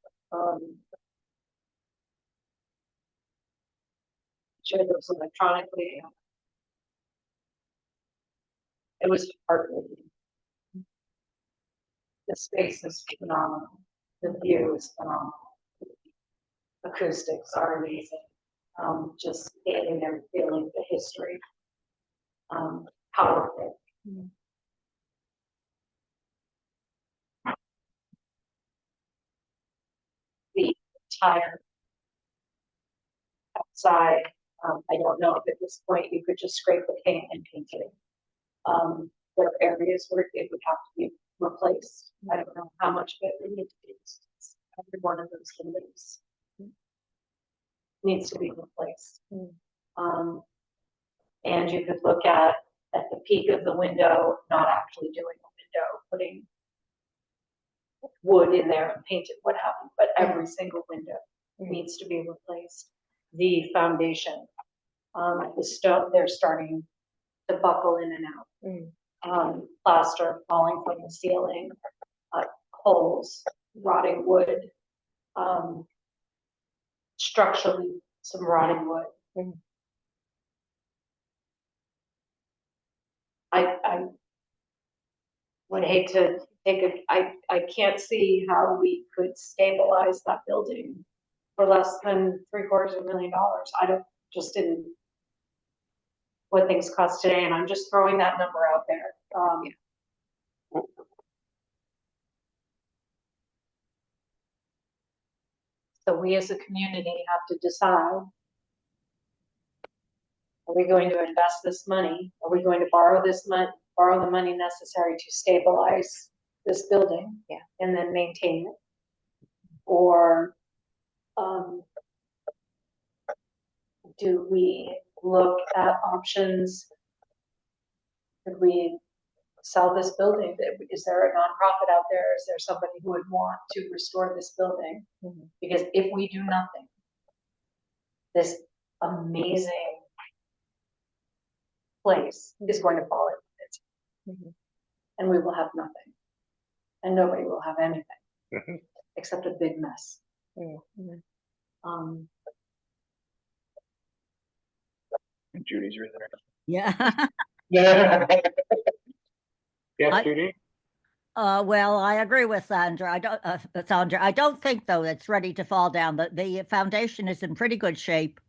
Shared those electronically. It was heartbreaking. The space is phenomenal. The view is phenomenal. Acoustics are amazing. Just standing there feeling the history. Powerful. The entire outside, I don't know if at this point you could just scrape the paint and paint it. There are areas where it would have to be replaced. I don't know how much of it would need to be. Every one of those windows needs to be replaced. And you could look at the peak of the window, not actually doing a window, putting wood in there and paint it, what have you, but every single window needs to be replaced. The foundation, the stone, they're starting to buckle in and out. Plaster falling from the ceiling, holes, rotting wood, structurally some rotting wood. I would hate to take it. I can't see how we could stabilize that building for less than $750,000. I just didn't what things cost today, and I'm just throwing that number out there. So we as a community have to decide, are we going to invest this money? Are we going to borrow the money necessary to stabilize this building and then maintain it? Or do we look at options? Could we sell this building? Is there a nonprofit out there? Is there somebody who would want to restore this building? Because if we do nothing, this amazing place is going to fall into it. And we will have nothing. And nobody will have anything except a big mess. And Judy's right there. Yeah. Yes, Judy? Well, I agree with Sandra. I don't think though it's ready to fall down. The foundation is in pretty good shape.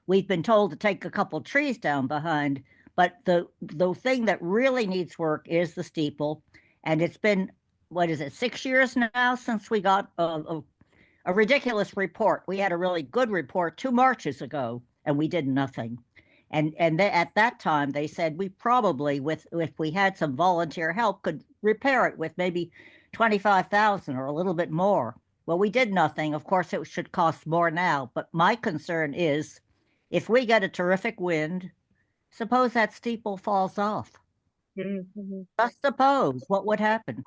We've been told to take a couple trees down behind, but the thing that really needs work is the steeple. And it's been, what is it, 6 years now since we got a ridiculous report. We had a really good report 2 Marches ago, and we did nothing. And at that time, they said we probably, if we had some volunteer help, could repair it with maybe 25,000 or a little bit more. Well, we did nothing. Of course, it should cost more now. But my concern is, if we get a terrific wind, suppose that steeple falls off. Just suppose, what would happen?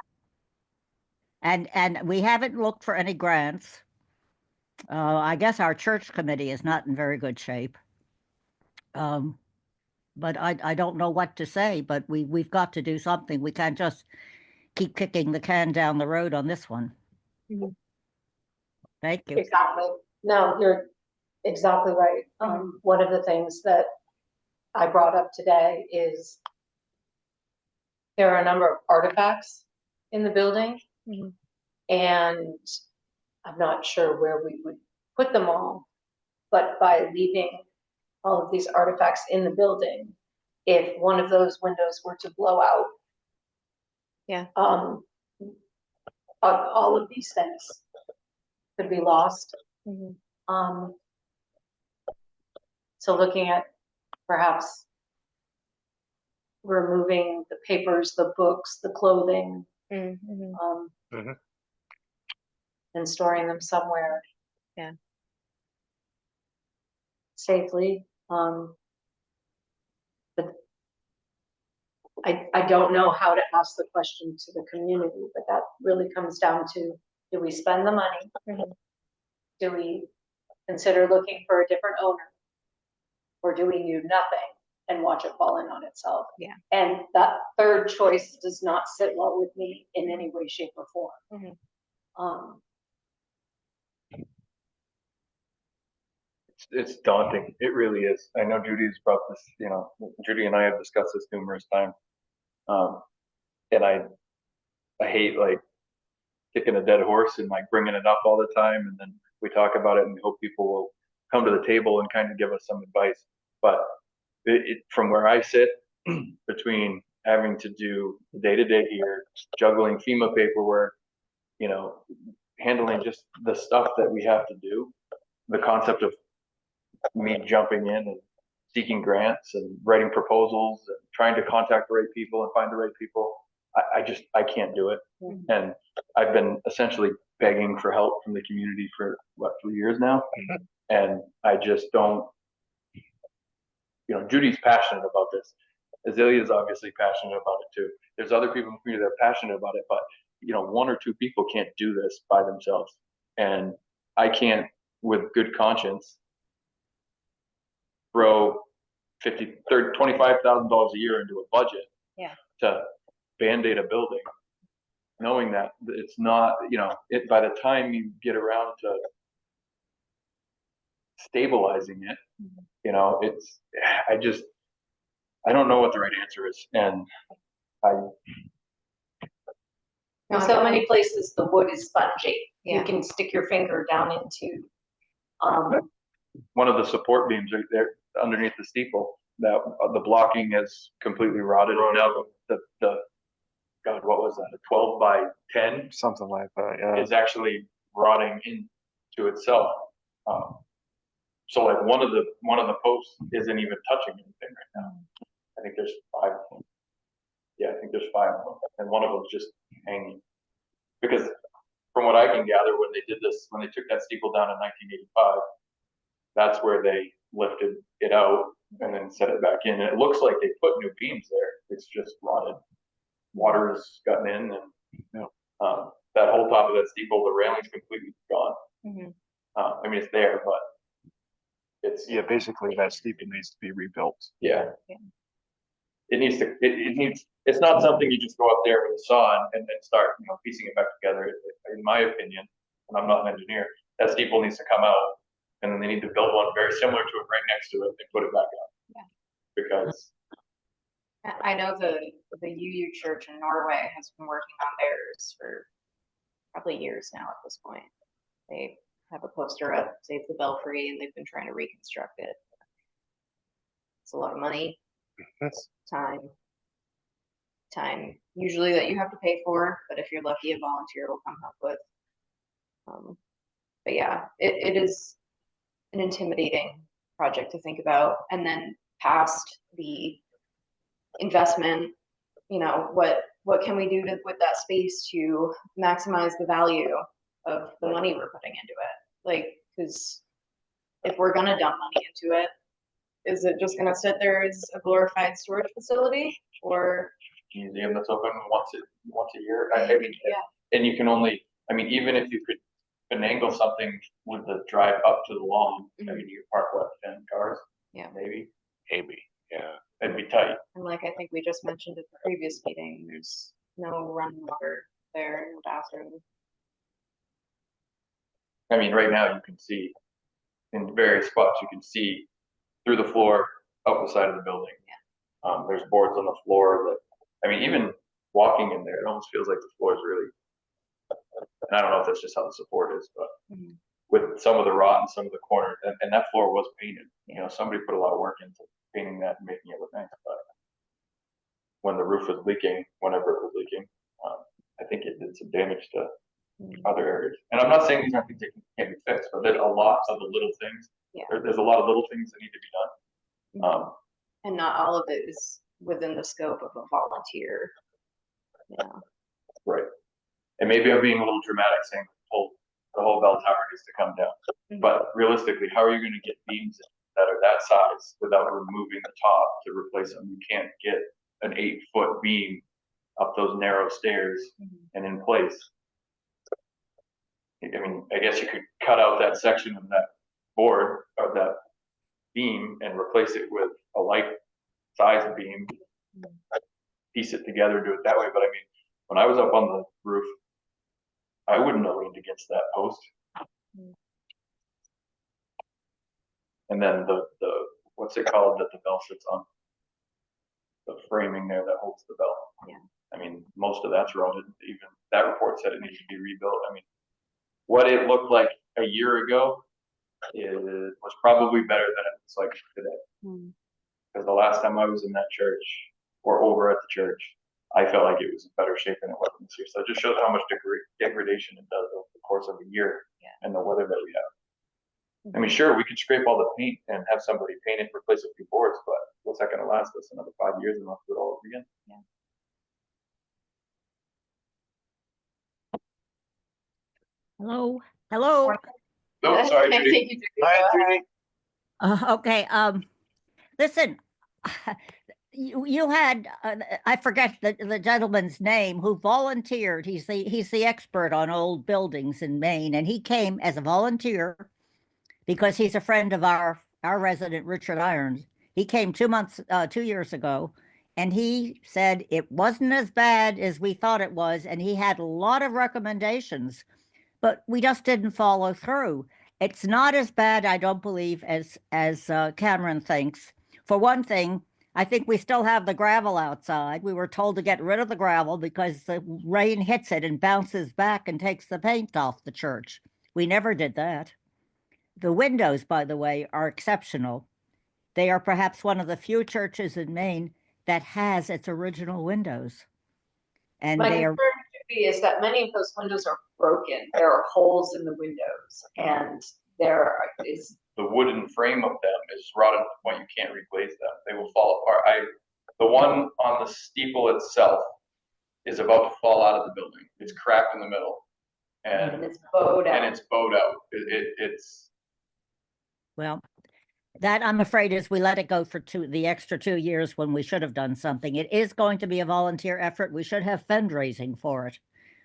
And we haven't looked for any grants. I guess our church committee is not in very good shape. But I don't know what to say, but we've got to do something. We can't just keep kicking the can down the road on this one. Mhm. Thank you. Exactly. No, you're exactly right. One of the things that I brought up today is there are a number of artifacts in the building, Mhm. and I'm not sure where we would put them all. But by leaving all of these artifacts in the building, if one of those windows were to blow out, Yeah. all of these things could be lost. Mhm. So looking at perhaps removing the papers, the books, the clothing, Mhm. Mhm. and storing them somewhere. Yeah. Safely. But I don't know how to ask the question to the community, but that really comes down to, do we spend the money? Mhm. Do we consider looking for a different owner? Or do we do nothing and watch it fall in on itself? Yeah. And that third choice does not sit well with me in any way, shape, or form. Mhm. It's daunting. It really is. I know Judy's brought this, Judy and I have discussed this numerous times. And I hate like kicking a dead horse and like bringing it up all the time. And then we talk about it and we hope people will come to the table and kind of give us some advice. But from where I sit, between having to do the day-to-day here, juggling FEMA paperwork, handling just the stuff that we have to do, the concept of me jumping in and seeking grants and writing proposals and trying to contact the right people and find the right people. I can't do it. Mhm. And I've been essentially begging for help from the community for 3 years now. And I just don't, Judy's passionate about this. Azalea is obviously passionate about it too. There's other people in the community that are passionate about it, but one or two people can't do this by themselves. And I can't, with good conscience, throw $25,000 a year into a budget to band-aid a building, knowing that it's not, by the time you get around to stabilizing it, I don't know what the right answer is. And In so many places, the wood is spongy. You Yeah. can stick your finger down into, one of the support beams right there underneath the steeple, that the blocking has completely rotted. And now the God, what was that? A 12 by 10 Something like that, yeah. is actually rotting into itself. So like one of the posts isn't even touching anything right now. I think there's 5 of them. Yeah, I think there's 5 of them, and one of them's just hanging. Because from what I can gather, when they took that steeple down in 1985, that's where they lifted it out and then set it back in. And it looks like they put new beams there. It's just rotted. Water's gotten in, and that whole top of that steeple, the railing's completely gone. Mhm. I mean, it's there, but it's Basically that steeple needs to be rebuilt. yeah. Yeah. It needs to. It needs. It's not something you just go up there with a saw and start, piecing it back together. In my opinion, and I'm not an engineer, that steeple needs to come out, and then they need to build one very similar to it right next to it and put it back up. Yeah. Because I know the UU Church in Norway has been working on theirs for probably years now at this point. They have a poster up, Save the Belfry, and they've been trying to reconstruct it. It's a lot of money, it's time usually that you have to pay for, but if you're lucky, a volunteer will come help with. But yeah, it is an intimidating project to think about. And then past the investment, what can we do with that space to maximize the value of the money we're putting into it? Like, because if we're gonna dump money into it, is it just gonna sit there as a glorified storage facility, or museum that's open once a year. I mean, yeah, and you can only. I mean, even if you could finagle something with the drive up to the lawn, I mean, you park 10 cars? Yeah. Maybe, yeah. It'd be tight. and like I think we just mentioned at the previous meeting, there's No running water there, no bathroom. I mean, right now you can see in various spots, you can see through the floor, up the side of the building. There's boards on the floor that, I mean, even walking in there, it almost feels like the floor is really, and I don't know if that's just how the support is, but Mhm. with some of the rot and some of the corner, and that floor was painted, you know, somebody put a lot of work into painting that and making it look nice, but when the roof was leaking, whenever it was leaking, I think it did some damage to other areas. And I'm not saying these aren't things that can't be fixed, but there's a lot of the little things. Yeah. There's a lot of little things that need to be done. And not all of it is within the scope of a volunteer. Yeah. Right. And maybe I'm being a little dramatic saying the whole bell tower needs to come down. Mhm. But realistically, how are you going to get beams that are that size without removing the top to replace them? You can't get an 8-foot beam up those narrow stairs Mhm. and in place. I mean, I guess you could cut out that section of that board or that beam and replace it with a like size beam, piece it together, do it that way. But I mean, when I was up on the roof, I wouldn't have leaned against that post. And then the what's it called that the bell sits on? The framing there that holds the bell. Yeah. I mean, most of that's rotted. Even that report said it needs to be rebuilt. I mean, what it looked like a year ago was probably better than it looks like today. Because the last time I was in that church or over at the church, I felt like it was in better shape than it was this year. So it just shows how much degradation it does over the course of a year and the weather that we have. I mean, sure, we could scrape all the paint and have somebody paint it, replace a few boards, but what's that going to last us? Another 5 years and we'll have to do it all over again? Hello, hello. No, sorry, Judy. Go ahead, Judy. Okay, listen, you had, I forget the gentleman's name who volunteered. He's the expert on old buildings in Maine, and he came as a volunteer because he's a friend of our resident Richard Irons. He came 2 years ago, and he said it wasn't as bad as we thought it was, and he had a lot of recommendations, but we just didn't follow through. It's not as bad, I don't believe, as Cameron thinks. For one thing, I think we still have the gravel outside. We were told to get rid of the gravel because the rain hits it and bounces back and takes the paint off the church. We never did that. The windows, by the way, are exceptional. They are perhaps one of the few churches in Maine that has its original windows. And My they are concern, Judy, is that many of those windows are broken. There are holes in the windows, and there is The wooden frame of them is rotted to the point you can't reglaze them. They will fall apart. The one on the steeple itself is about to fall out of the building. It's cracked in the middle. and it's bowed out. And it's bowed out. It's well, that I'm afraid is we let it go for the extra 2 years when we should have done something. It is going to be a volunteer effort. We should have fundraising for it.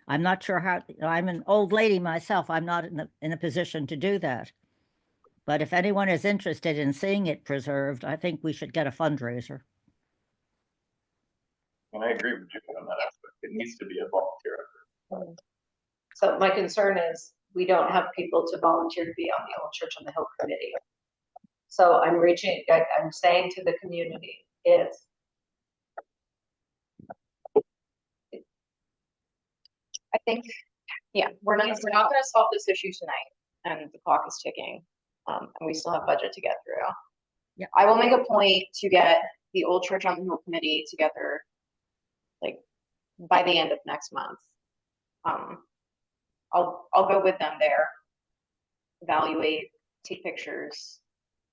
I'm not sure how. I'm an old lady myself. I'm not in a position to do that. But if anyone is interested in seeing it preserved, I think we should get a fundraiser. and I agree with you on that aspect. It needs to be a volunteer effort. So my concern is we don't have people to volunteer to be on the Old Church on the Hill committee. So I'm saying to the community, I think, yeah, we're not gonna solve this issue tonight, and the clock is ticking. And we still have budget to get through. Yeah. I will make a point to get the Old Church on the Hill committee together, like, by the end of next month. I'll go with them there, evaluate, take pictures,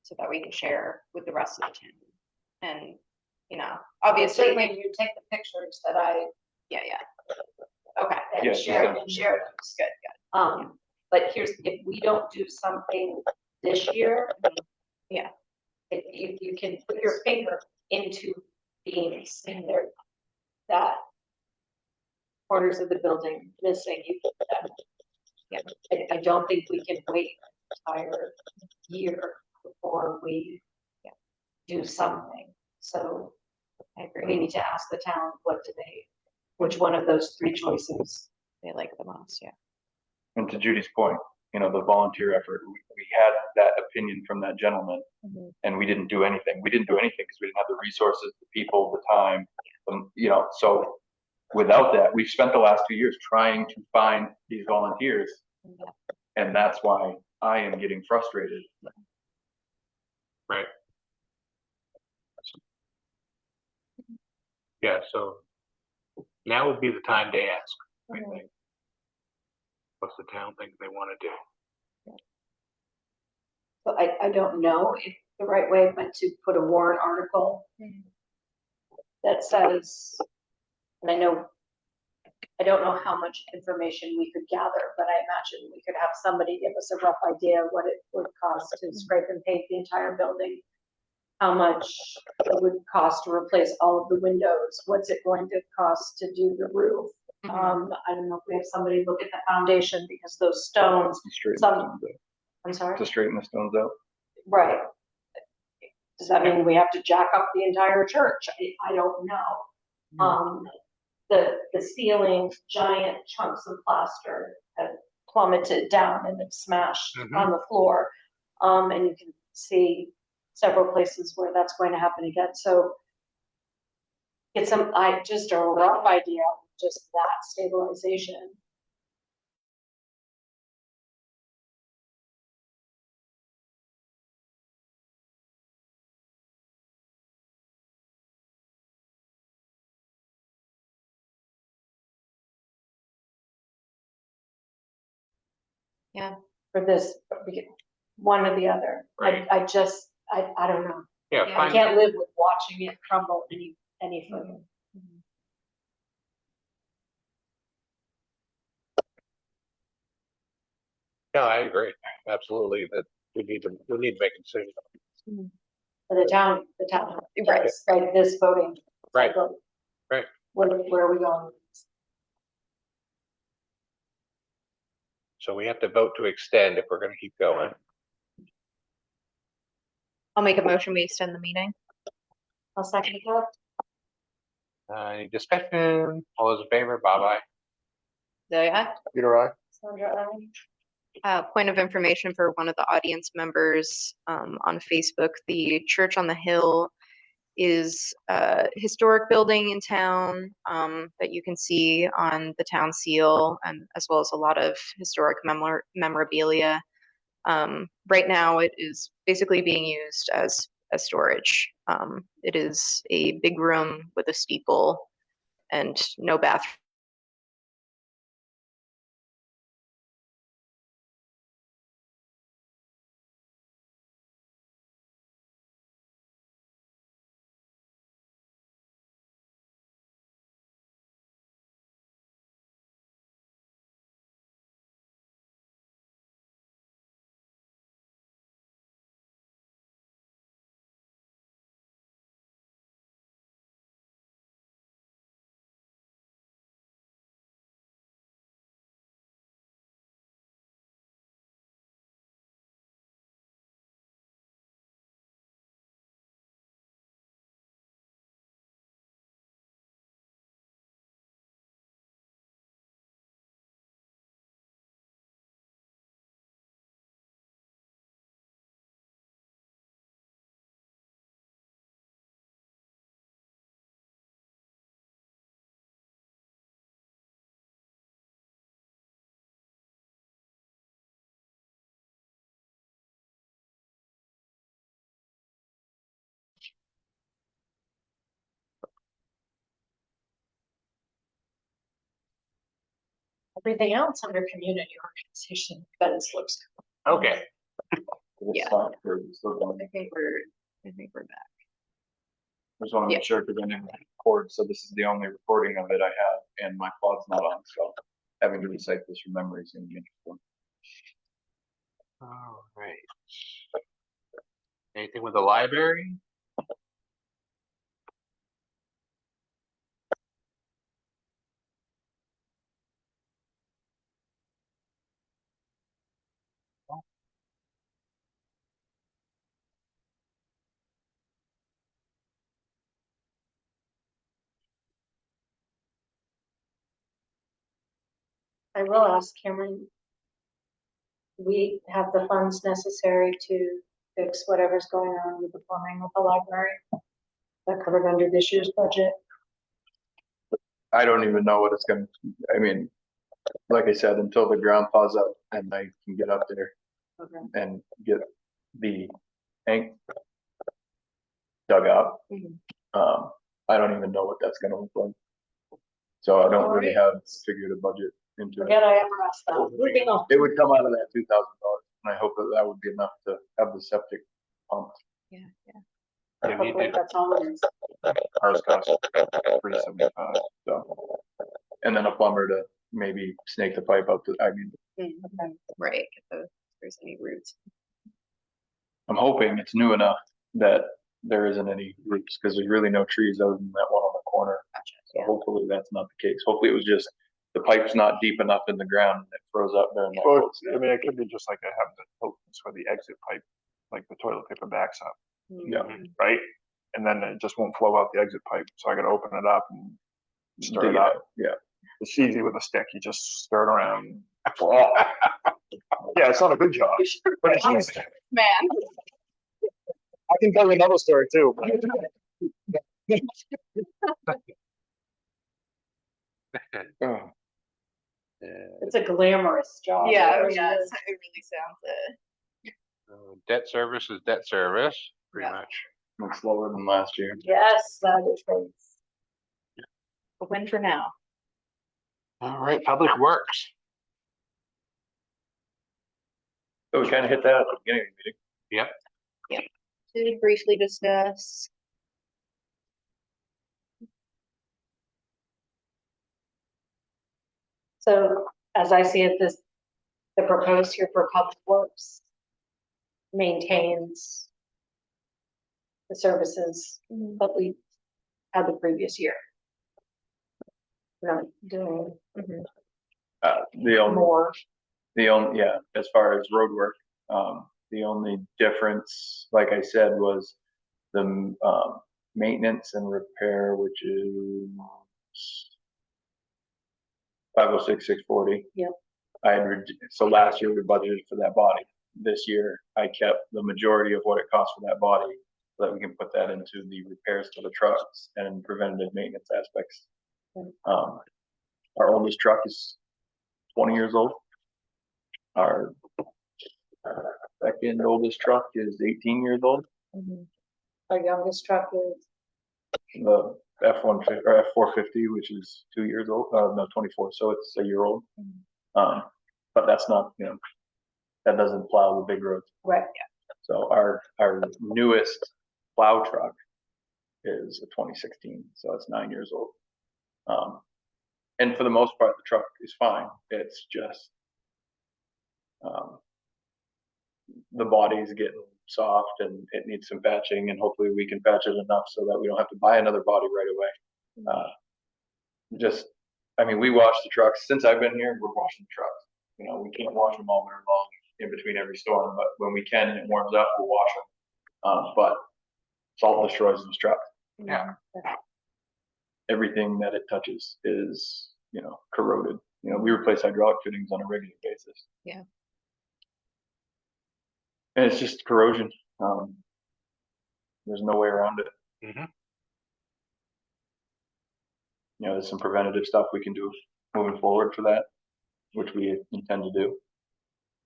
so that we can share with the rest of the team. And, obviously, certainly you take the pictures that I yeah. Okay. and Yes, share yeah. them. Good. But if we don't do something this year, Yeah. if you can put your finger into beams in there, that corners of the building missing, you can put that. Yeah. I don't think we can wait an entire year before we do something. So I agree. we need to ask the town, what do they which one of those three choices They like the most, yeah. And to Judy's point, you know, the volunteer effort, we had that opinion from that gentleman Mhm. and we didn't do anything. We didn't do anything because we didn't have the resources, the people, the time, you know, so without that, we've spent the last 2 years trying to find these volunteers. Yeah. And that's why I am getting frustrated. Right. Yeah, so now would be the time to ask, I Mhm. think. What's the town think they want to do? So I don't know if the right way, but to put a warrant article that says, and I know, I don't know how much information we could gather, but I imagine we could have somebody give us a rough idea of what it would cost to scrape and paint the entire building. How much it would cost to replace all of the windows, what's it going to cost to do the roof? I don't know if we have somebody look at the foundation because those stones, To straighten the some, stones out. I'm sorry. To straighten the stones out. Right. Does that mean we have to jack up the entire church? I don't know. The ceiling, giant chunks of plaster have plummeted down and have smashed on the floor. And you can see several places where that's going to happen again. So it's just a rough idea, just that stabilization. Yeah. For this, one or the other. Right. I don't know. Yeah, Yeah, I find, can't live with watching it crumble any further. yeah, I agree, absolutely, that we need to make a decision. For the town, Right. does, like this voting. Right. cycle. Right. Where are we going? So we have to vote to extend if we're gonna keep going. I'll make a motion, we extend the meeting. I'll second that. Any discussion? All those in favor, bye bye. Delia, aye. Peter, I. Sandra, Point of information for one of the audience members on Facebook, the Church on the Hill is a historic building in town that you can see on the town seal, and as well as a lot of historic memorabilia. Right now, it is basically being used as storage. It is a big room with a steeple and no bathroom. everything else under community organization events looks. Okay, Yeah. I I think we're back. just want to Yeah. make sure because I didn't record, so this is the only recording of it I have, and my quad's not on, so having to recite this from memory is gonna be interesting. all right. Anything with the library? I will ask Cameron. We have the funds necessary to fix whatever's going on with the plumbing of the library. That covered under this year's budget. I don't even know what it's gonna, I mean, like I said, until the ground thaws up and I can get up there Okay. and get the tank dug out. Mhm. I don't even know what that's gonna look like. So I don't really have figured a budget into it. Forget I ever asked that. Moving on. It would come out of that $2,000, and I hope that that would be enough to have the septic pumped. You need Hopefully to- that's all it is. Ours cost $375. So, and then a plumber to maybe snake the pipe up to, I mean, Right, if there's any roots. I'm hoping it's new enough that there isn't any roots, because there's really no trees other than that one on the corner. Gotcha. So hopefully that's not the case. Hopefully it was just, the pipe's not deep enough in the ground and it froze up there. And that Well, goes I down. mean, it could be just like I have the hose for the exit pipe, like the toilet paper backs up, Yeah. right? And then it just won't flow out the exit pipe, so I gotta open it up and stir Dig it it up. out. Yeah. It's easy with a stick, you just stir it around. Yeah, it's not a good job, but it's easy. Man. I can tell you another story too. Oh, It's a glamorous job. Yeah, It really yeah, is. it really sounds it. Debt service is debt service, pretty Yeah. much. it's lower than last year. Yes, that is great. A win for now. All right, Public Works. So we kind of hit that at the beginning of the meeting. Yep. To briefly discuss. So as I see it, the proposed here for public works maintains the services that we had the previous year. We're not doing The only, more. yeah, as far as road work, the only difference, like I said, was the, maintenance and repair, which is 506, 640. Yep. So last year we budgeted for that body. This year I kept the majority of what it costs for that body, so that we can put that into the repairs to the trucks and preventative maintenance aspects. Our oldest truck is 20 years old. Our second oldest truck is 18 years old. Our youngest truck is, The F-150 or F-450, which is 2 years old, no, 24, so it's a year old. But that's not, that doesn't plow the big roads. right, So our newest plow truck is a 2016, so it's 9 years old. And for the most part, the truck is fine. It's just the body's getting soft and it needs some patching, and hopefully we can patch it enough so that we don't have to buy another body right away. I mean, we wash the trucks since I've been here. We're washing the trucks. We can't wash them all winter long in between every storm, but when we can and it warms up, we'll wash them. But salt destroys those trucks. Yeah. Everything that it touches is, corroded. We replace hydraulic fittings on a regular basis. Yeah. And it's just corrosion. There's no way around it. Mhm. There's some preventative stuff we can do moving forward for that, which we intend to do.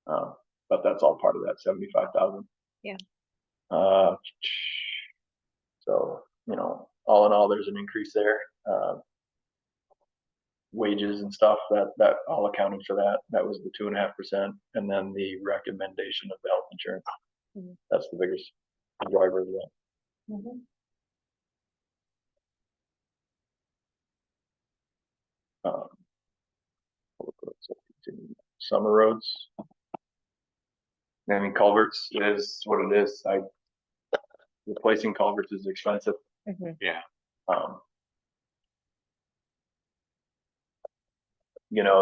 But that's all part of that 75,000. Yeah. So, all in all, there's an increase there. Wages and stuff, that all accounted for that. That was the 2.5%. And then the recommendation of the health insurance. Mhm. That's the biggest driver of that. Summer roads. I mean, culverts is what it is. Replacing culverts is expensive. Yeah.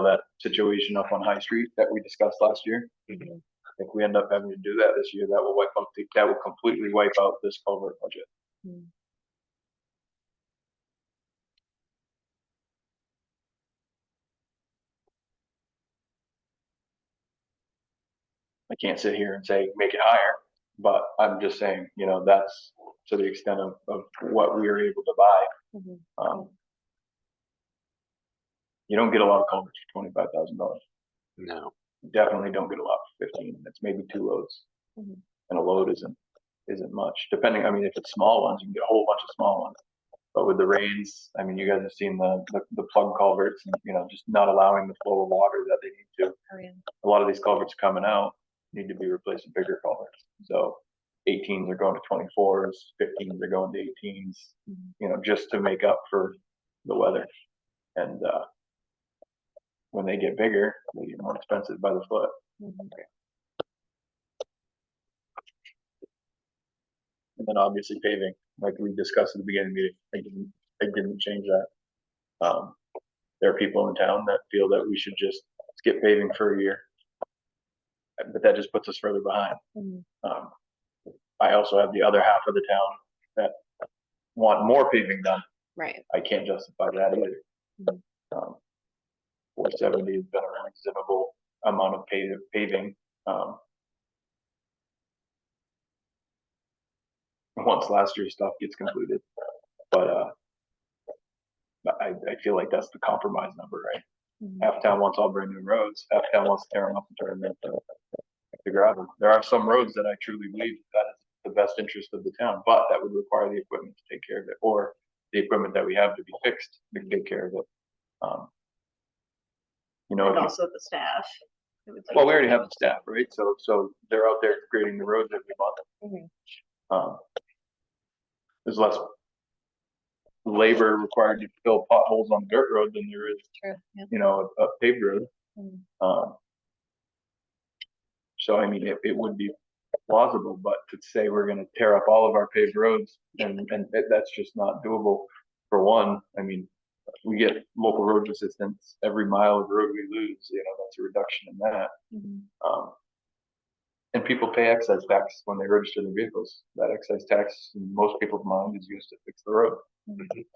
That situation up on High Street that we discussed last year. If we end up having to do that this year, that will completely wipe out this culvert budget. I can't sit here and say, make it higher, but I'm just saying, you know, that's to the extent of what we are able to buy. Mhm. You don't get a lot of culverts for $25,000. No. You definitely don't get a lot for 15. It's maybe 2 loads. Mhm. And a load isn't much, depending, I mean, if it's small ones, you can get a whole bunch of small ones. But with the rains, I mean, you guys have seen the plug culverts and, you know, just not allowing the flow of water that they need to. Oh, yeah. A lot of these culverts coming out need to be replaced with bigger culverts. So 18s are going to 24s, 15s are going to 18s, Mhm. you know, just to make up for the weather. And when they get bigger, they get more expensive by the foot. Mhm. And then obviously paving, like we discussed at the beginning of the meeting, I didn't change that. There are people in town that feel that we should just skip paving for a year, but that just puts us further behind. Mhm. I also have the other half of the town that want more paving done. Right. I can't justify that either. Mhm. 470 has been a reasonable amount of paving. Once last year's stuff gets completed, but I feel like that's the compromise number, right? Mhm. Half town wants all brand new roads, half town wants to tear them up and turn them into gravel. There are some roads that I truly believe that is the best interest of the town, but that would require the equipment to take care of it, or the equipment that we have to be fixed to take care of it. You know, And if you, also the staff. well, we already have the staff, right? So they're out there grading the roads every month. Mhm. There's less labor required to fill potholes on dirt road than there is, True. Yeah. you know, a paved road. Mhm. So I mean, it would be plausible, but to say we're gonna tear up all of our paved roads and that's just not doable. For one, I mean, we get local road assistance every mile of road we lose, you know, that's a reduction in that. Mhm. And people pay excise tax when they register their vehicles. That excise tax, in most people's mind, is used to fix the road.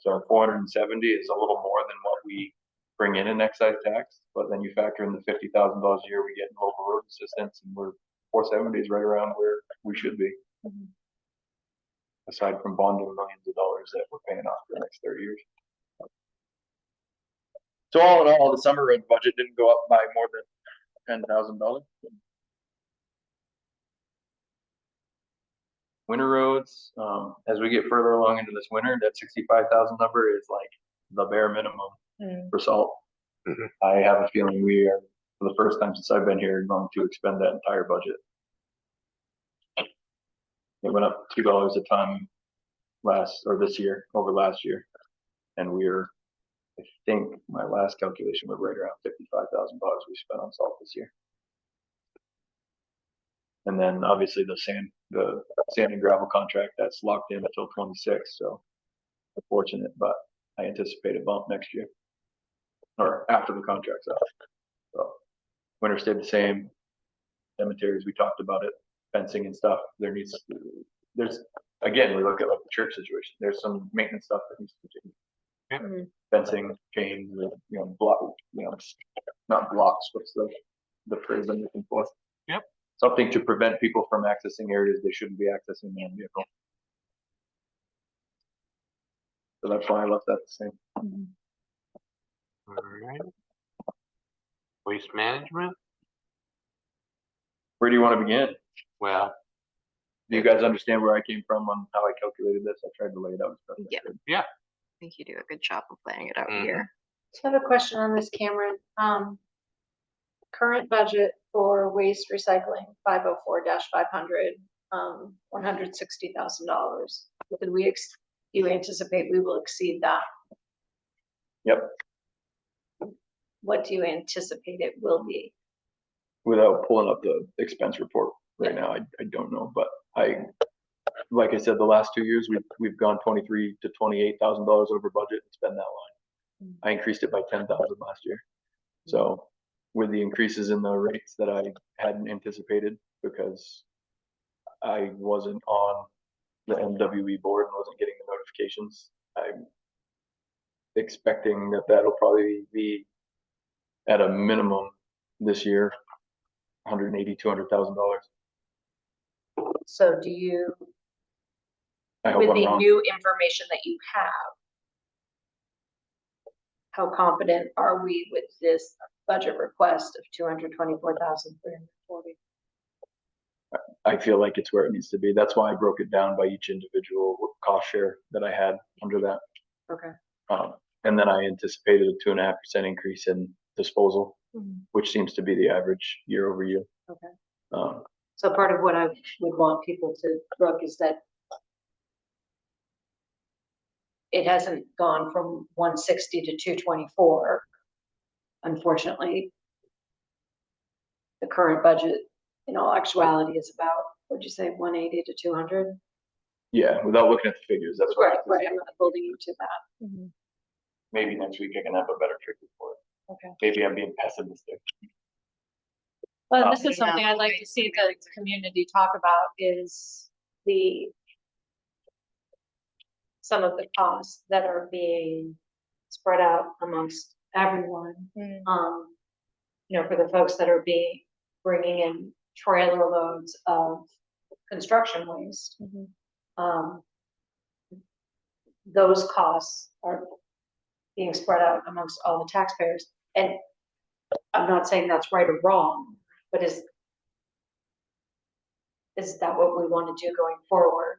So 470 is a little more than what we bring in excise tax, but then you factor in the $50,000 a year we get in local road assistance, and 470 is right around where we should be. Mhm. Aside from bonding millions of dollars that we're paying off for the next 30 years. So all in all, the summer road budget didn't go up by more than $10,000. Winter roads, as we get further along into this winter, that 65,000 number is like the bare minimum Mhm. for salt. Mhm. I have a feeling we are, for the first time since I've been here, going to expend that entire budget. It went up $2 a ton this year over last year, and I think my last calculation was right around $55,000 we spent on salt this year. And then obviously the sand and gravel contract that's locked in until 26. So unfortunate, but I anticipate a bump next year or after the contract's up. So winter stayed the same. Cemeteries, we talked about it, fencing and stuff. There's again, we look at like the church situation. There's some maintenance stuff that needs to change. Mhm. Fencing, chains, you know, not blocks. What's the phrase I'm looking for? Yep. Something to prevent people from accessing areas they shouldn't be accessing in a vehicle. So that's why I left that the same. Mhm. All right. Waste management, Where do you want to begin? well, Do you guys understand where I came from on how I calculated this? I tried to lay it out as best I Yeah. could. I think you do a good job of laying it out Mhm. here. So I have a question on this, Cameron. Current budget for waste recycling, 504-500, $160,000. You anticipate we will exceed that? Yep. What do you anticipate it will be? Without pulling up the expense report right now, I don't know, but like I said, the last 2 years we've gone $23,000 to $28,000 over budget and spend that line. I increased it by 10,000 last year. So with the increases in the rates that I hadn't anticipated because I wasn't on the MWE board and wasn't getting the notifications, I'm expecting that that'll probably be at a minimum this year, $180,000, $200,000. So do you, I hope with I'm the wrong. new information that you have, how confident are we with this budget request of 224,340? I feel like it's where it needs to be. That's why I broke it down by each individual cost share that I had under that. Okay. And then I anticipated a 2.5% increase in disposal, which seems to be the average year over year. Okay. Um, So part of what I would want people to look is that it hasn't gone from 160 to 224. Unfortunately, the current budget in all actuality is about, what'd you say, 180 to 200? yeah, without looking at the figures, that's Right, right. right, I'm not holding you to that. Maybe next week I can have a better figure for it. Okay. Maybe I'm being pessimistic. Well, this is something I'd like to see the community talk about is some of the costs that are being spread out amongst everyone. For the folks that are bringing in trailer loads of construction waste. Those costs are being spread out amongst all the taxpayers. And I'm not saying that's right or wrong, but is that what we want to do going forward?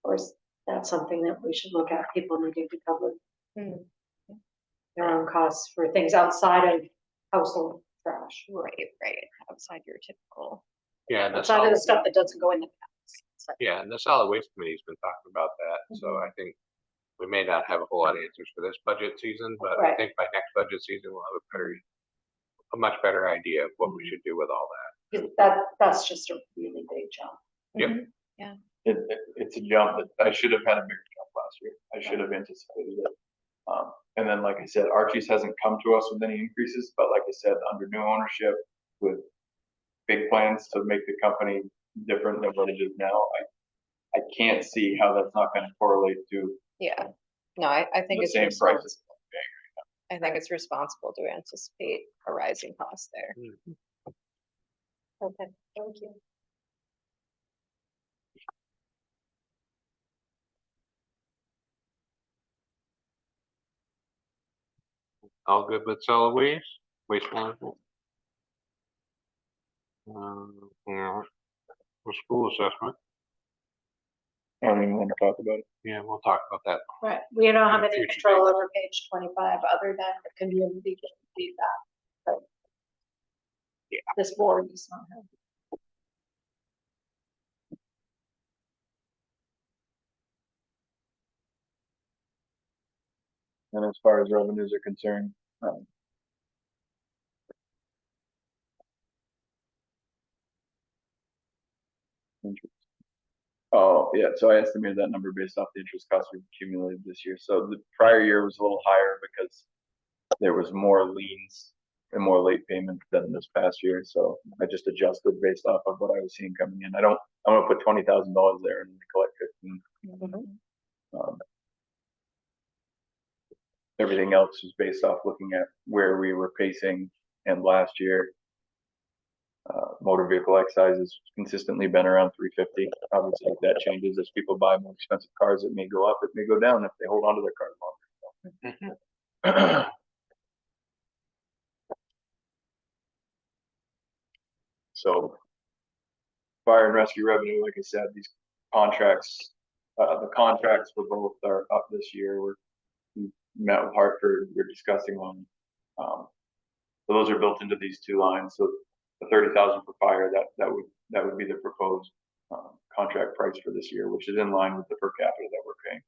Or is that something that we should look at, people needing to cover their own costs for things outside of household trash? Right, outside your typical. Yeah, and the Outside of solid, the stuff that doesn't go in the past. yeah, and the solid waste committee's been talking about that, so I think we may not have a whole lot of answers for this budget season, but I Right. think by next budget season, we'll have a much better idea of what we should do with all that. 'Cause that's just a really big jump. Yep. It's a jump that I should have had a bigger jump last year. I should have anticipated it. And then, like I said, Archie's hasn't come to us with any increases, but like I said, under new ownership with big plans to make the company different than what it is now, I can't see how that's not going to correlate to Yeah, no, I think the it's same responsible. prices. I think it's responsible to anticipate a rising cost there. Okay, thank you. All good with solid waste management? For school assessment, I don't even want to talk about it. yeah, we'll talk about that. Right, we don't have In a any future control over page 25 other than the community giving feedback. But this board does not have. And as far as revenues are concerned, interest. Oh, yeah, so I estimated that number based off the interest costs we've accumulated this year. So the prior year was a little higher because there was more liens and more late payment than this past year. So I just adjusted based off of what I was seeing coming in. I'm gonna put $20,000 there and collect 15. Everything else was based off looking at where we were pacing, and last year, motor vehicle excise has consistently been around 350. Obviously, if that changes as people buy more expensive cars, it may go up, it may go down if they hold on to their cars longer. So fire and rescue revenue, like I said, these contracts, the contracts for both are up this year. We met with Hartford, we're discussing them. So those are built into these two lines. So the 30,000 for fire, that would be the proposed contract price for this year, which is in line with the per capita that we're paying.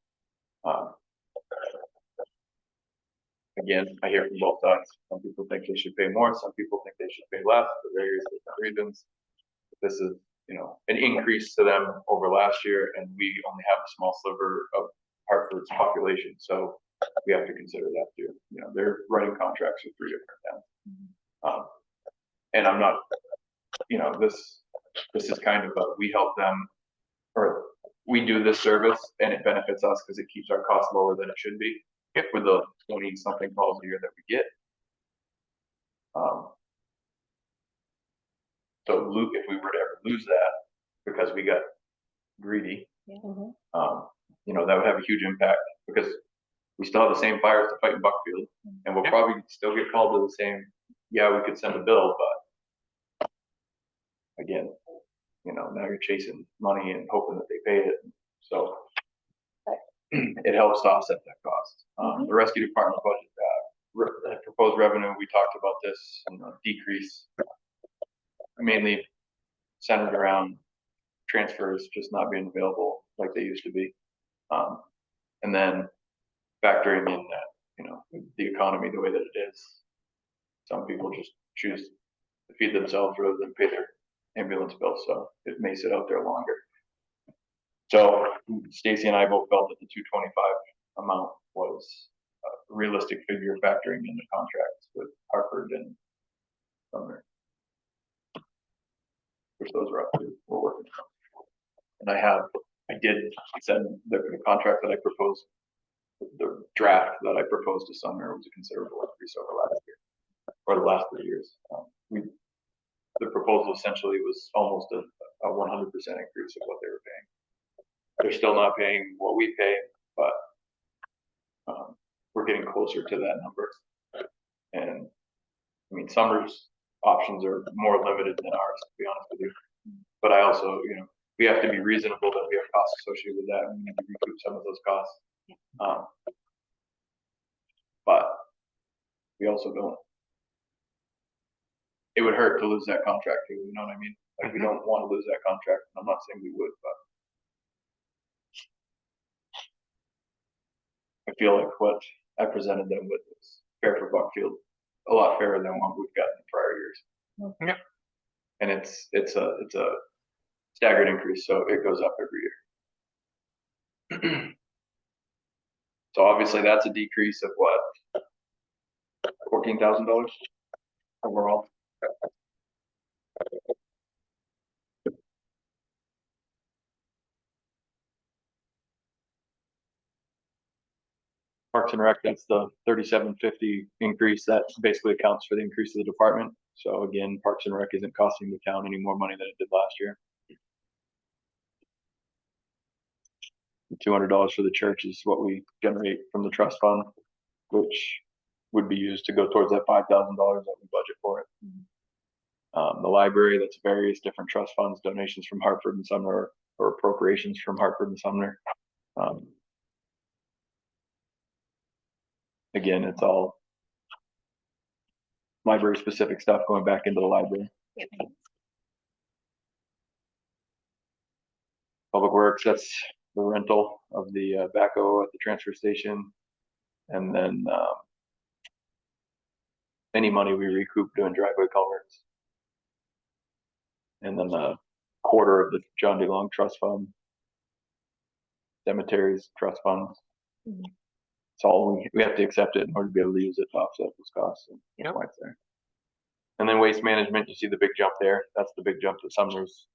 Again, I hear from both sides. Some people think they should pay more. Some people think they should pay less for various different reasons. This is, an increase to them over last year, and we only have a small sliver of Hartford's population, so we have to consider that too. They're writing contracts with 3 different towns. And I'm not, this is kind of we help them, or we do this service and it benefits us because it keeps our costs lower than it should be. Yep. with the 20 something calls a year that we get. So if we were to ever lose that because we got greedy, Mhm. that would have a huge impact because we still have the same fires to fight in Buckfield, and we'll Yeah. probably still get called to the same. Yeah, we could send a bill, but again, now you're chasing money and hoping that they pay it. So it helps to offset that cost. The rescue department budget, the proposed revenue, we talked about this, decrease mainly centered around transfers just not being available like they used to be. And then factoring in that, the economy the way that it is, some people just choose to feed themselves rather than pay their ambulance bill, so it may sit out there longer. So Stacy and I both felt that the 225 amount was a realistic figure factoring in the contracts with Hartford and Sumner, which those are up to, we're working on. And I did send the contract that I proposed, the draft that I proposed to Sumner was a considerable increase over last year, or the last 3 years. The proposal essentially was almost a 100% increase of what they were paying. They're still not paying what we pay, but we're getting closer to that number. And I mean, Summer's options are more limited than ours, to be honest with you. But I also, we have to be reasonable that we have costs associated with that, and we need to recoup some of those costs. But we also don't. It would hurt to lose that contract too. You know what I mean? Like, we don't want to lose that contract. I'm not saying we would, but I feel like what I presented them with is fair for Buckfield, a lot fairer than what we've gotten in prior years. Yeah. And it's a staggered increase, so it goes up every year. So obviously that's a decrease of what, $14,000 overall. Parks and Rec, that's the 3750 increase. That basically accounts for the increase of the department. So again, Parks and Rec isn't costing the town any more money than it did last year. $200 for the church is what we generate from the trust fund, which would be used to go towards that $5,000 that we budget for it. The library, that's various different trust funds, donations from Hartford and Sumner, or appropriations from Hartford and Sumner. Again, it's all library specific stuff going back into the library. Yep. Public Works, that's the rental of the backhoe at the transfer station. And then any money we recoup doing driveway culverts. And then a quarter of the John D. Long Trust Fund. Cemeteries, trust funds. It's all, we have to accept it in order to be able to use it to offset those costs. And Yep. why it's there. And then waste management, you see the big jump there. That's the big jump that Sumner's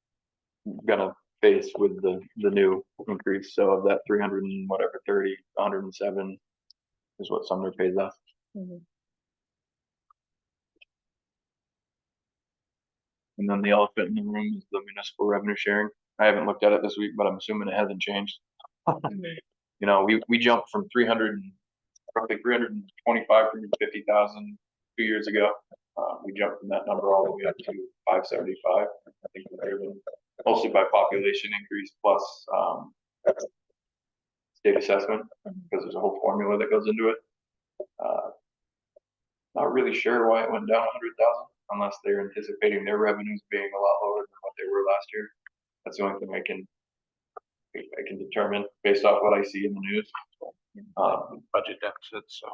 gonna face with the new increase. So of that 300 and whatever, 30, 107 is what Sumner pays us. And then the elephant in the room is the municipal revenue sharing. I haven't looked at it this week, but I'm assuming it hasn't changed. We jumped from roughly 325, 350,000 2 years ago. We jumped from that number all the way up to 575. I think we're driven mostly by population increase plus state assessment, because there's a whole formula that goes into it. Not really sure why it went down 100,000, unless they're anticipating their revenues being a lot lower than what they were last year. That's the only thing I can determine based off what I see in the news. Budget deficits, so.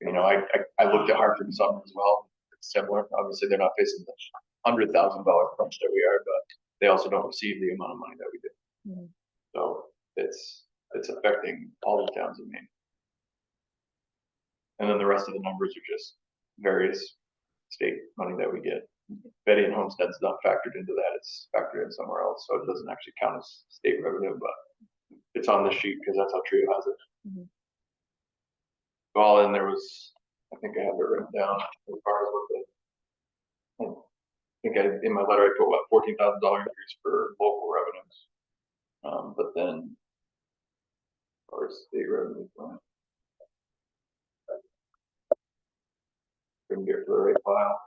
I looked at Hartford and Sumner as well. It's similar. Obviously, they're not facing the $100,000 crunch that we are, but they also don't receive the amount of money that we do. So it's affecting all the towns in Maine. And then the rest of the numbers are just various state money that we get. Betty and Homestead's not factored into that. It's factored in somewhere else, so it doesn't actually count as state revenue, but it's on this sheet because that's how Trio has it. Well, and there was, I think I have it written down as far as what the, I think in my letter, I put what, $14,000 increase for local revenues. But then, or state revenue. Couldn't get to the right file.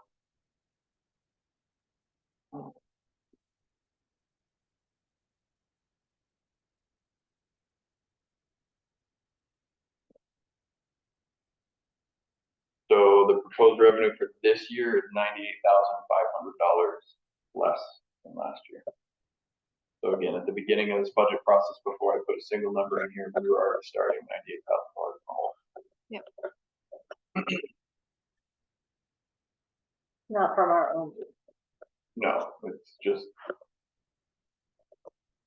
So the proposed revenue for this year is $98,500 less than last year. So again, at the beginning of this budget process, before I put a single number in here, we were already starting $98,000 in the hole. Not from our own. No, it's just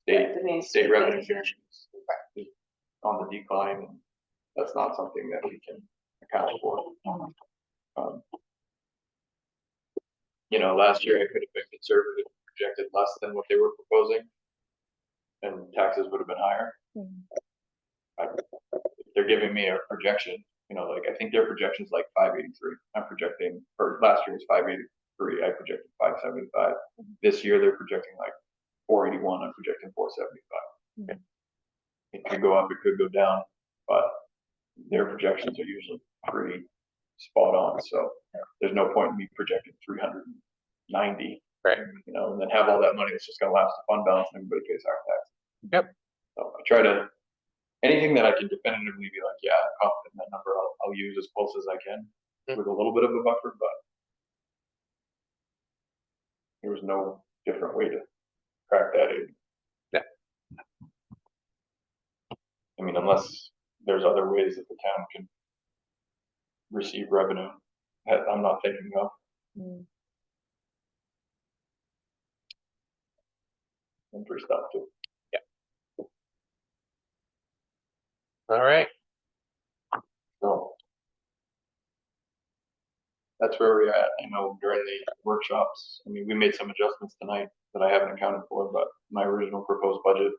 That means state state revenue things. is on the decline, and that's not something that we can account for. You know, last year I could have been conservative, projected less than what they were proposing, and taxes would have been higher. They're giving me a projection, you know, like I think their projection is like 583. I'm projecting, or last year was 583. I projected 575. This year they're projecting like 481. I'm projecting 475. It could go up, it could go down, but their projections are usually pretty spot on. So there's no point in me projecting 390. Right. You know, and then have all that money that's just gonna lapse the fund balance and everybody pays our tax. Yep. So I try to, anything that I can definitively be like, yeah, I'm confident in that number, I'll use as close as I can with a little bit of a buffer, but there was no different way to crack that in. Yeah. I mean, unless there's other ways that the town can receive revenue that I'm not thinking of. And for stuff too. All right. So that's where we're at. I know during the workshops, I mean, we made some adjustments tonight that I haven't accounted for, but my original proposed budget,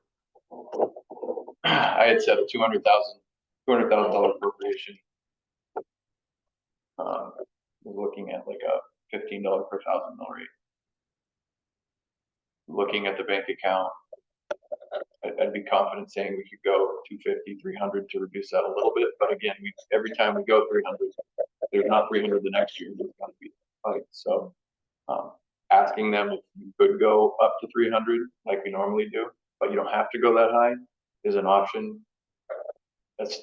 I had set a $200,000 appropriation. We're looking at like a $15 per thousand mill rate. Looking at the bank account, I'd be confident saying we could go 250, 300 to reduce that a little bit. But again, every time we go 300, there's not 300 the next year. There's got to be a fight. So asking them if you could go up to 300 like we normally do, but you don't have to go that high, is an option. That's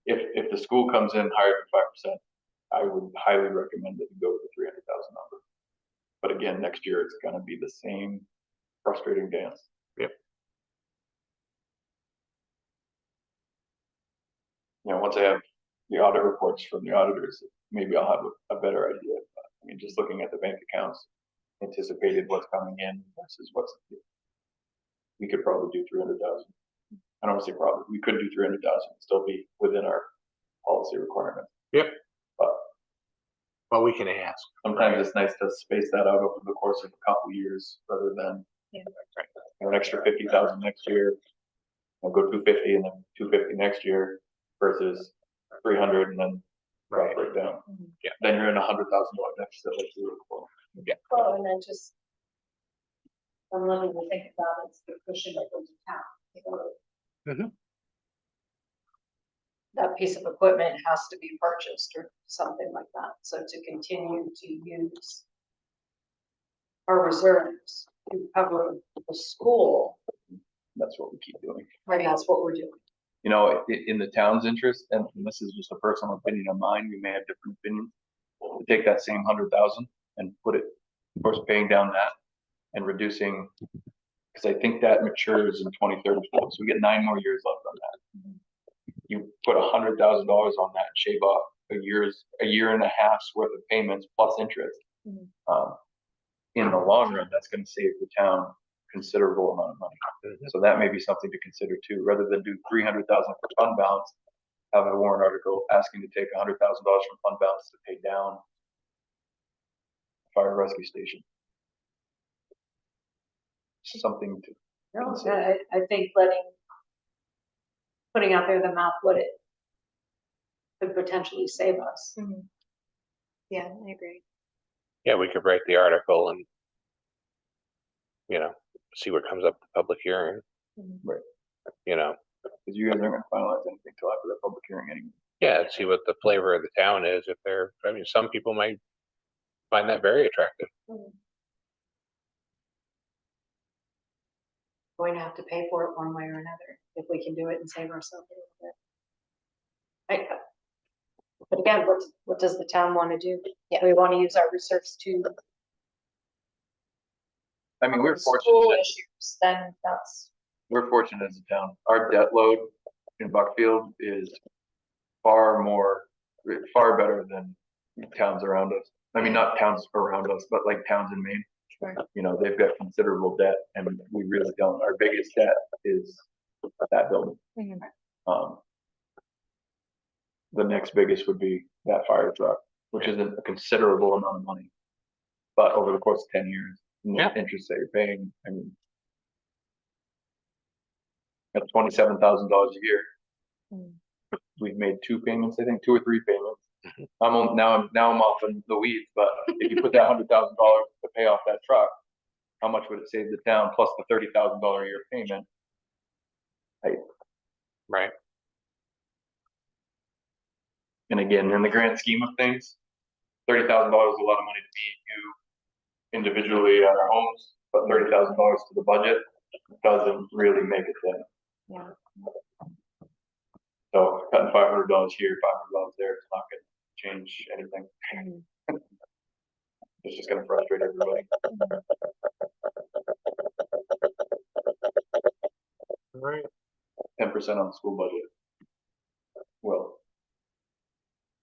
if the school comes in higher than 5%, I would highly recommend that you go with the 300,000 number. But again, next year it's going to be the same frustrating dance. Yep. You know, once I have the audit reports from the auditors, maybe I'll have a better idea. But, I mean, just looking at the bank accounts, anticipated what's coming in versus what's, we could probably do 300,000. I don't want to say probably, we could do 300,000 and still be within our policy requirement. Yep. But Well, we can ask. sometimes it's nice to space that out over the course of a couple of years rather than an extra 50,000 next year. I'll go 250 and then 250 next year versus 300 and then drop right down. Yeah. Then you're in $100,000 deficit like you were before. Well, and then just, I'm letting you think about it's the cushion that goes to town. Mhm. That piece of equipment has to be purchased or something like that. So to continue to use our reserves to cover the school, That's what we keep doing. and that's what we're doing. You know, in the town's interest, and this is just a personal opinion of mine, we may have different opinions. To take that same 100,000 and put it, of course, paying down that and reducing, because I think that matures in 2034. So we get 9 more years left on that. You put $100,000 on that and shave off a year and a half's worth of payments plus interest. In the long run, that's going to save the town considerable amount of money. So that may be something to consider too, rather than do 300,000 for fund balance, have a warrant article asking to take $100,000 from fund balance to pay down fire rescue station. Something to No, consider. I think putting out there the map, what it could potentially save us. Yeah, I agree. Yeah, we could write the article and, you know, see what comes up at the public hearing. Right. You know, Because you guys aren't gonna finalize anything till after the public hearing anyway. yeah, and see what the flavor of the town is. If they're, I mean, some people might find that very attractive. Going to have to pay for it one way or another, if we can do it and save ourselves a little bit. But again, what does the town want to do? Yeah. We want to use our reserves to. I mean, we're school fortunate, issues, then that's. we're fortunate as a town. Our debt load in Buckfield is far better than towns around us. I mean, not towns around us, but like towns in Maine. Sure. You know, they've got considerable debt and we really don't. Our biggest debt is that building. Mhm. The next biggest would be that fire truck, which isn't a considerable amount of money. But over the course of 10 years, and the Yeah. interest that you're paying, I mean, at $27,000 a year. We've made 2 payments, I think 2 or 3 payments. Now I'm off in the weeds, but if you put that $100,000 to pay off that truck, how much would it save the town plus the $30,000 a year payment? Right. And again, in the grand scheme of things, $30,000 is a lot of money to me and you individually at our homes, but $30,000 to the budget doesn't really make a dent. Yeah. So cutting $500 here, $500 there, it's not gonna change anything. It's just gonna frustrate everybody. All right. 10% on the school budget. Well,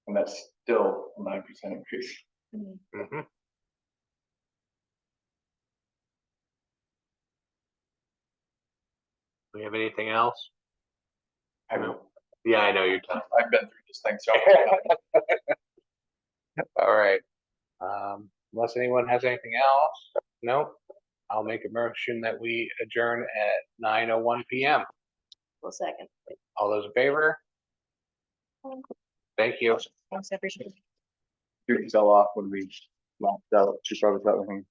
and that's still a 9% increase. Mhm. Do we have anything else? I know, Yeah, I know you're done. I've been through this thing, so. All right. Unless anyone has anything else, nope. I'll make a motion that we adjourn at 9:01 PM. Well, second. All those in favor? Thank you. Thanks, everybody. Shoot yourself off when we locked out. She probably thought we